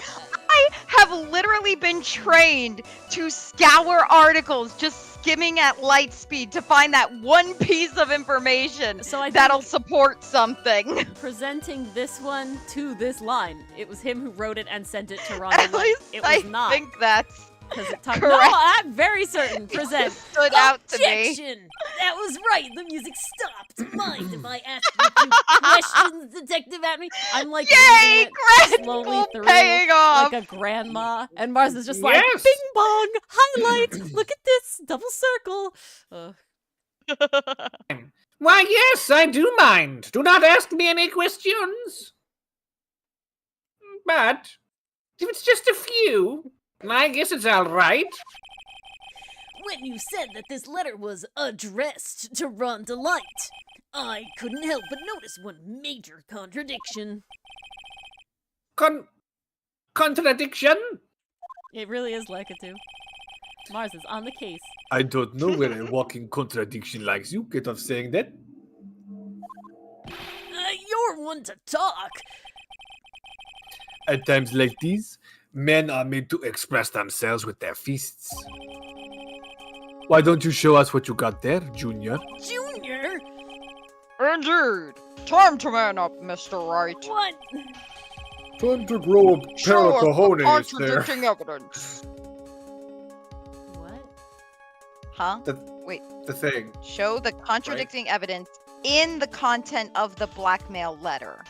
I have literally been trained to scour articles just skimming at light speed to find that one piece of information So I think that'll support something. presenting this one to this line. It was him who wrote it and sent it to Ron. At least It was I not. think that's Because it talked. correct. No, I'm very certain. Present. stood out to me. Objection! That was right. The music stopped. Mind if I ask you a few questions, Detective Atmey? I'm like Yay! reading it Grad slowly school through paying off. like a grandma, and Mars is just like, Yes. bing bong, highlight. Look at this double circle. Why, yes, I do mind. Do not ask me any questions. But if it's just a few, I guess it's all right. When you said that this letter was addressed to Ron Delight, I couldn't help but notice one major contradiction. Contradiction? It really is like it too. Mars is on the case. I don't know where a walking contradiction like you get off saying that. You're one to talk. At times like these, men are made to express themselves with their fists. Why don't you show us what you got there, Junior? Junior? Indeed. Time to man up, Mr. Wright. What? Time to grow a pair Show of us the cojones there. contradicting evidence. What? Huh? The thing. Show the contradicting evidence in the content of the blackmail letter.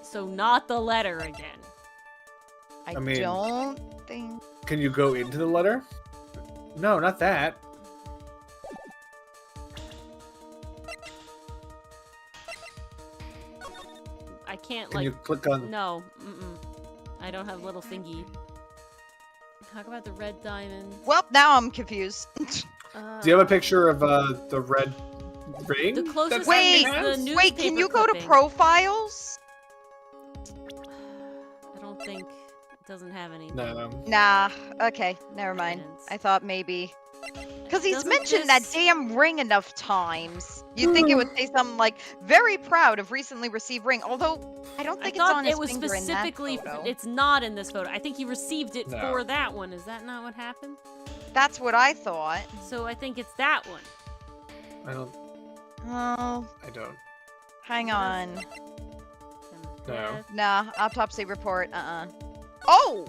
So not the letter again. I mean- don't think. Can you go into the letter? No, not that. I can't Can like. you click on... No. I don't have little thingy. Talk about the red diamond. Well, now I'm confused. Do you have a picture of the red ring? The closest that Wait, thing is the Wait, can newspaper you go to clipping. profiles? I don't think it doesn't have any. No. Nah. Okay, never mind. Evidence. I thought maybe. Because he's Doesn't mentioned that this- damn ring enough times. You'd think it would say something like, very proud of recently received ring. Although, I don't I think it's thought on his it was finger specifically. in that photo. It's not in this photo. I think he received it No. for that one. Is that not what happened? That's what I thought. So I think it's that one. I don't. Oh, I don't. hang on. No. Nah, autopsy report. Oh!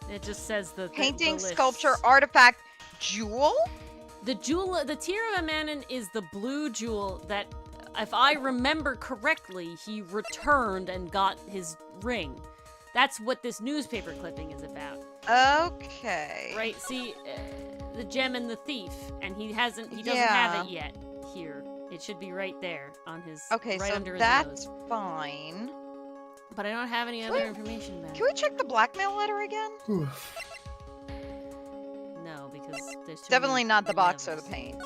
It just says the Painting, the list. sculpture, artifact, jewel? The jewel, the Tear of Amanon is the blue jewel that, if I remember correctly, he returned and got his ring. That's what this newspaper clipping is about, Okay. right? See, the gem and the thief, and he doesn't Yeah. have it yet here. It should be right there on his, Okay, right so under his that's nose. fine. But I don't have any Can other we- information about Can we check the blackmail letter again? it. No, because there's too Definitely many not the box or the levels. paint.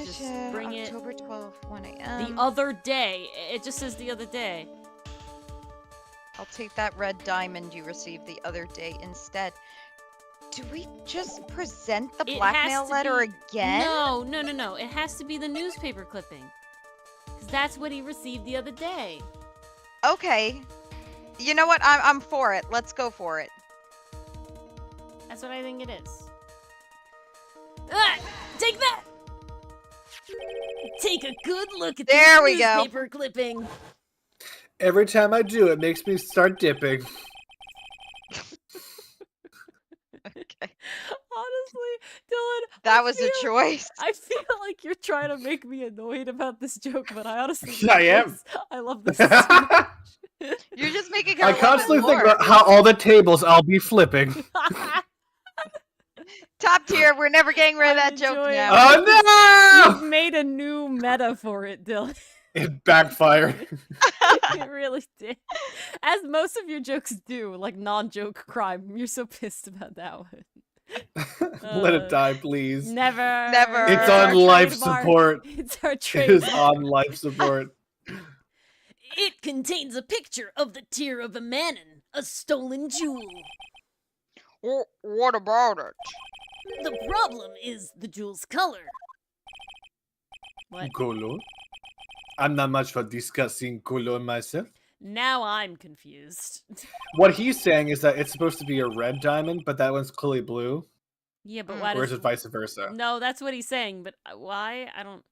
Just bring it- October 12th, 1 a.m. The other day. It just says the other day. I'll take that red diamond you received the other day instead. Do we just present the It blackmail has to letter be- again? No. It has to be the newspaper clipping. 'Cause that's what he received the other day. Okay. You know what? I'm for it. Let's go for it. That's what I think it is. Ah, take that! Take a good look at There this we go. newspaper clipping. Every time I do, it makes me start dipping. Okay. Honestly, Dylan, That was a choice. I feel like you're trying to make me annoyed about this joke, but I honestly Yeah, I am. I love this. so much. You're just making her I love it constantly think more. about how all the tables I'll be flipping. Top tier. We're never getting rid of I'm that joke enjoying now. Oh You've made a new meta for it, Dylan. no! It backfired. It really did. As most of your jokes do, like non-joke crime. You're so pissed about that one. Let it die, please. Never. Never. It's our on life trademark. support. It's our It is trademark. on life support. It contains a picture of the Tear of Amanon, a stolen jewel. What about it? The problem is the jewel's color. What? Color? I'm not much for discussing color myself. Now I'm confused. What he's saying is that it's supposed to be a red diamond, but that one's clearly blue. Yeah, but Mm. why Or does is it vice versa? No, that's what he's saying, but why? I don't.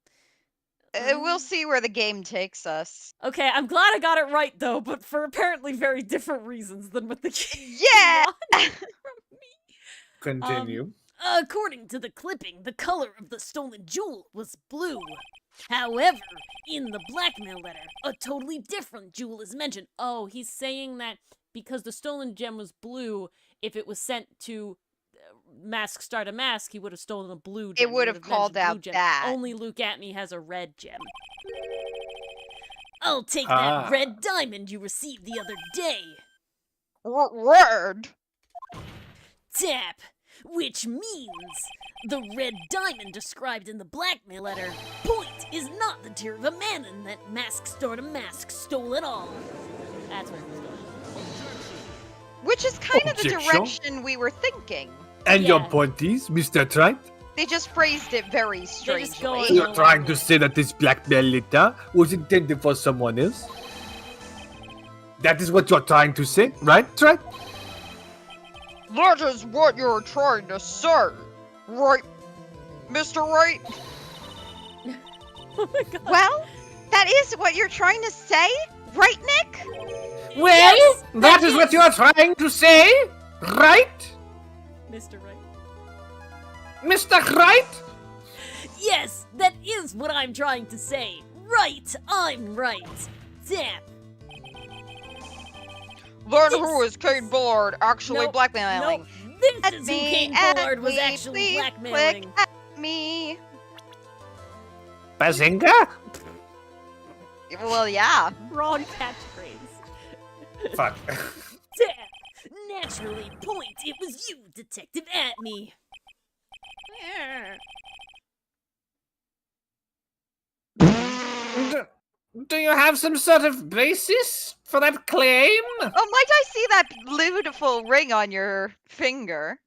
We'll see where the game takes us. Okay, I'm glad I got it right though, but for apparently very different reasons than what the game Yeah! wanted from me. Continue. According to the clipping, the color of the stolen jewel was blue. However, in the blackmail letter, a totally different jewel is mentioned. Oh, he's saying that because the stolen gem was blue, if it was sent to Mask Start a Mask, he would have stolen a blue gem. It would have called mentioned blue out gem. that. Only Luke Atmey has a red gem. I'll take Ah. that red diamond you received the other day. Red? Tap, which means the red diamond described in the blackmail letter. Point is not the tear of a manon that Mask Start a Mask stole at all. That's where it was going. Which is kind of the Objection? direction we were thinking. And your yeah. point is, Mr. Trent? They just phrased it very They're just strangely. going- You're trying to say that this blackmail letter was intended for someone else? That is what you're trying to say, right, Trent? That is what you're trying to say, right, Mr. Right? Oh my god. Well, that is what you're trying to say, right, Nick? Well, Yes, that that is what is- you're trying to say, right? Mr. Right. Mr. Right? Yes, that is what I'm trying to say. Right, I'm right. Tap. Then who is Kate Bullard actually Nope, blackmailing? Nope, this is who Kane Bullard was actually please blackmailing. Click at me. Bazinga? Well, yeah. Wrong catchphrase. Fuck. Tap. Naturally, point. It was you, Detective Atmey. Do you have some sort of basis for that claim? Oh, might I see that beautiful ring on your finger?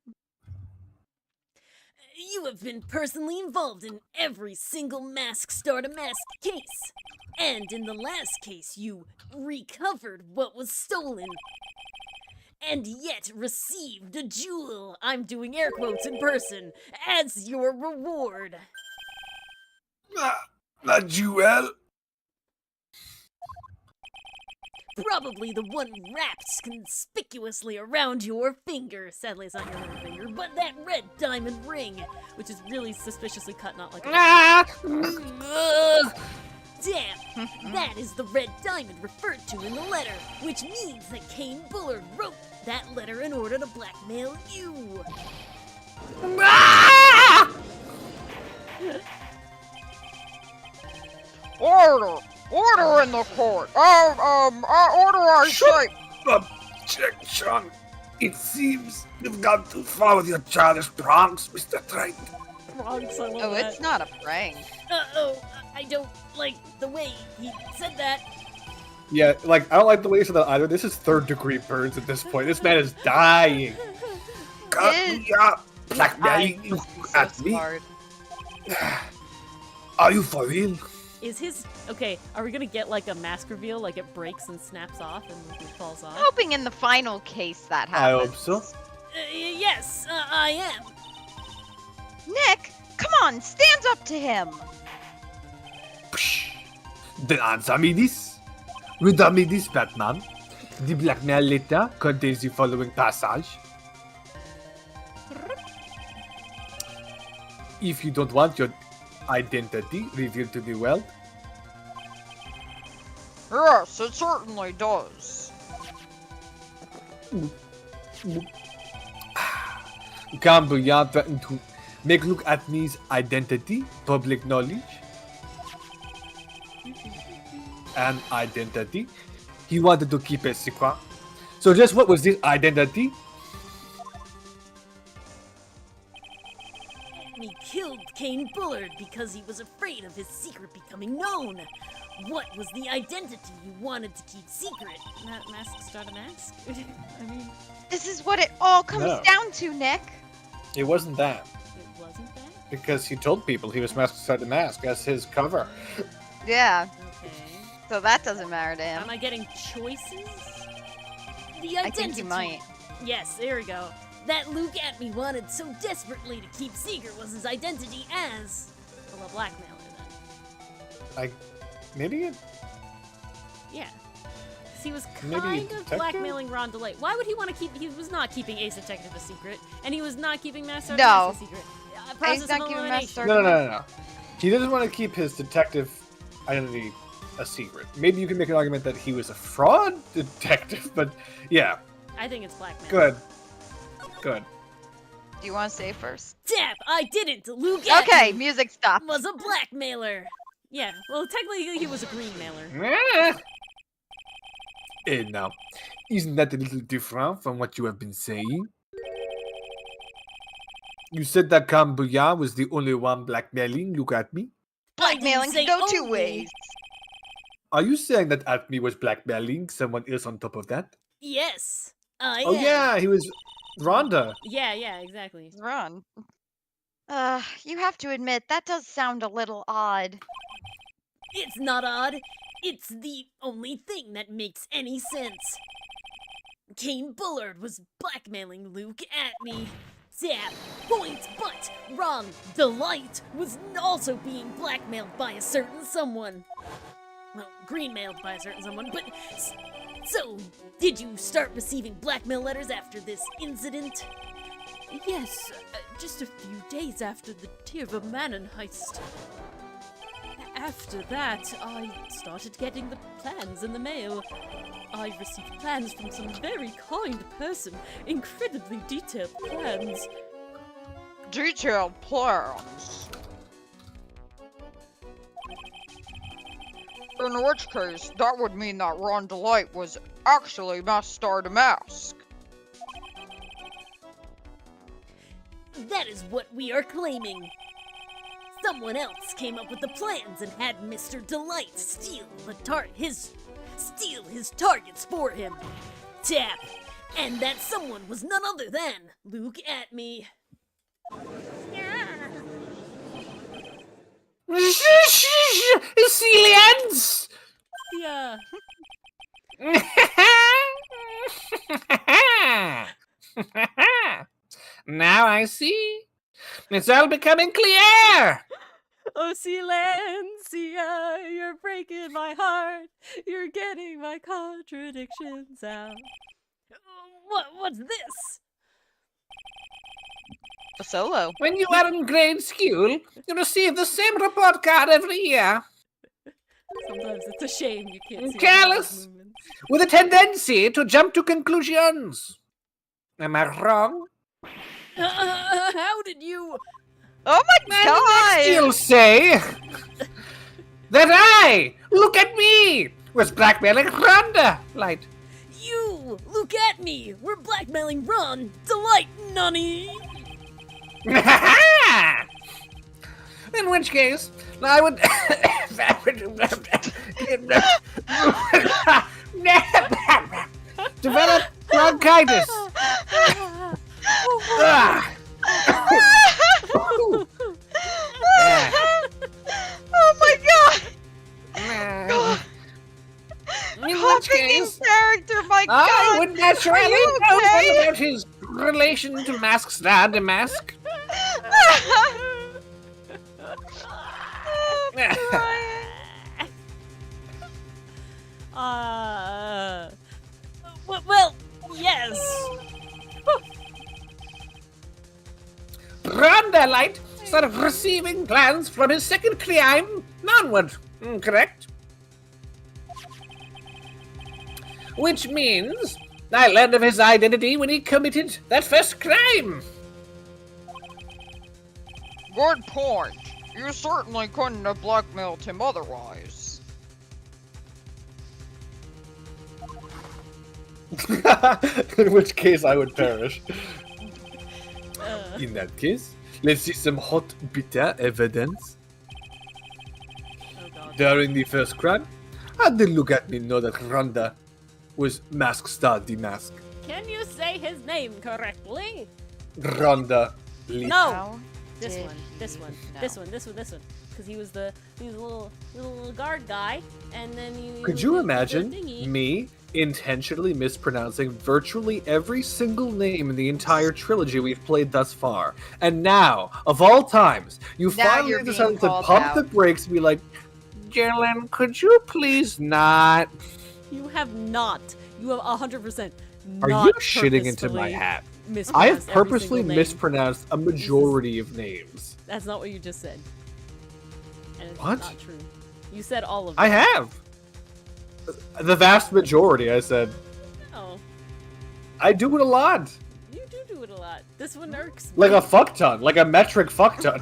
You have been personally involved in every single Mask Start a Mask case. And in the last case, you recovered what was stolen. And yet received a jewel, I'm doing air quotes in person, as your reward. Not Jewel. Probably the one wrapped conspicuously around your finger. Sadly, it's not your little finger, but that red diamond ring, which is really suspiciously cut, not like a Ah! Ugh. Damn! That is the red diamond referred to in the letter, which means that Kane Bullard wrote that letter in order to blackmail you. Ah! Order! Order in the court! Order I say! Objection. It seems you've gone too far with your childish pranks, Mr. Trent. Bronx, I love Oh, that. it's not a prank. I don't like the way he said that. Yeah, like, I don't like the way you said that either. This is third-degree burns at this point. This man is dying. Cut me up. Blackmailing you So at me? smart. Are you for real? Is his okay? Are we gonna get like a mask reveal, like it breaks and snaps off and it falls off? Hoping in the final case that I happens. hope so. Yes, I am. Nick, come on, stand up to him. Psh. Then answer me this. Read me this, Batman. The blackmail letter contains the following passage. If you don't want your identity revealed to the world, Yes, it certainly does. Gambia threatened to make Look at me's identity public knowledge. And identity. He wanted to keep it secret. So just what was this identity? He killed Kane Bullard because he was afraid of his secret becoming known. What was the identity you wanted to keep secret? Mask start a mask? I mean, This is what it all comes No. down to, Nick. It wasn't that. it wasn't that? Because he told people he was Mask Inside the Mask as his cover. Yeah, Okay. so that doesn't matter to him. Am I getting choices? The identity. I think you might. Yes, there we go. That Luke Atmey wanted so desperately to keep secret was his identity as... well, a blackmailer then. Maybe it. Yeah. 'Cause he was Maybe a kind of detective? blackmailing Ron DeLite. Why would he want to keep... He was not keeping Ace Detective a secret, and he was not keeping Master No. a secret. He's Process not of keeping elimination. Master- No. He doesn't want to keep his detective identity a secret. Maybe you can make an argument that he was a fraud detective, but yeah, I think it's blackmail. good. Do you want to say first? Tap! I didn't! Luke Okay, Atmey music stop. was a blackmailer! Yeah, well, technically he was a green mailer. Now, isn't that a little different from what you have been saying? You said that Kambuya was the only one blackmailing Look at me? Blackmailing say can go two only. ways. Are you saying that Atmey was blackmailing someone else on top of that? Yes! I Oh am. yeah, he was Rhonda. Yeah, exactly. Run. You have to admit, that does sound a little odd. It's not odd. It's the only thing that makes any sense. Kane Bullard was blackmailing Luke Atmey. Tap, point, but Ron DeLite was also being blackmailed by a certain someone. Well, green-mailed by a certain someone, but... So, did you start receiving blackmail letters after this incident? Yes, just a few days after the Tirva Manon heist. After that, I started getting the plans in the mail. I received plans from some very kind person. Incredibly detailed plans. Detailed plans. In which case, that would mean that Ron DeLite was actually Master the Mask. That is what we are claiming. Someone else came up with the plans and had Mr. Delight steal his targets for him. Tap. And that someone was none other than Luke Atmey. Silence! Yeah. Now I see. It's all becoming clear. Oh, Silencia, you're breaking my heart. You're getting my contradictions out. What's this? A solo. When you are in grade school, you receive the same report card every year, Sometimes it's a shame you can't see Careless. the movements. with a tendency to jump to conclusions. Am I wrong? How did you? Oh my And next god! you'll say that I, look at me, was blackmailing Rhonda. Light. You look at me. We're blackmailing Ron DeLite, nunny. In which case, I would develop bronchitis. Ah. Oh my god! In which Coughing in case, character, my I god! would naturally Are you know okay? about his relation to Mask Star the Mask. I'm crying. Well, yes. Rhonda Light started receiving plans from his second crime onward, correct? Which means I learned of his identity when he committed that first crime. Good point. You certainly couldn't have blackmailed him otherwise. In which case I would perish. Uh, In that case, let's see some hot bitter evidence. oh god. During the first crime, how did look at me know that Rhonda was Mask Star the Mask? Can you say his name correctly? Rhonda Lee. No! How This did one, this you one, know? this one, this one, this one. Because he was the little guard guy, and then you. Could you imagine me intentionally mispronouncing virtually every single name in the entire trilogy we've played thus far? And now, of all times, you Now finally you're being decided to called pump out. the brakes and be like, Jalen, could you please not? You have not. You have 100%. Are not you shitting into my purposefully hat? mispronounced I have every purposely single name. mispronounced a majority of names. That's not what you just said. And it's What? not true. You said all of them. I have. The vast majority, I said. Oh, I do it a lot. you do it a lot. This one irks me. Like a fuck ton. Like a metric fuck ton.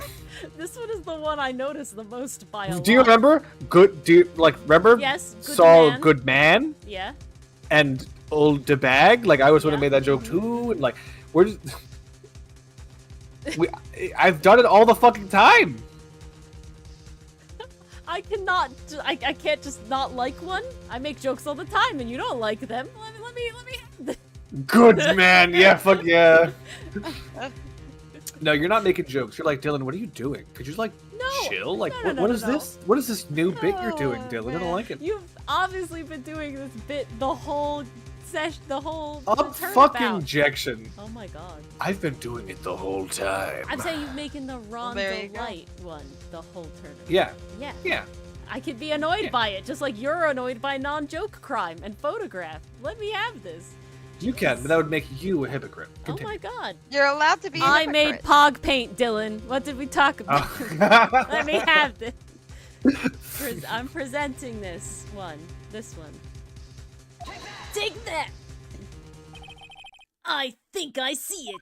This one is the one I notice the most by a Do you lot. remember? Remember? Yes, good Saw man. Good Man Yeah. and Old the Bag? Like, I was one who Yeah. made that joke too. And, like, we're just. I've done it all the fucking time. I cannot. I can't just not like one. I make jokes all the time, and you don't like them. Let me have this. Good man. Yeah, fuck yeah. No, you're not making jokes. You're like, Dylan, what are you doing? Could you, like, No. chill? Like, No, no, what no, is no. this? What is this new bit you're doing, Oh, Dylan? I don't man. like it. You've obviously been doing this bit the whole session, the whole Up turnabout. fucking injection. Oh my god. I've been doing it the whole time. I'm saying you're making the Ron there you go. Delight one the whole tournament. Yeah, Yeah. yeah. I could be annoyed Yeah. by it, just like you're annoyed by non-joke crime and photograph. Let me have this. You can, but that would make you a hypocrite. Oh Continue. my god. You're allowed to be. a I made hypocrite. Pog paint, Dylan. What did we talk about? Oh. Let me have this. I'm presenting this one. This one. Take that! I think I see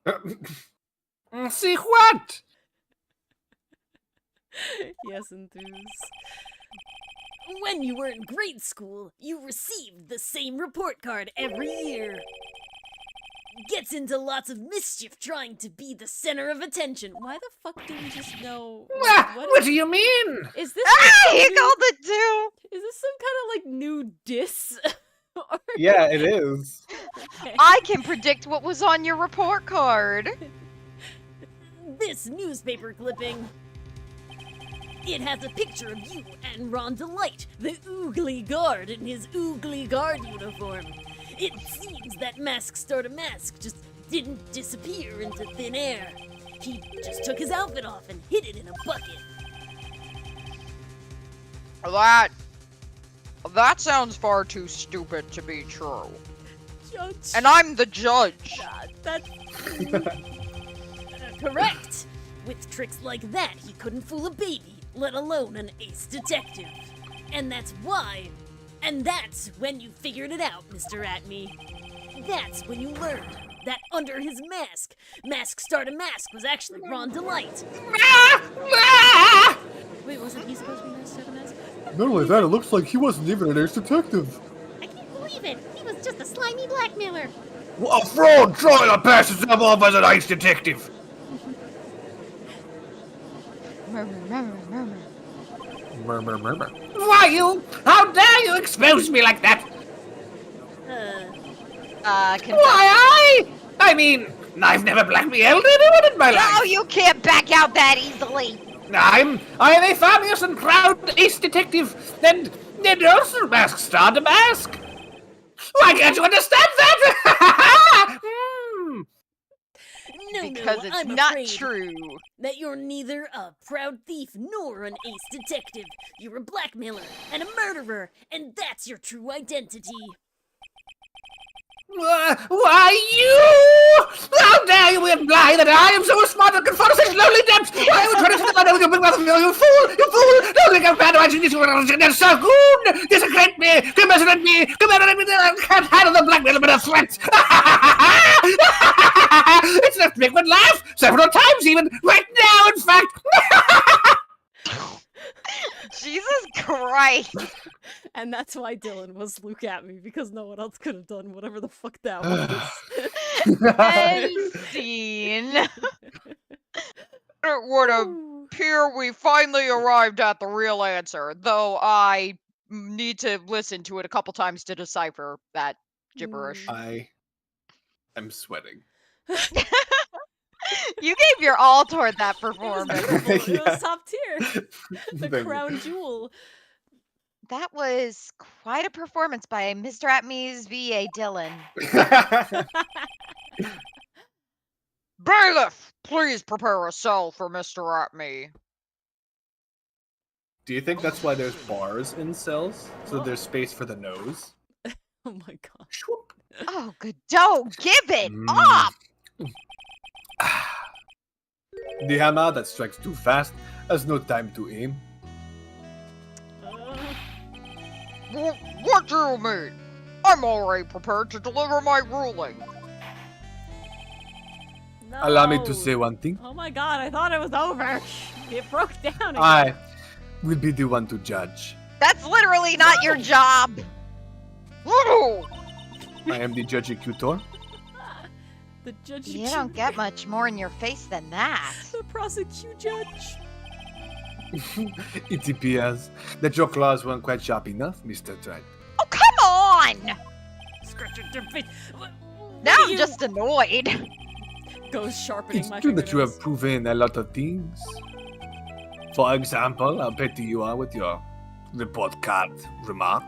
it. See what? Yes, enthuse. When you were in grade school, you received the same report card every year. Gets into lots of mischief trying to be the center of attention. Why the fuck do we just know? What do you mean? Is this Ah, some he new- called it too. Is this some kind of like new diss? Or- Yeah, it is. Okay. I can predict what was on your report card. This newspaper clipping. It has a picture of you and Ron Delight, the oogly guard in his oogly guard uniform. It seems that Mask Starter Mask just didn't disappear into thin air. He just took his outfit off and hid it in a bucket. That sounds far too stupid to be true. Judge. And I'm the judge. That's correct. With tricks like that, he couldn't fool a baby, let alone an ace detective. And that's why. And that's when you figured it out, Mr. Atmey. That's when you learned that under his mask, Mask Starter Mask was actually Ron Delight. Wait, wasn't he supposed to be Mask Starter Mask? Not only that, it looks like he wasn't even an ace detective. I can't believe it. He was just a slimy blackmailer. A fraud trying to pass himself off as an ace detective. Murmur, murmur. Why you? How dare you expose me like that? Why I mean, I've never blackmailed anyone in my No, life. you can't back out that easily. I am a famous and proud ace detective, and also Mask Starter Mask. Why can't you understand that? Hmm. No, Because no, it's I'm not afraid true. that you're neither a proud thief nor an ace detective. You're a blackmailer and a murderer, and that's your true identity. Why you? How dare you imply that I am so smart and can follow such lonely depths? Why would try to find out with your big mouth? You fool! You fool! Don't think I'm bad imagining this is so good! Desecrate me! Commiserate me! Commemorate me! I can't handle the blackmail but a threat! It's left me one laugh several times even right now, in fact. Jesus Christ. And that's why Dylan was Luke Atmey, because no one else could have done whatever the fuck that was. End scene. It would appear we finally arrived at the real answer, though I need to listen to it a couple times to decipher that gibberish. I am sweating. You gave your all toward that It performance. was beautiful. It Yeah. was top tier. The Thank you. crown jewel. That was quite a performance by Mr. Atmey's VA Dylan. Bailiff, please prepare a cell for Mr. Atmey. Do you think that's why there's bars in cells? So there's space for the nose? Oh my god. Shwoop. Oh, Godot, give it Mm. up! The hammer that strikes too fast has no time to aim. What do you mean? I'm already prepared to deliver my ruling. No. Allow me to say one thing. Oh my god, I thought it was over. It broke down again. I will be the one to judge. That's literally not your job. Woo! I am the judge executor. The judge. You don't get much more in your face than that. The prosecute judge. It appears that your claws weren't quite sharp enough, Mr. Trent. Oh, come on! Scratch your face. Now I'm just annoyed. Goes sharpening It's my true that you have fingernails. proven a lot of things. For example, how petty you are with your report card remark.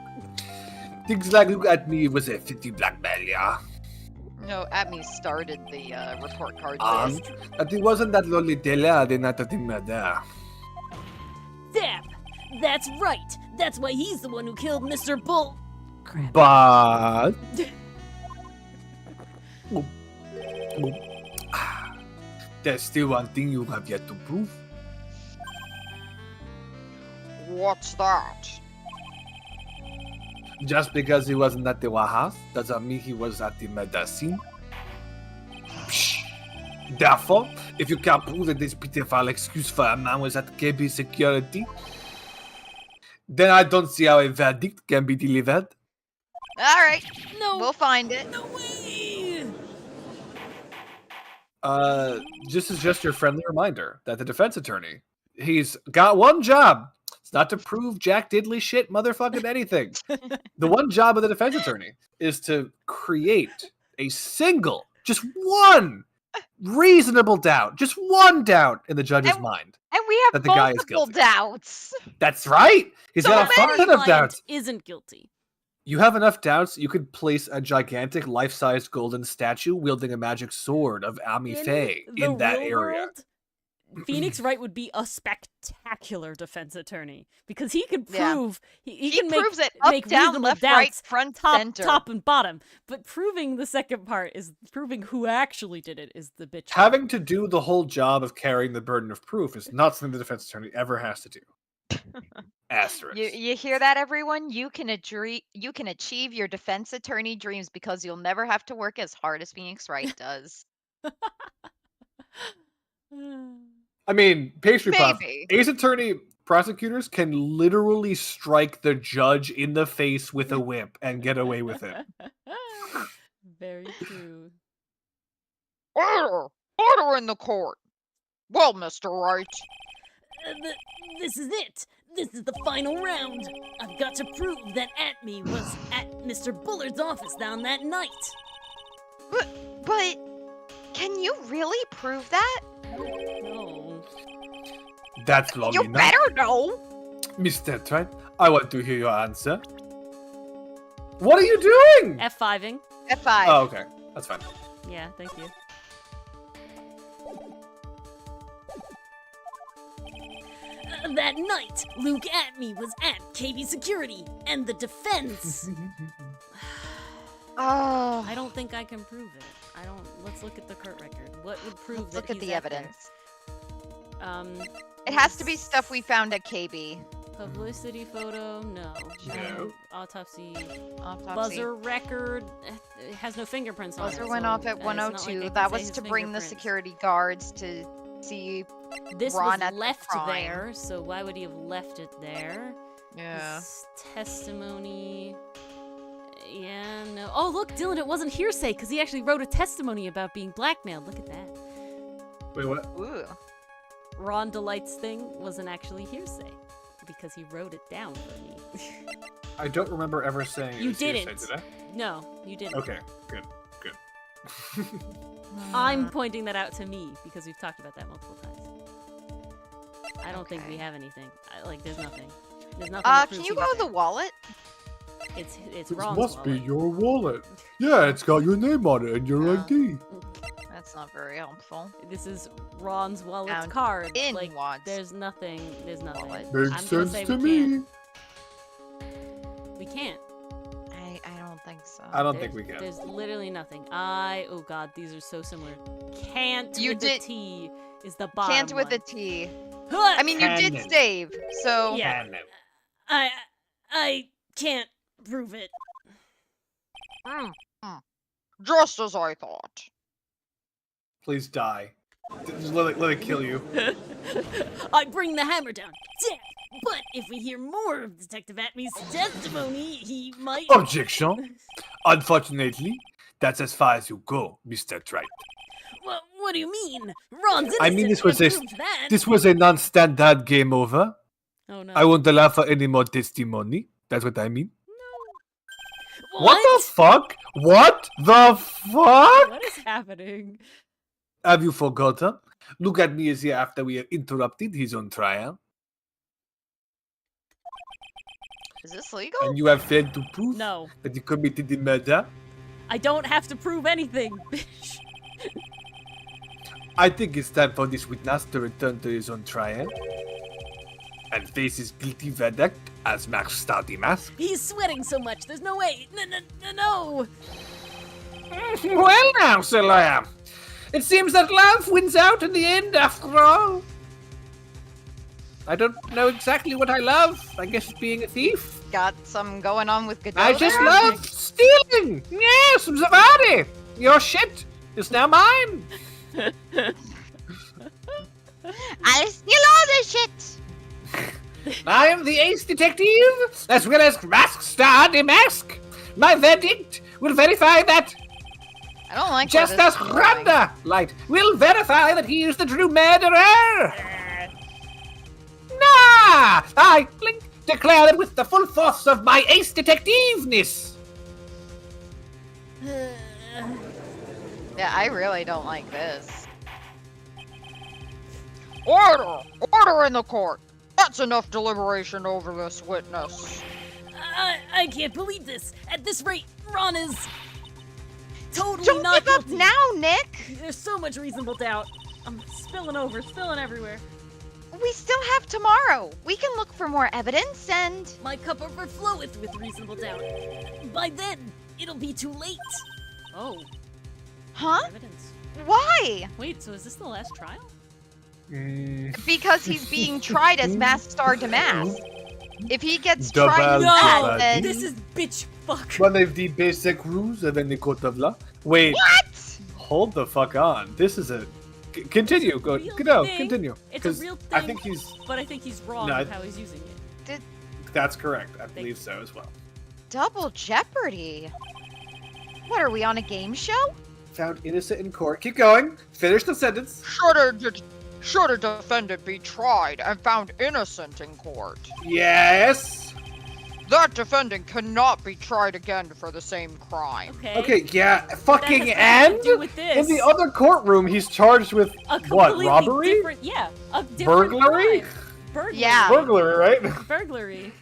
Things like, look at me, was a 50 blackmailer. No, Atmey started the report card And that it wasn't that lonely teller the night of the murder. Zap! That's right. That's why he's the one who killed Mr. Bull. Crap. But there's still one thing you have yet to prove. What's that? Just because he wasn't at the warehouse doesn't mean he was at the murder scene. Psh. Therefore, if you can't prove that this pitiful excuse for a man was at KB security, then I don't see how a verdict can be delivered. Alright, No. we'll find it. No way. This is just your friendly reminder that the defense attorney, he's got one job. It's not to prove jack diddly shit motherfucking anything. The one job of the defense attorney is to create a single, just one reasonable doubt, just one doubt in the judge's And- mind. And we have That the guy is multiple guilty. doubts. That's right. He's So got a fuck our ton of client doubts. Isn't guilty. You have enough doubts, you could place a gigantic life-sized golden statue wielding a magic sword of Ami Faye the in that real area. world, Phoenix Wright would be a spectacular defense attorney because he can Yeah. prove he He can make, proves it up, make down, reasonable left, right, doubts, front, top, center. top, and bottom. But proving the second part is proving who actually did it is the bitch. Having to do the whole job of carrying the burden of proof is not something the defense attorney ever has to do. Asterisk. You hear that, everyone? You can achieve your defense attorney dreams because you'll never have to work as hard as Phoenix Wright does. I mean, pastry puff. Maybe. Ace attorney prosecutors can literally strike the judge in the face with a whip and get away with it. Very true. Order! Order in the court! Well, Mr. Wright, This is it. This is the final round. I've got to prove that Atmey was at Mr. Bullard's office down that night. But can you really prove that? No. That's long You enough. better know. Mr. Trent, I want to hear your answer. What are you doing? F5ing. F5. Oh, okay. That's fine. Yeah, thank you. That night, Luke Atmey was at KB Security, and the defense. Oh, I don't think I can prove it. I don't. Let's look at the court record. What would prove let's that look at he's the at there? evidence. It It has to be stuff we found at KB. Publicity photo, no. No. Autopsy. Autopsy. Buzzer record. It has no fingerprints on it. Buzzer went so off at it's not like 102. they can That say was his to bring the fingerprints. security guards to see. This Ron was at the left crime. there, so why would he have left it there? Yeah. His testimony. Yeah, no. Oh, look, Dylan, it wasn't hearsay because he actually wrote a testimony about being blackmailed. Look at that. Wait, what? Ooh. Ron Delight's thing wasn't actually hearsay because he wrote it down for me. I don't remember ever saying it You was hearsay, didn't. did I? No, you didn't. Okay, good. I'm pointing that out to me because we've talked about that multiple times. I don't think we Okay. have anything. There's nothing. There's nothing. that Can proves you he go was to the there. wallet? It's This Ron's must be wallet. your wallet. Yeah, it's got your name on it and your Oh. ID. That's not very helpful. This is Ron's wallet's Found card. in Like, Ron's there's nothing. There's nothing. wallet. Makes I'm gonna sense say to we me. can't. We can't. I don't think so. I don't There's- think we can. There's literally nothing. Oh god, these are so similar. Can't You with did- a T is the bottom Can't with a one. T. Huh! I mean, you did Cannon. save, so Yeah. Cannon. I can't prove it. Just as I thought. Please die. Just let it kill you. I bring the hammer down. Damn. But if we hear more of Detective Atmey's testimony, he might. Objection. Unfortunately, that's as far as you go, Mr. Trite. What do you mean? Ron's innocent. I mean, this was and a- proved that. This was a non-standard game over. Oh no. I won't allow for any more testimony. That's what I mean. No. What the fuck? What the fuck? What is happening? Have you forgotten? Look at me as here after we have interrupted his own trial. is this legal? And you have failed to prove No. that he committed the murder. I don't have to prove anything, bitch. I think it's time for this witness to return to his own trial and face his guilty verdict as Master the Mask. He's sweating so much. There's no way. No. Well now, Sir Lawyer. It seems that love wins out in the end after all. I don't know exactly what I love. I guess it's being a thief. Got some going on with Godot I just there? love stealing. Yes, Zavadi. Your shit is now mine. I steal all this shit! I am the ace detective, as well as Mask Star Demask. My verdict will verify that, I don't like where just this as is going. Rhonda Light will verify that he is the true murderer. Nah, I, Blink, declare it with the full force of my ace detectiveness. Yeah, I really don't like this. Order! Order in the court! That's enough deliberation over this witness. I can't believe this. At this rate, Ron is totally Don't not give up guilty. now, Nick! There's so much reasonable doubt. I'm spilling everywhere. We still have tomorrow. We can look for more evidence and... My cup overfloweth with reasonable doubt. By then, it'll be too late. Oh, Huh? evidence. Why? Wait, so is this the last trial? Because he's being tried as Masked Star Damask. If he gets Double tried as No! that, then... This is bitch fuck. One of the basic rules of any court of law. Wait, What? hold the fuck on. This is a... Continue. Go. Real No, thing. continue. It's a 'Cause real I thing. think he's... But I think he's wrong No, with how he's using it. That's correct. I believe so as well. Double Jeopardy? What, are we on a game show? Found innocent in court. Keep going. Finish the sentence. Should a defendant be tried and found innocent in court, Yes. that defendant cannot be tried again for the same crime. Okay. Okay, yeah. That Fucking has nothing and? to do with this. In the other courtroom, he's charged with A what? completely Robbery? different- yeah, a different Burglary? crime. Burglary. Yeah. Burglary, right? Burglary.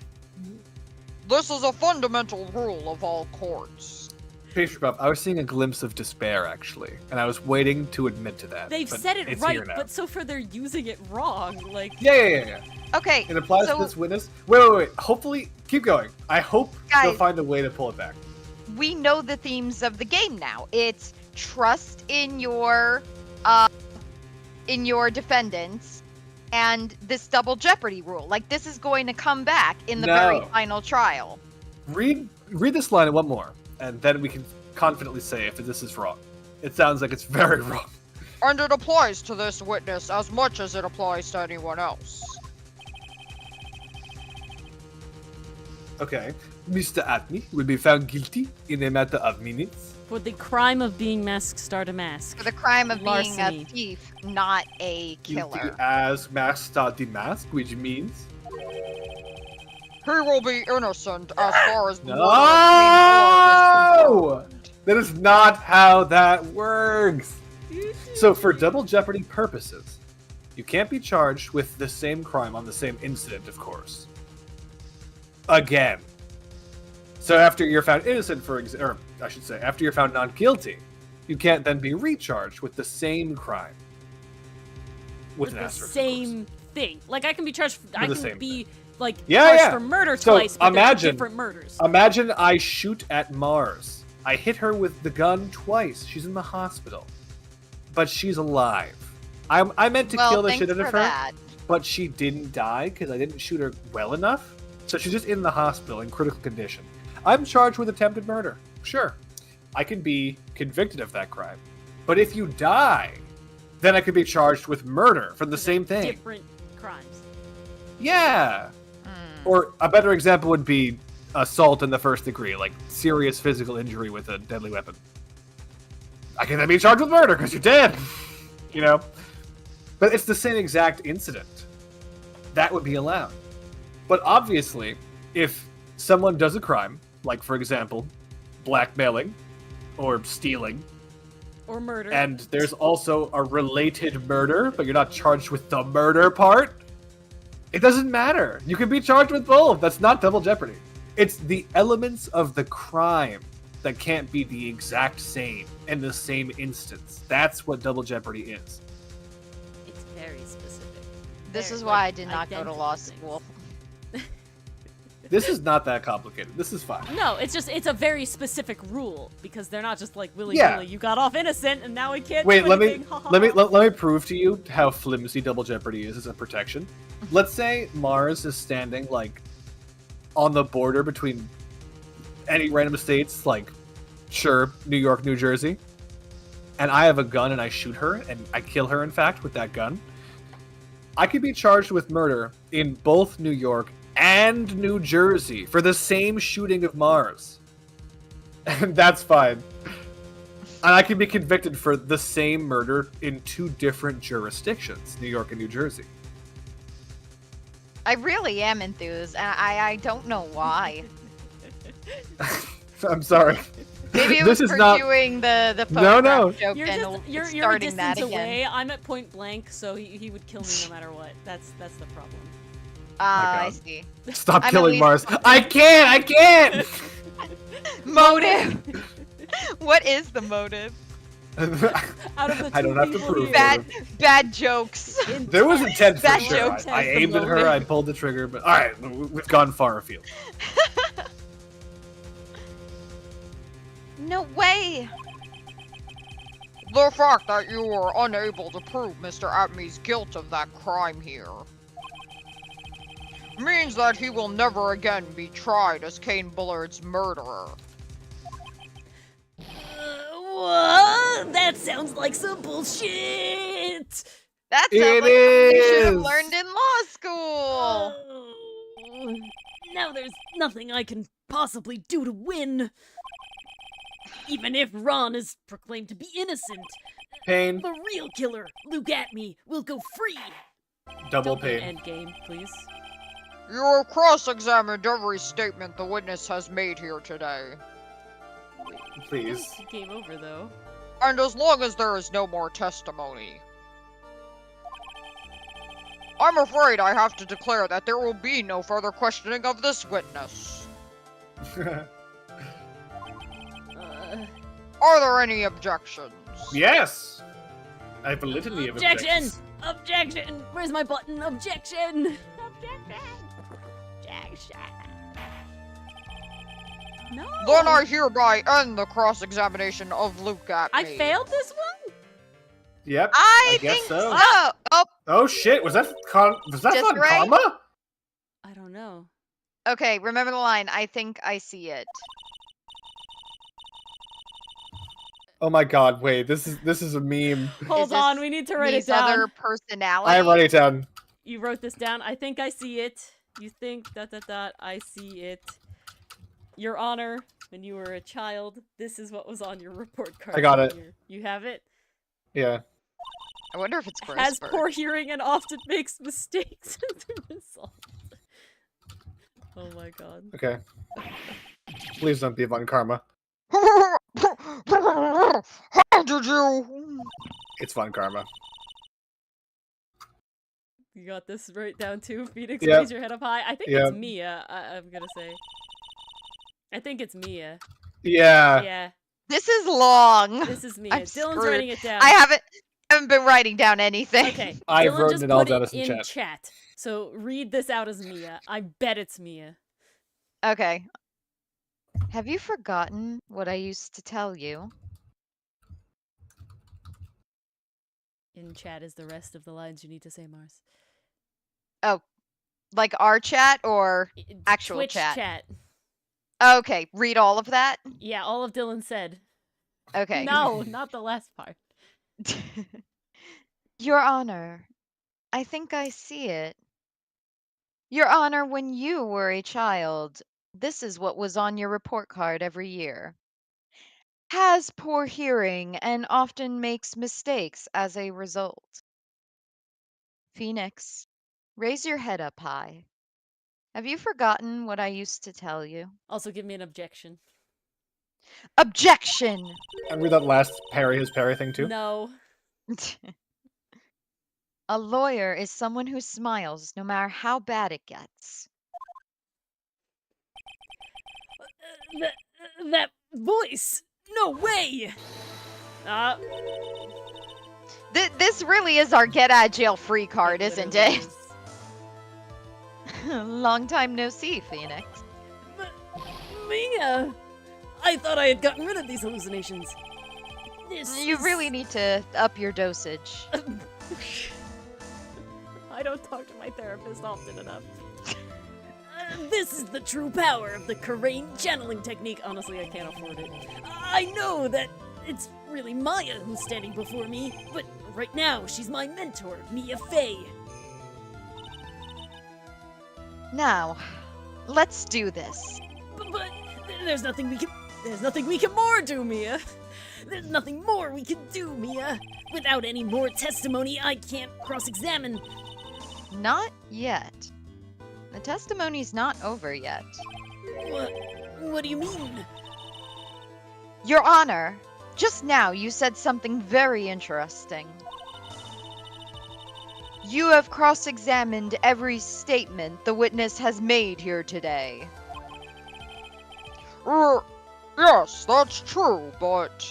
This is a fundamental rule of all courts. Pastry Puff, I was seeing a glimpse of despair, actually, and I was waiting to admit to that. They've but said it it's right, here now. but so far they're using it wrong. Like, Yeah. Okay, It applies so to this witness. Wait. Hopefully, keep going. I hope they'll Guys. find a way to pull it back. we know the themes of the game now. It's trust in your defendants and this double jeopardy rule. Like, this is going to come back in the very No. final trial. Read this line and one more, and then we can confidently say if this is wrong. It sounds like it's very wrong. And it applies to this witness as much as it applies to anyone else. Okay. Mr. Atmey will be found guilty in a matter of minutes. For the crime of being masked star to mask. For the crime of Larceny. being a thief, not a Guilty killer. as Mask Star the Mask, which means He will be innocent as far as the murder no! That is not how that works. So for double jeopardy purposes, you can't be charged with the same crime on the same incident, of course. Again. So after you're found innocent, or I should say, after you're found not guilty, you can't then be recharged with the same crime. With an the asterisk, of same thing. Like I can be charged. I the can same be like Yeah, charged yeah. for murder So, twice, but they're imagine- different murders. Imagine I shoot at Mars. I hit her with the gun twice. She's in the hospital. But she's alive. I meant to Well, kill the thanks shit out for of her, that. but she didn't die because I didn't shoot her well enough. So she's just in the hospital in critical condition. I'm charged with attempted murder. Sure. I can be convicted of that crime. But if you die, then I could be charged with murder for the same thing. Different crimes. Yeah. Mm. Or a better example would be assault in the first degree, like serious physical injury with a deadly weapon. I can then be charged with murder because you're dead. You know? But it's the same exact incident. That would be allowed. But obviously, if someone does a crime, like for example, blackmailing or stealing, Or murder. and there's also a related murder, but you're not charged with the murder part, it doesn't matter. You can be charged with both. That's not double jeopardy. It's the elements of the crime that can't be the exact same in the same instance. That's what double jeopardy is. It's very specific. This Very, is why I like, did not go to identical law things. school. This is not that complicated. This is fine. No, it's a very specific rule because they're not just like willy Yeah. nilly. You got off innocent and now we can't. Wait, do let me anything. Ha, ha, let me ha. let me prove to you how flimsy double jeopardy is as a protection. Let's say Mars is standing like on the border between any random states, like sure, New York, New Jersey, and I have a gun and I shoot her and I kill her in fact with that gun. I could be charged with murder in both New York and New Jersey for the same shooting of Mars. And that's fine. And I can be convicted for the same murder in two different jurisdictions, New York and New Jersey. I really am enthused, and I don't know why. I'm sorry. Maybe it This was is not- pursuing the No, photograph no. joke You're and just you're a starting that distance again. away. I'm at point blank, so he would kill me no matter what. That's the problem. Ah, I God. see. Stop I'm at killing least- Mars. I can't! Motive. What is the motive? Out of the two I don't have to people prove here, Bad jokes. There was intent for That sure. joke I has the aimed at her, motive. I pulled the trigger, but alright, we've gone far afield. No way. The fact that you were unable to prove Mr. Atmey's guilt of that crime here means that he will never again be tried as Kane Bullard's murderer. What? That sounds like some bullshit. That sounds It like something you should have is. learned in law school. Oh, now there's nothing I can possibly do to win. Even if Ron is proclaimed to be innocent, Pain, the real killer, Luke Atmey, will go free. double Don't do pain. Endgame, please. You have cross-examined every statement the witness has made here today. Please. Game over, though. And as long as there is no more testimony, I'm afraid I have to declare that there will be no further questioning of this witness. Are there any objections? Yes! I have a litany of Objection! objections. Objection! Where's my button? Objection! Objection! Objection! No! Then I hereby end the cross-examination of Luke Atmey. I failed this one? Yep. I guess think so. so. Oh, Oh shit, was that Just fun right? comma? I don't know. okay. Remember the line. I think I see it. Oh my god, wait, this is a meme. Hold Is on, this we need to write it These down. other personalities. I am writing it down. You wrote this down. I think I see it. You think ... I see it. Your Honor, when you were a child, this is what was on your report card. I got it. You have it? Yeah. I wonder if it's Has Grossberg. poor hearing and often makes mistakes as a result. Oh my god. Okay. Please don't be Von Karma. How did you? It's Von Karma. You got this right down too, Phoenix. Yep. Raise your head up high. I think Yep. it's Mia, I'm gonna say. I think it's Mia. Yeah. Yeah, This is long. this is Mia. I'm Dylan's screwed. writing it down. I haven't been writing down anything. Okay, I've Dylan written just it all put down it as in in chat. chat. So read this out as Mia. I bet it's Mia. Okay. Have you forgotten what I used to tell you? In chat is the rest of the lines you need to say, Mars. Like our chat or actual Twitch chat? Okay, read all of that? Yeah, all of Dylan said. Okay. No, not the last part. Your Honor, I think I see it. Your Honor, when you were a child, this is what was on your report card every year. Has poor hearing and often makes mistakes as a result. Phoenix, raise your head up high. Have you forgotten what I used to tell you? Also, give me an objection. Objection! And read that last his parry thing too. No. A lawyer is someone who smiles no matter how bad it gets. That voice! No way! This really is our get out of jail free card, isn't literally it? is. Long time no see, Phoenix. Mia! I thought I had gotten rid of these hallucinations. You really need to up your dosage. I don't talk to my therapist often enough. This is the true power of the Karain channeling technique. Honestly, I can't afford it. I know that it's really Maya who's standing before me, but right now she's my mentor, Mia Fey. Now, let's do this. But there's nothing we can more do, Mia. There's nothing more we can do, Mia. Without any more testimony, I can't cross-examine. Not yet. The testimony's not over yet. What do you mean? Your Honor, just now you said something very interesting. You have cross-examined every statement the witness has made here today. Yes, that's true, but...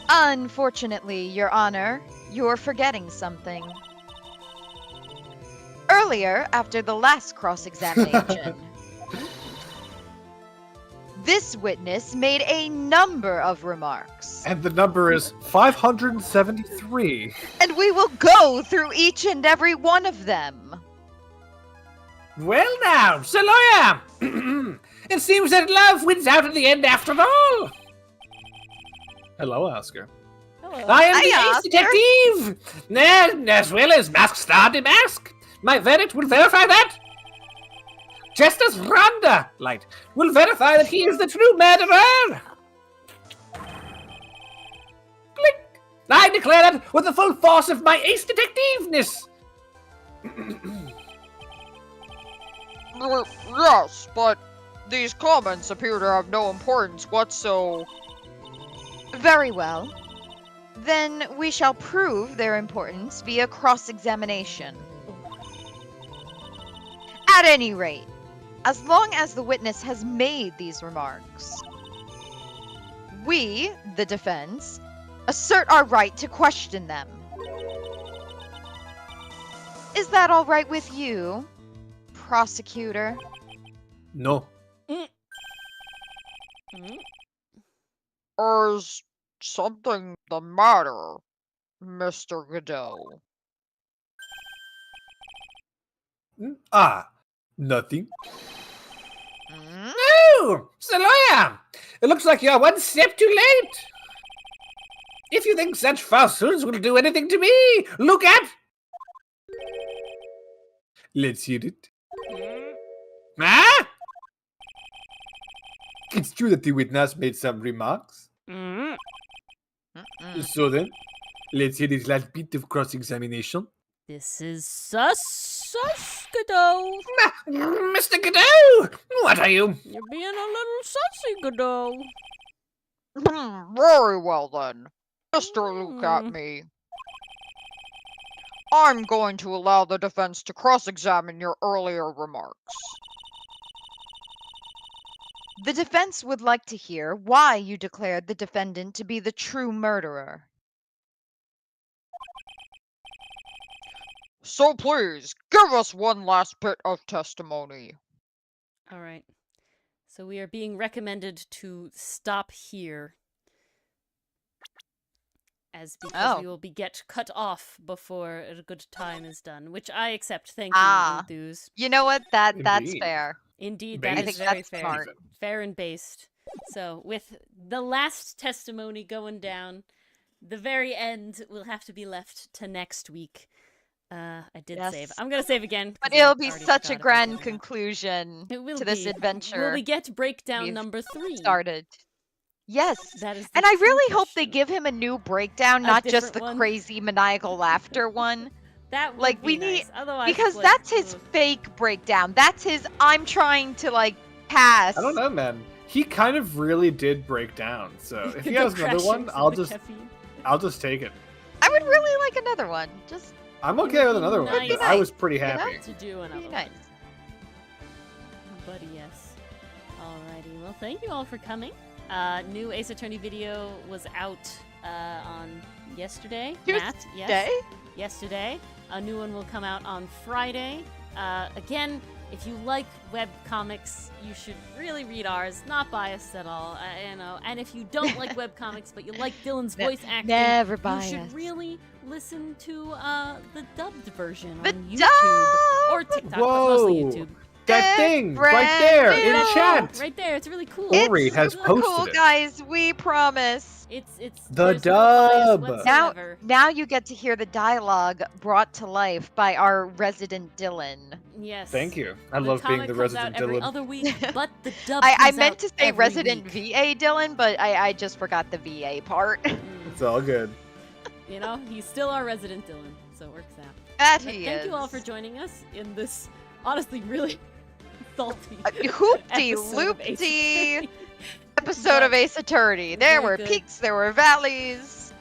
Unfortunately, Your Honor, you're forgetting something. Earlier, after the last cross-examination, this witness made a number of remarks. And the number is 573. And we will go through each and every one of them. Well now, Sir Lawyer! It seems that love wins out in the end after all! Hello, Oscar. Hello. I am Hiya, the ace detective! As well as Mask Star Demask. My verdict will verify that. Just as Rhonda Light will verify that he is the true murderer. Click! I declare that with the full force of my ace detectiveness. Yes, but these comments appear to have no importance whatsoever. Very well. Then we shall prove their importance via cross-examination. At any rate, as long as the witness has made these remarks, we, the defense, assert our right to question them. Is that all right with you, prosecutor? No. Is something the matter, Mr. Godot? Nothing. Oh, Sir Lawyer! It looks like you're one step too late. If you think such falsehoods will do anything to me, look at... Let's hear it. Huh? It's true that the witness made some remarks. Mm. Mm-mm. So then, let's hear this last bit of cross-examination. This is sus Godot. Mr. Godot! What are you? You're being a little sussy, Godot. Very well then. Mr. Luke Atmey. I'm going to allow the defense to cross-examine your earlier remarks. The defense would like to hear why you declared the defendant to be the true murderer. So please, give us one last bit of testimony. All right. So we are being recommended to stop here. Because we will get cut off before a good time is done, which I accept. Thank you, Enthuse. You know what? That's Indeed. fair. Indeed, Based. that I is think very that's fair. smart. Fair and based. So, with the last testimony going down, the very end will have to be left to next week. I did Yes. save. I'm gonna save again. But 'cause I it'll be already such forgot a if I grand did or not. conclusion It will to this be. adventure. Will we get breakdown we've number 3? started. Yes. That is the And I true really hope they question. give him a new breakdown, A not just different the one? crazy maniacal laughter one. That would like, be we nice. need- Otherwise, Because like, that's his ugh. fake breakdown. That's his I'm trying to like pass. I don't know, man. He kind of really did break down. So if he The has another one, crashings I'll of the just caffeine. take it. I would really like another one. Just I'm It okay would with be another one. nice. But I was pretty know? happy. To do another be one. nice. Buddy, yes. Alrighty, well, thank you all for coming. New Ace Attorney video was out on yesterday. Matt, yes. Day? Yesterday. A new one will come out on Friday. Again, if you like web comics, you should really read ours. Not biased at all, you know. And if you don't like web comics, but you like Dylan's voice acting, Never you biased. should really listen to the dubbed version The on YouTube dub! or TikTok, but mostly Whoa. YouTube. That thing right there in Brand new. chat. Right there, it's really cool. Ori It's has really posted Cool, it. guys. We promise. It's The there's no bias dub. whatsoever. Now you get to hear the dialogue brought to life by our resident Dylan. Yes. Thank you. I The love being comic the comes out resident every Dylan. other week, but the dub I comes meant out to say every resident week. VA Dylan, but I just forgot the VA part. It's all good. You know, he's still our resident Dylan, so it works out. That But he thank is. you all for joining us in this honestly really salty Hoopty episode of Ace loopty Attorney. episode of Ace Attorney. There Very were good. peaks, there were valleys.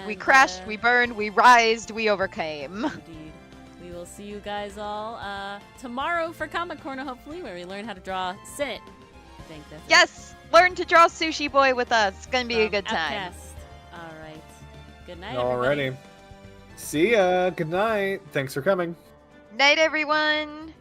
We And, crashed, we burned, we rised, we overcame. Indeed. We will see you guys all tomorrow for Comic Corner, hopefully, where we learn how to draw Senate. I think that's it. Yes, learn to draw Sushi Boy with us. It's gonna be a From good time. Outcast. All right. Good night, everybody. Alrighty. See ya. Good night. Thanks for coming. Night, everyone.